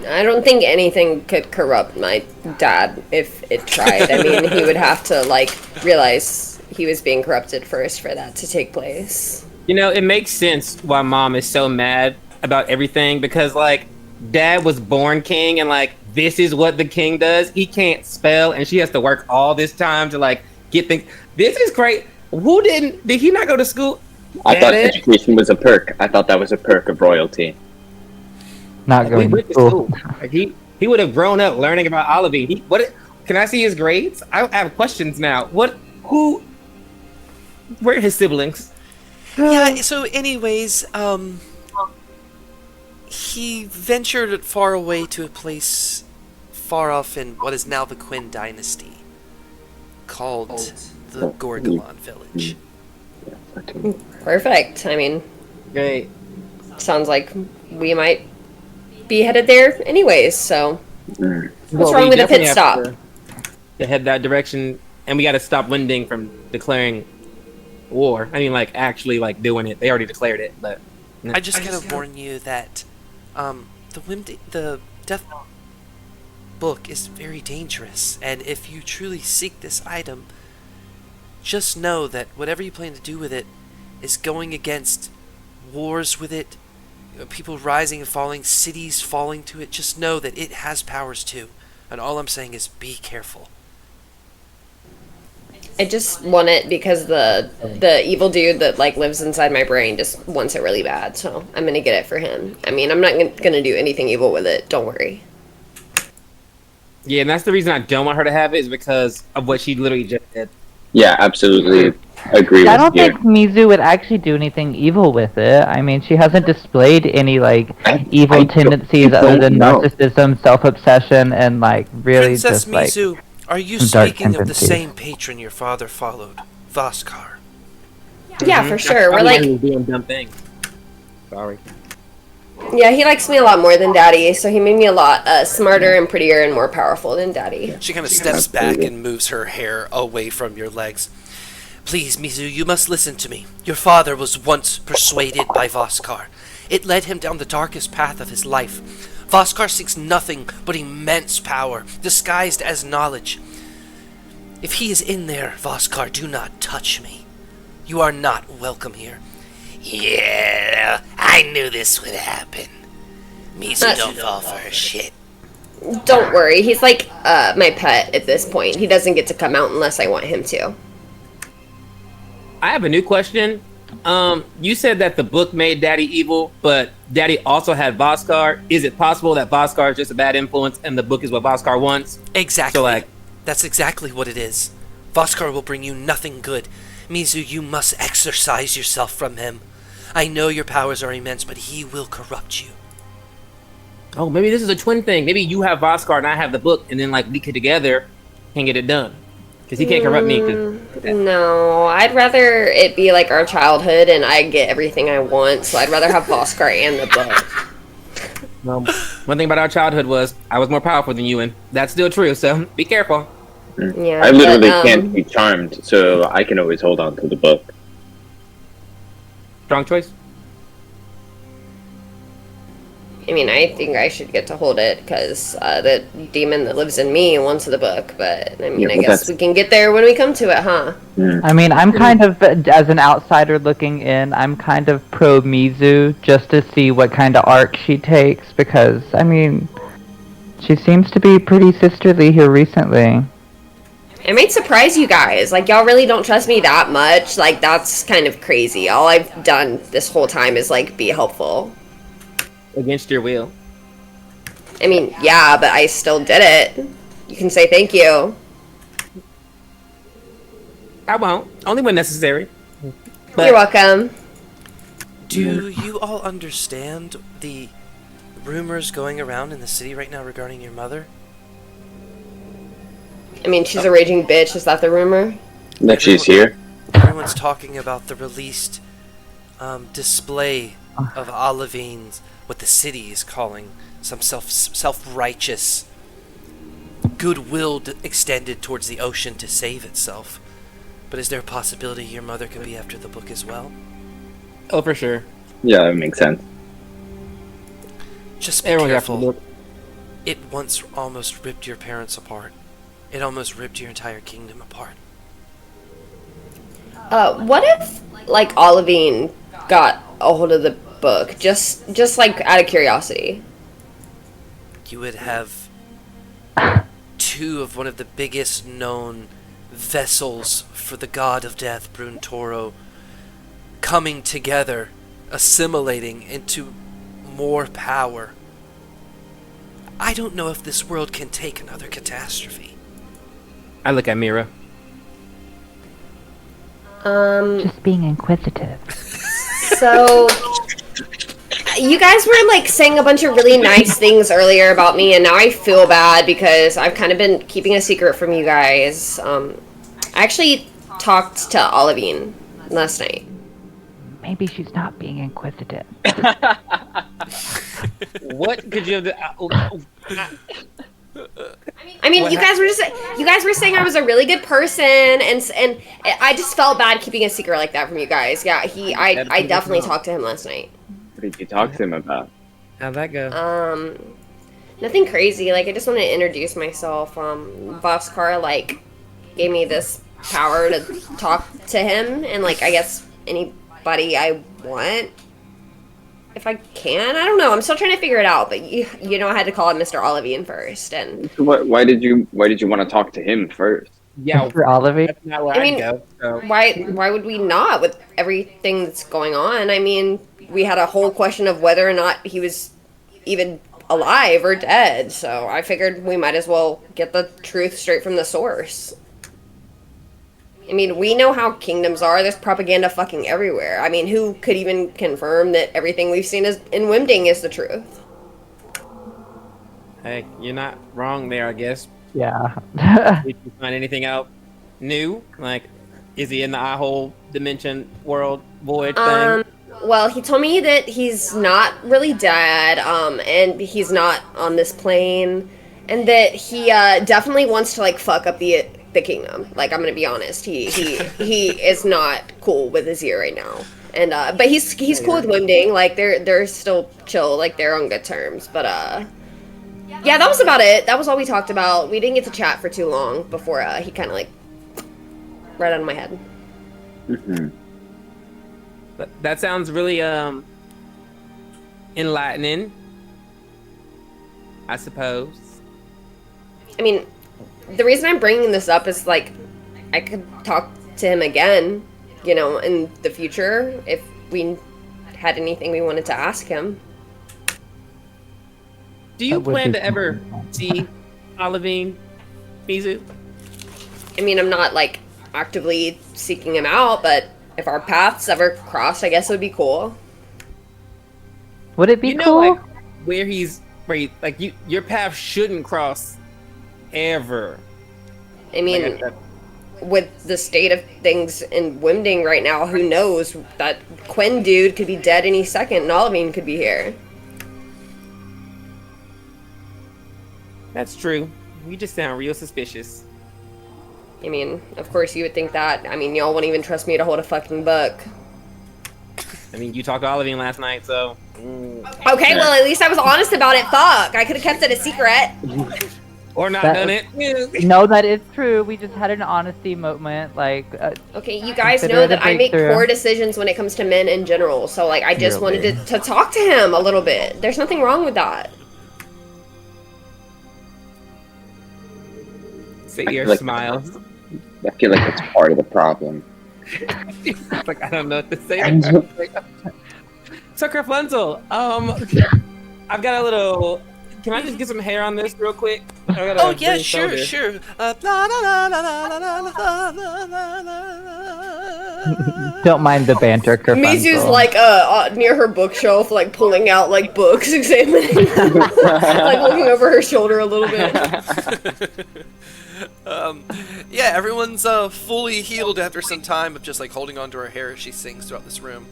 I don't think anything could corrupt my dad if it tried. I mean, he would have to, like, realize he was being corrupted first for that to take place. You know, it makes sense why Mom is so mad about everything, because, like, Dad was born king, and, like, this is what the king does. He can't spell, and she has to work all this time to, like, get things. This is great. Did he not go to school? I thought education was a perk. I thought that was a perk of royalty. Not We going went to to school. school. Like, he would have grown up learning about Olivine. Can I see his grades? I have questions now. Where are his siblings? Yeah, so anyways, he ventured far away to a place far off in what is now the Quinn Dynasty, called the Gorgolon Village. Perfect. I mean, Great. sounds like we might be headed there anyways, so what's wrong we with a definitely pit have stop? To head that direction, and we got to stop Winding from declaring war. I mean, like, actually, like, doing it. They already declared it, but... I just gotta warn you that the Death Book is very dangerous, and if you truly seek this item, just know that whatever you plan to do with it is going against wars with it, people rising and falling, cities falling to it. Just know that it has powers too, and all I'm saying is be careful. I just want it because the evil dude that like lives inside my brain just wants it really bad, so I'm gonna get it for him. I mean, I'm not gonna do anything evil with it. Don't worry. Yeah, and that's the reason I don't want her to have it, is because of what she literally just did. Yeah, absolutely agree I with don't you. think Mizu would actually do anything evil with it. I mean, she hasn't displayed any like evil tendencies other than narcissism, self-obsession, and like really Princess just like Mizu, are you some dark speaking of the tendencies. same patron your father followed, Voskar? Yeah, for sure. We're I'm like, literally doing dumb things. Sorry. yeah, he likes me a lot more than Daddy, so he made me a lot smarter and prettier and more powerful than Daddy. She kind of steps back and moves her hair away from your legs. Please, Mizu, you must listen to me. Your father was once persuaded by Voskar. It led him down the darkest path of his life. Voskar seeks nothing but immense power, disguised as knowledge. If he is in there, Voskar, do not touch me. You are not welcome here. Yeah, I knew this would happen. Mizu don't fall for her shit. Don't worry, he's like my pet at this point. He doesn't get to come out unless I want him to. I have a new question. You said that the book made Daddy evil, but Daddy also had Voskar. Is it possible that Voskar is just a bad influence and the book is what Voskar wants? Exactly. So, like, that's exactly what it is. Voskar will bring you nothing good. Mizu, you must exorcise yourself from him. I know your powers are immense, but he will corrupt you. oh, maybe this is a twin thing. Maybe you have Voskar and I have the book, and then like we could together can get it done. Because he can't corrupt me. No, I'd rather it be like our childhood and I get everything I want, so I'd rather have Voskar and the book. Well, one thing about our childhood was I was more powerful than you, and that's still true. So be careful. Yeah, I literally but, can't be charmed, so I can always hold on to the book. Strong choice. I mean, I think I should get to hold it because the demon that lives in me wants the book. But I mean, Yeah, I well, guess we can get there when we come to it, huh? I mean, I'm kind of, as an outsider looking in, I'm kind of pro Mizu just to see what kind of arc she takes because, I mean, she seems to be pretty sisterly here recently. It might surprise you guys. Like, y'all really don't trust me that much. Like, that's kind of crazy. All I've done this whole time is, like, be helpful. Against your will. I mean, yeah, but I still did it. You can say thank you. I won't. Only when necessary. But You're welcome. Do you all understand the rumors going around in the city right now regarding your mother? I mean, she's a raging bitch. Is that the rumor? That she's here? Everyone's talking about the released display of Olivine's, what the city is calling some self-righteous goodwill extended towards the ocean to save itself. But is there a possibility your mother could be after the book as well? oh, for sure. Yeah, that makes sense. Just be Everyone's after the careful. book. It once almost ripped your parents apart. It almost ripped your entire kingdom apart. What if, like, Olivine got a hold of the book? Just like, out of curiosity. You would have two of one of the biggest known vessels for the god of death, Brun Toro, coming together, assimilating into more power. I don't know if this world can take another catastrophe. I look at Mira. Just being inquisitive. So, you guys were, like, saying a bunch of really nice things earlier about me, and now I feel bad because I've kind of been keeping a secret from you guys. I actually talked to Olivine last night. Maybe she's not being inquisitive. What could you have? I mean, you guys were saying I was a really good person, and I just felt bad keeping a secret like that from you guys. Yeah, I definitely talked to him last night. What did you talk to him about? How'd that go? Nothing crazy. Like, I just wanted to introduce myself. Voskar, like, gave me this power to talk to him, and, like, I guess anybody I want, if I can. I don't know. I'm still trying to figure it out, but you know, I had to call him Mr. Olivine first, and So why did you want to talk to him first? Yeah, For Olivine? that's not where I I'd mean, go. So. why would we not with everything that's going on? I mean, we had a whole question of whether or not he was even alive or dead, so I figured we might as well get the truth straight from the source. I mean, we know how kingdoms are. There's propaganda fucking everywhere. I mean, who could even confirm that everything we've seen is in Wimding is the truth? Hey, you're not wrong there, I guess. Yeah. Did you find anything out new? Like, is he in the eye hole dimension world void thing? Well, he told me that he's not really dead, and he's not on this plane, and that he definitely wants to, like, fuck up the kingdom. Like, I'm gonna be honest, he is not cool with Azir right now, and but he's cool with Wimding. Like, they're still chill, like they're on good terms. But yeah, that was about it. That was all we talked about. We didn't get to chat for too long before he kind of like right out of my head. Mm-hmm. That sounds really enlightening. I suppose. I mean, the reason I'm bringing this up is like, I could talk to him again, you know, in the future if we had anything we wanted to ask him. Do you That would plan be to ever fun. see Olivine, Mizu? I mean, I'm not like actively seeking him out, but if our paths ever cross, I guess it would be cool. Would it be You know, cool? like your path shouldn't cross ever. I mean, with the state of things in Wimding right now, who knows? That Quinn dude could be dead any second, and Olivine could be here. That's true. You just sound real suspicious. I mean, of course you would think that. I mean, y'all wouldn't even trust me to hold a fucking book. I mean, you talked to Olivine last night, so. Okay, well, at least I was honest about it. Fuck, I could have kept it a secret. Or not That- done it. No, that is true. We just had an honesty moment. Like, Okay, you guys Consider know it a that I make breakthrough. poor decisions when it comes to men in general. So, like, I just Really? wanted to talk to him a little bit. There's nothing wrong with that. Sit here, Like- smiles. I feel like that's part of the problem. It's like, I don't know what to say. I know. So, Kerfunzel, I've got a little. Can I just get some hair on this real quick? Oh yeah, sure, sure. La, la, la, la, la, la, la, la, la, la. don't mind the banter, Kerfunzel. Mizu's like near her bookshelf, like pulling out like books, examining, like looking over her shoulder a little bit. Yeah, everyone's fully healed after some time of just like holding on to her hair as she sings throughout this room.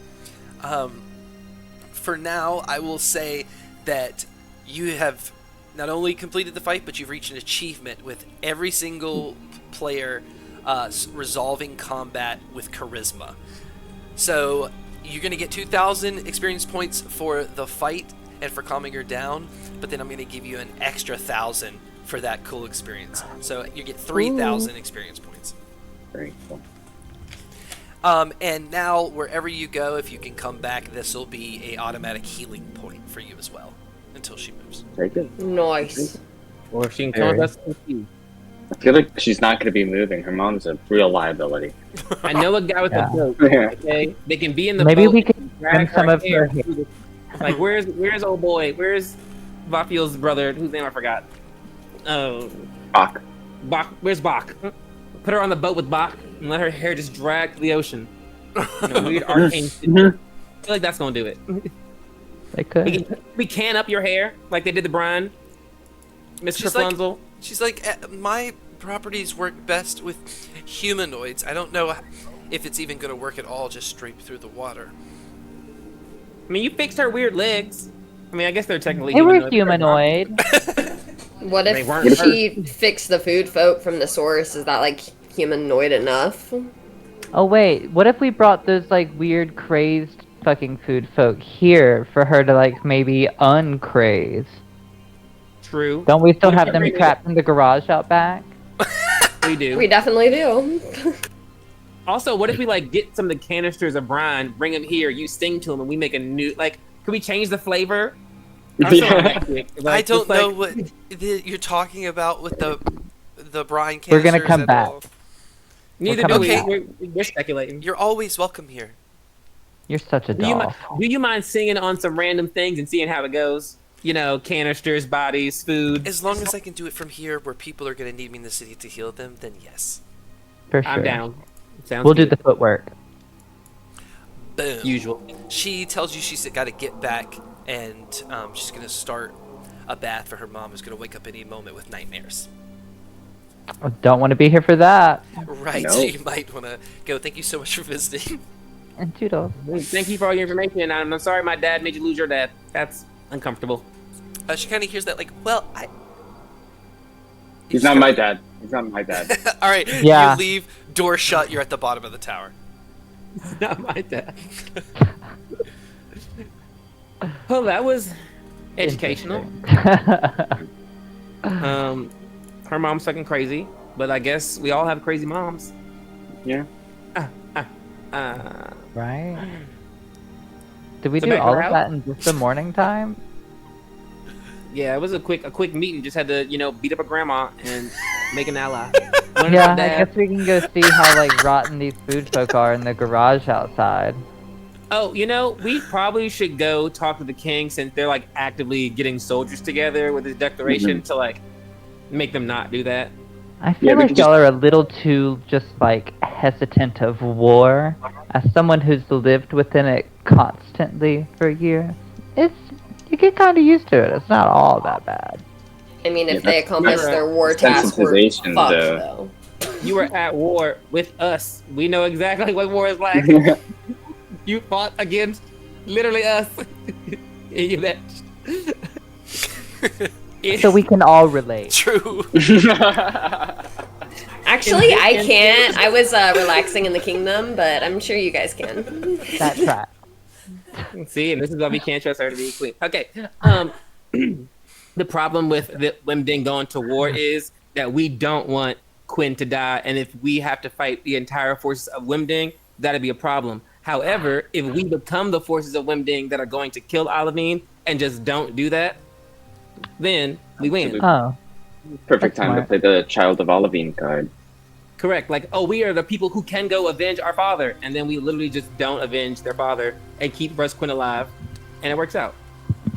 For now, I will say that you have not only completed the fight, but you've reached an achievement with every single player resolving combat with charisma. So you're going to get 2,000 experience points for the fight and for calming her down, but then I'm going to give you an extra 1,000 for that cool experience. So you get 3,000 experience points. Very cool. And now wherever you go, if you can come back, this will be a automatic healing point for you as well until she moves. Very good. Nice. Or if she can come with us. I feel like she's not going to be moving. Her mom's a real liability. I know a guy with Yeah. a boat. Yeah. Okay, they can be in the Maybe boat. we can drag bring some her of hair her hair. through the- Like, where's old boy? Where's Vafiel's brother? Whose name I forgot? Oh, Fuck. Bach. Where's Bach? Put her on the boat with Bach and let her hair just drag to the ocean. You know, weird arcane. I feel like that's gonna do it. They could. We can up your hair like they did the Brian, Mr. She's like- Kerfunzel. She's like, my properties work best with humanoids. I don't know if it's even going to work at all just straight through the water. I mean, you fixed her weird legs. I mean, I guess they're technically They were humanoid. humanoid. What They if weren't she fixed the food folk from the source? Is that like humanoid enough? Oh wait, what if we brought those like weird crazed fucking food folk here for her to like maybe uncraze? True. Don't we still What if have we them bring- trapped in the garage out back? We do. We definitely do. Also, what if we like get some of the canisters of brine, bring them here, you sing to them, and we make a new like? Could we change the flavor? I'm so Yeah. romantic. I Like, don't just, like, know what you're talking about with the brine We're gonna canisters come at back. all. Neither We're do we. coming We're speculating. You're always welcome here. You're such a Do you, doll. do you mind singing on some random things and seeing how it goes? You know, canisters, bodies, food. As long as I can do it from here where people are going to need me in the city to heal them, then yes. For sure. I'm down. Sounds We'll do good. the footwork. Boom. Usual. She tells you she's got to get back, and she's going to start a bath for her mom, who's going to wake up any moment with nightmares. I don't want to be here for that. Right, No. so you might want to go. Thank you so much for visiting. And toodles. Thank you for all your information. I'm sorry my dad made you lose your dad. That's uncomfortable. She kind of hears that, like, well, I. He's not my dad. He's not my dad. All right, Yeah. you leave, door shut. You're at the bottom of the tower. Not my dad. Well, that was educational. Her mom's fucking crazy, but I guess we all have crazy moms. Yeah. Right? Did we So do back all her of out? that in just the morning time? Yeah, it was a quick meeting. Just had to, beat up a grandma and make an ally. Learn Yeah, about I that. guess we can go see how like rotten these food folk are in the garage outside. Oh, we probably should go talk to the king since they're like actively getting soldiers together with his declaration to like make them not do that. I feel we like can y'all just- are a little too just like hesitant of war. As someone who's lived within it constantly for years, you get kind of used to it. It's not all that bad. I mean, if Yeah, they that's- accomplish that's their war task, we're sensitization, fucked, though. though. You were at war with us. We know exactly what war is like. You fought against literally us. And you bet. So we can all relate. True. Actually, I can't. I was relaxing in the kingdom, but I'm sure you guys can. That track. See, and this is why we can't trust her to be queen. Okay. The problem with them going to war is that we don't want Quinn to die, and if we have to fight the entire forces of Wimding, that'd be a problem. However, if we become the forces of Wimding that are going to kill Olivine and just don't do that, then we win. Oh, Perfect That's time to smart. play the Child of Olivine card. Correct. Like, oh, we are the people who can go avenge our father, and then we literally just don't avenge their father and keep Russ Quinn alive, and it works out.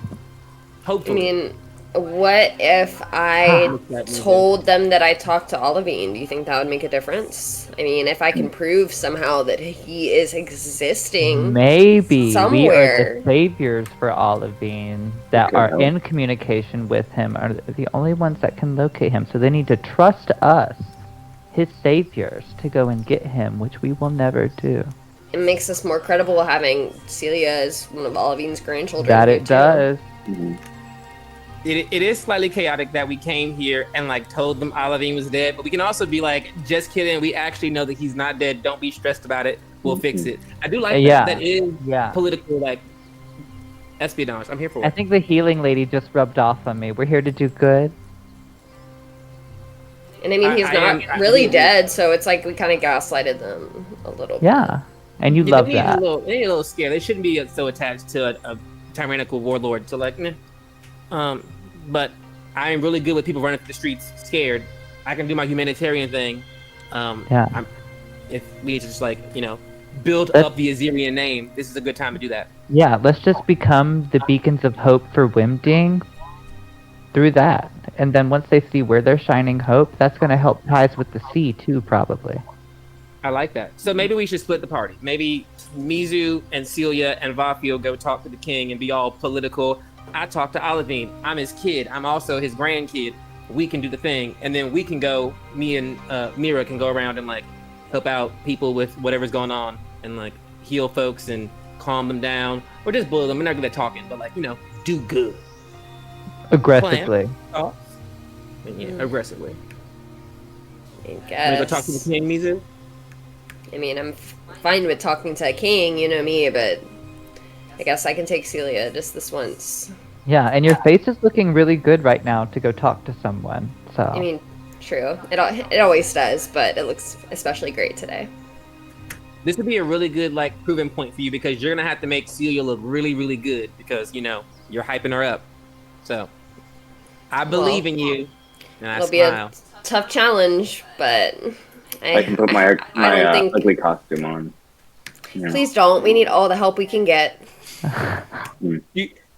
I Hopefully. mean, what if I told them that I talked to Olivine? Do you think that would make a difference? I mean, if I can prove somehow that he is existing. maybe we are Somewhere. the saviors for Olivine that Okay, are no. in communication with him, are the only ones that can locate him. So they need to trust us, his saviors, to go and get him, which we will never do. It makes us more credible having Celia as one of Olivine's grandchildren. That here, it too. does. It is slightly chaotic that we came here and like told them Olivine was dead, but we can also be like, just kidding, we actually know that he's not dead. Don't be stressed about it. We'll fix it. I do like Yeah. that. That is Yeah. political like espionage. I'm here for I it. think the healing lady just rubbed off on me. We're here to do good. And I mean, he's I not am- really I- dead, so it's like we kind of gaslighted them a little. Yeah. And you Yeah, love they need that. they need a little scared. They shouldn't be so attached to a tyrannical warlord. So like, meh. But I am really good with people running through the streets scared. I can do my humanitarian thing. Yeah. If we need to just like, build That's- up the Azerian name, this is a good time to do that. Yeah, let's just become the beacons of hope for Wimding through that. And then once they see where they're shining hope, that's going to help ties with the sea too, probably. I like that. So maybe we should split the party. Maybe Mizu and Celia and Vafio go talk to the king and be all political. I talk to Olivine. I'm his kid. I'm also his grandkid. We can do the thing, and then we can go. Me and Mira can go around and like help out people with whatever's going on, and like heal folks and calm them down, or just bully them. We're not good at talking, but like do good. Aggressively. Oh, yeah, aggressively. I Want to guess. go talk to the king, Mizu? I mean, I'm fine with talking to a king, you know me, but I guess I can take Celia just this once. Yeah, and your face is looking really good right now to go talk to someone. So I mean, true. It always does, but it looks especially great today. This would be a really good like proven point for you because you're gonna have to make Celia look really, really good because you're hyping her up. So I believe in you, and I It'll smile. be a tough challenge, but I can put my I don't think. ugly costume on. Yeah. Please don't. We need all the help we can get.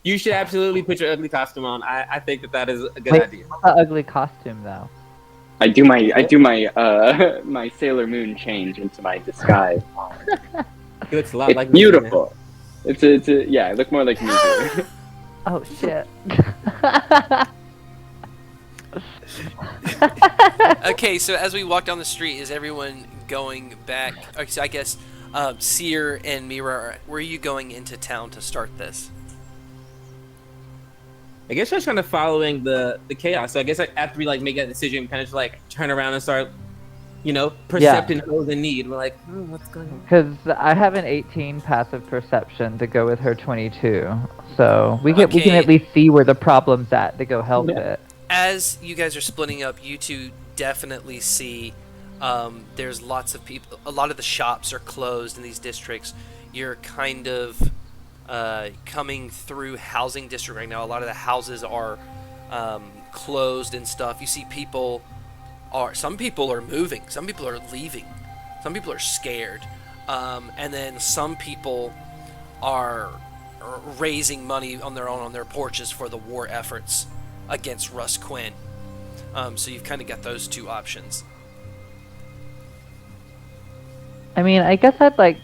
You should absolutely put your ugly costume on. I think that is a good Wait, idea. what's that ugly costume though? I do my my Sailor Moon change into my disguise. It looks a lot It's like beautiful. It's a yeah. I look more like me. Oh shit. Okay, so as we walk down the street, is everyone going back? Okay, so I guess Seer and Mira, where are you going into town to start this? I guess just kind of following the chaos. So I guess after we like make that decision, kind of just like turn around and start, percepting those in need. We're like, what's going on? Because I have an 18 passive perception to go with her 22, so we can Okay. at least see where the problem's at to go help it. As you guys are splitting up, you two definitely see there's lots of people. A lot of the shops are closed in these districts. You're kind of coming through housing district right now. A lot of the houses are closed and stuff. You see some people are moving, some people are leaving, some people are scared, and then some people are raising money on their own on their porches for the war efforts against Russ Quinn. So you've kind of got those two options. I mean, I guess I'd like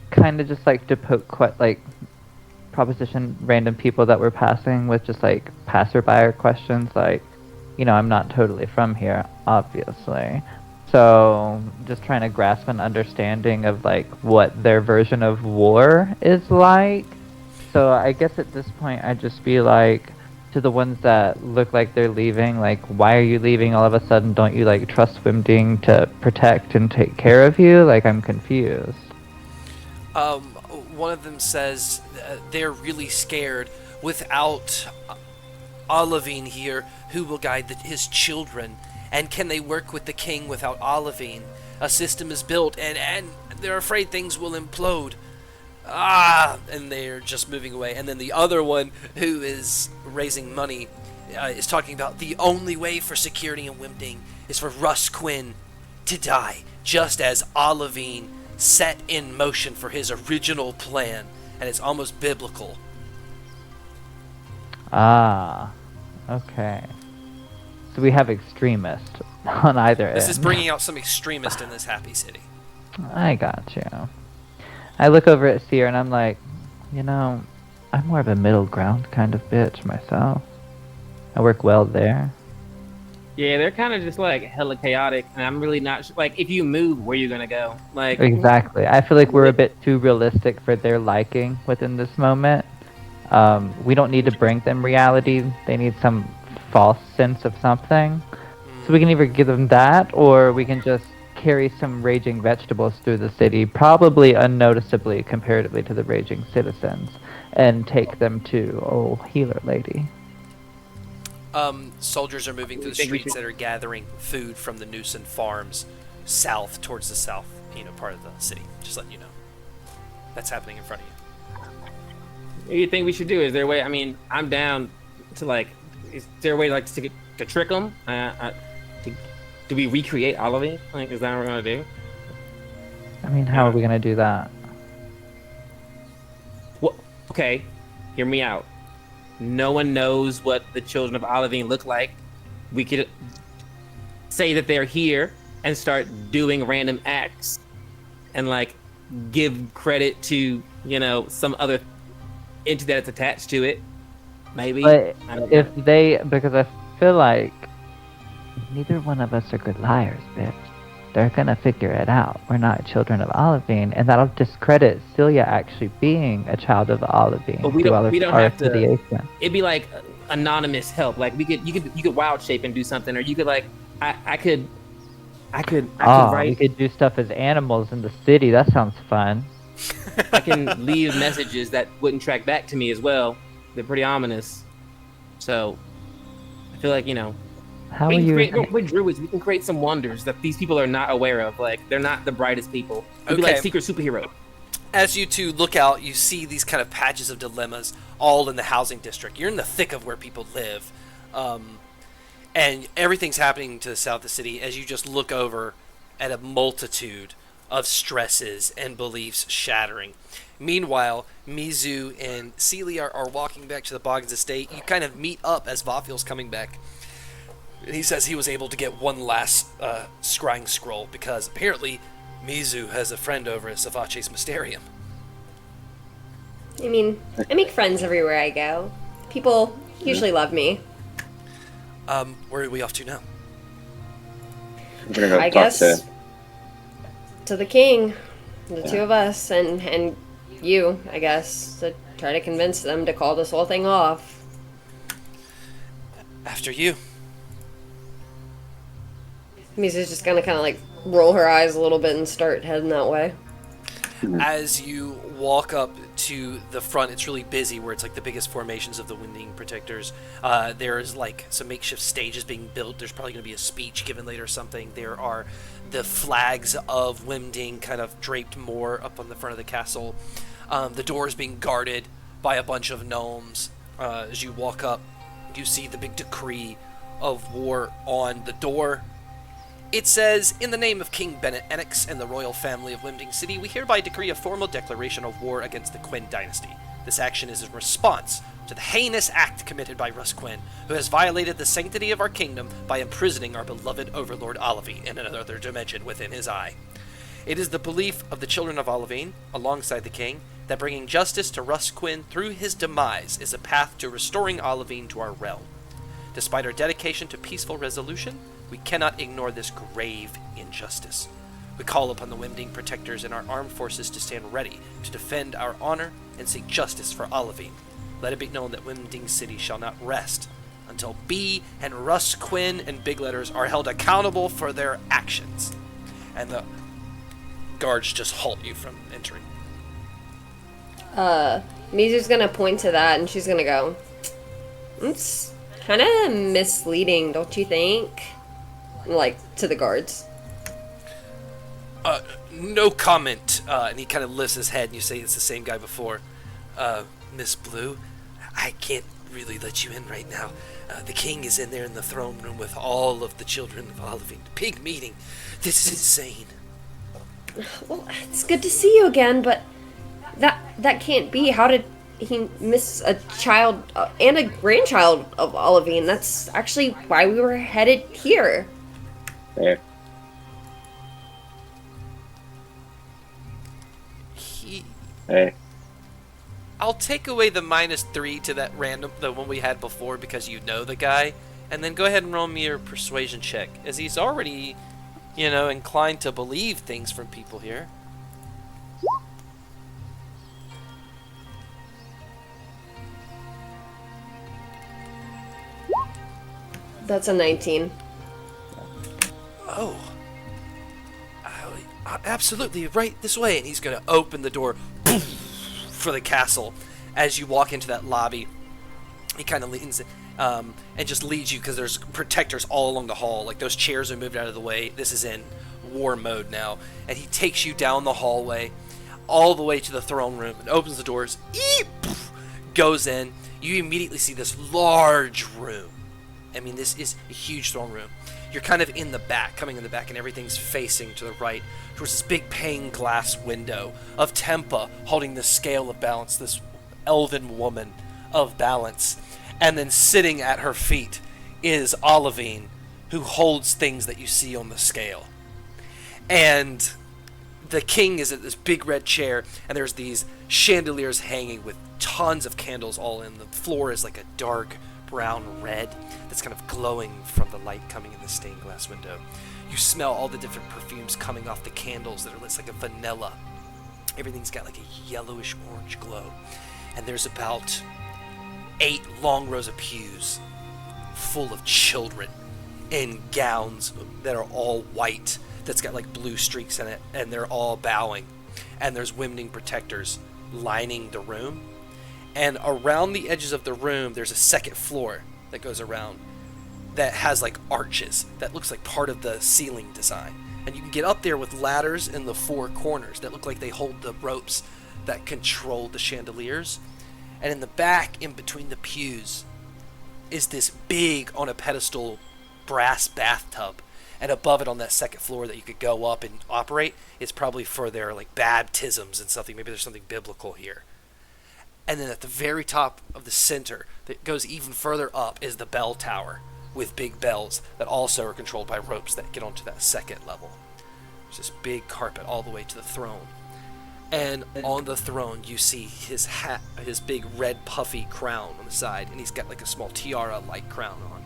kind of just like to proposition random people that were passing with just like passerby questions, like, I'm not totally from here, obviously. So just trying to grasp an understanding of like what their version of war is like. So I guess at this point I'd just be like, to the ones that look like they're leaving, like, why are you leaving all of a sudden? Don't you like trust Wimding to protect and take care of you? Like, I'm confused. One of them says they're really scared without Olivine here, who will guide his children. And can they work with the king without Olivine? A system is built, and they're afraid things will implode. And they're just moving away. And then the other one, who is raising money, is talking about the only way for security in Wimding is for Russ Quinn to die, just as Olivine set in motion for his original plan, and it's almost biblical. Okay. So we have extremists on either end. This is bringing out some extremists in this happy city. I got you. I look over at Seer and I'm like, I'm more of a middle ground kind of bitch myself. I work well there. Yeah, they're kind of just like hella chaotic, and I'm really not like, if you move, where you gonna go? Like, Exactly. I feel like we're a bit too realistic for their liking within this moment. We don't need to bring them reality. They need some false sense of something. So we can either give them that, or we can just carry some raging vegetables through the city, probably unnoticeably comparatively to the raging citizens, and take them to healer lady. Soldiers are moving through the streets that are gathering food from the Nicholson farms south, towards the south, part of the city. Just letting you know. That's happening in front of you. What do you think we should do? Is there a way? I mean, I'm down to like. Is there a way like to trick them? Do we recreate Olivine? Like, is that what we're gonna do? I mean, how are we gonna do that? Well, okay, hear me out. No one knows what the children of Olivine look like. We could say that they're here and start doing random acts, and like give credit to some other entity that's attached to it. Maybe. But because I feel like neither one of us are good liars, bitch. They're gonna figure it out. We're not children of Olivine, and that'll discredit Celia actually being a child of Olivine. But we don't have to. It'd be like anonymous help. Like you could wild shape and do something, or you could like I could write. We could do stuff as animals in the city. That sounds fun. I can leave messages that wouldn't track back to me as well. They're pretty ominous. So I feel like How are you? We're druids. We can create some wonders that these people are not aware of. Like, they're not the brightest people. We'd be like secret superhero. As you two look out, you see these kind of patches of dilemmas all in the housing district. You're in the thick of where people live. And everything's happening to the south of the city as you just look over at a multitude of stresses and beliefs shattering. Meanwhile, Mizu and Celia are walking back to the Boggins estate. You kind of meet up as Vafil's coming back. And he says he was able to get one last scrying scroll because apparently Mizu has a friend over at Savace's Mysterium. I mean, I make friends everywhere I go. People usually love me. Where are we off to now? We're gonna go I talk guess to the king, the two of us, and you, I guess, to try to convince them to call this whole thing off. After you. Misa's just gonna kind of like roll her eyes a little bit and start heading that way. As you walk up to the front, it's really busy where it's like the biggest formations of the Winding Protectors. There's like some makeshift stages being built. There's probably going to be a speech given later or something. There are the flags of Wimding kind of draped more up on the front of the castle. The door is being guarded by a bunch of gnomes. As you walk up, you see the big decree of war on the door. It says, "In the name of King Bennett Enix and the royal family of Winding City, we hereby decree a formal declaration of war against the Quinn dynasty. This action is in response to the heinous act committed by Russ Quinn, who has violated the sanctity of our kingdom by imprisoning our beloved overlord Olivine in another dimension within his eye. It is the belief of the children of Olivine, alongside the king, that bringing justice to Russ Quinn through his demise is a path to restoring Olivine to our realm. Despite our dedication to peaceful resolution, we cannot ignore this grave injustice. We call upon the Winding protectors and our armed forces to stand ready to defend our honor and seek justice for Olivine. Let it be known that Winding City shall not rest until B and Russ Quinn in big letters are held accountable for their actions." And the guards just halt you from entering. Mizu's gonna point to that and she's gonna go, "It's kind of misleading, don't you think?" Like, to the guards. No comment. And he kind of lifts his head and you say it's the same guy before. "Miss Blue, I can't really let you in right now. The king is in there in the throne room with all of the children of Olivine. Big meeting. This is insane." Well, it's good to see you again, but that can't be. How did he miss a child and a grandchild of Olivine? That's actually why we were headed here. There. Hey. I'll take away the -3 to that the one we had before because you know the guy, and then go ahead and roll me your persuasion check, as he's already, inclined to believe things from people here. That's a 19. Oh. Absolutely, right this way. And he's going to open the door for the castle. As you walk into that lobby, he kind of leans and just leads you, because there's protectors all along the hall. Like, those chairs are moved out of the way. This is in war mode now. And he takes you down the hallway all the way to the throne room and opens the doors. Goes in. You immediately see this large room. I mean, this is a huge throne room. You're kind of in the back, coming in the back, and everything's facing to the right towards this big pane glass window of Tempa holding the scale of balance, this elven woman of balance. And then sitting at her feet is Olivine, who holds things that you see on the scale. And the king is at this big red chair, and there's these chandeliers hanging with tons of candles all in. The floor is like a dark brown red that's kind of glowing from the light coming in the stained glass window. You smell all the different perfumes coming off the candles that are lit like a vanilla. Everything's got like a yellowish orange glow. And there's about 8 long rows of pews full of children in gowns that are all white, that's got like blue streaks in it, and they're all bowing. And there's Winding protectors lining the room. And around the edges of the room, there's a second floor that goes around that has like arches that looks like part of the ceiling design. And you can get up there with ladders in the 4 corners that look like they hold the ropes that control the chandeliers. And in the back, in between the pews, is this big, on a pedestal, brass bathtub. And above it on that second floor that you could go up and operate is probably for their like baptisms and something. Maybe there's something biblical here. And then at the very top of the center, that goes even further up, is the bell tower with big bells that also are controlled by ropes that get onto that second level. There's this big carpet all the way to the throne. And on the throne, you see his hat, his big red puffy crown on the side, and he's got like a small tiara-like crown on.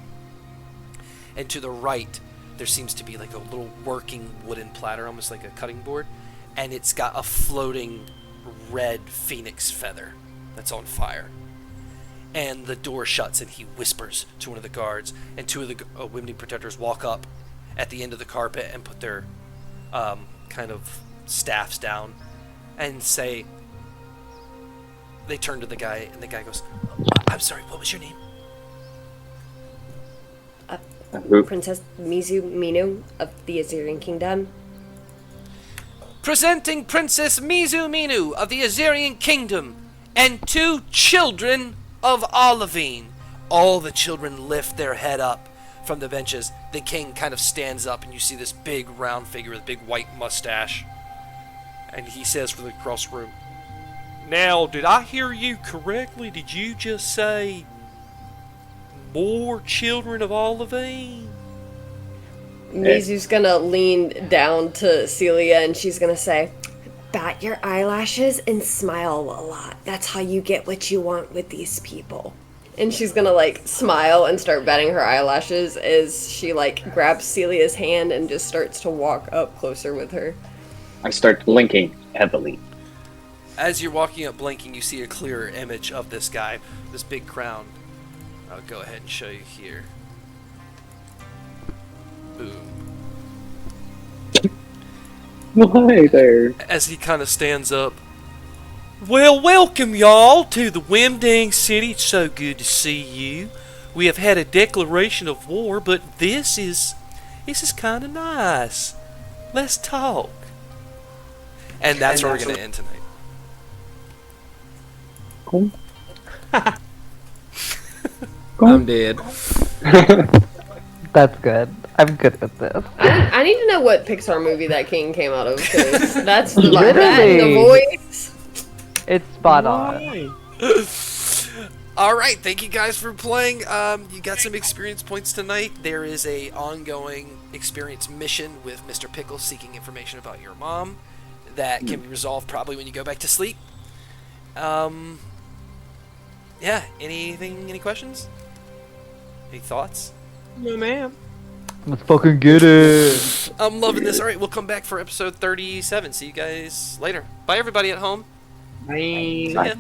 And to the right, there seems to be like a little working wooden platter, almost like a cutting board, and it's got a floating red phoenix feather that's on fire. And the door shuts, and he whispers to one of the guards, and 2 of the Winding protectors walk up at the end of the carpet and put their kind of staffs down and say, they turn to the guy, and the guy goes, "I'm sorry, what was your name?" Princess Mizu Minu of the Azerian Kingdom. Presenting Princess Mizu Minu of the Azerian Kingdom and 2 children of Olivine, all the children lift their head up from the benches. The king kind of stands up, and you see this big round figure with a big white mustache. And he says from across the room, "Now, did I hear you correctly? Did you just say more children of Olivine?" Mizu's gonna lean down to Celia and she's gonna say, "Bat your eyelashes and smile a lot. That's how you get what you want with these people." And she's gonna like smile and start batting her eyelashes as she like grabs Celia's hand and just starts to walk up closer with her. I start blinking heavily. As you're walking up blinking, you see a clearer image of this guy, this big crown. I'll go ahead and show you here. Boom. Why there? As he kind of stands up. "Well, welcome y'all to the Wemdang City. It's so good to see you. We have had a declaration of war, but this is kind of nice. Let's talk." And that's where we're going to end tonight. Cool. I'm dead. That's good. I'm good with this. I need to know what Pixar movie that king came out of, because that's the, Literally. that and the voice. It's spot on. All right, thank you guys for playing. You got some experience points tonight. There is a ongoing experience mission with Mr. Pickle seeking information about your mom that can be resolved probably when you go back to sleep. Yeah, any questions? Any thoughts? No, ma'am. Let's fucking get it. I'm loving this. All right, we'll come back for episode 37. See you guys later. Bye, everybody at home. Bye. See ya.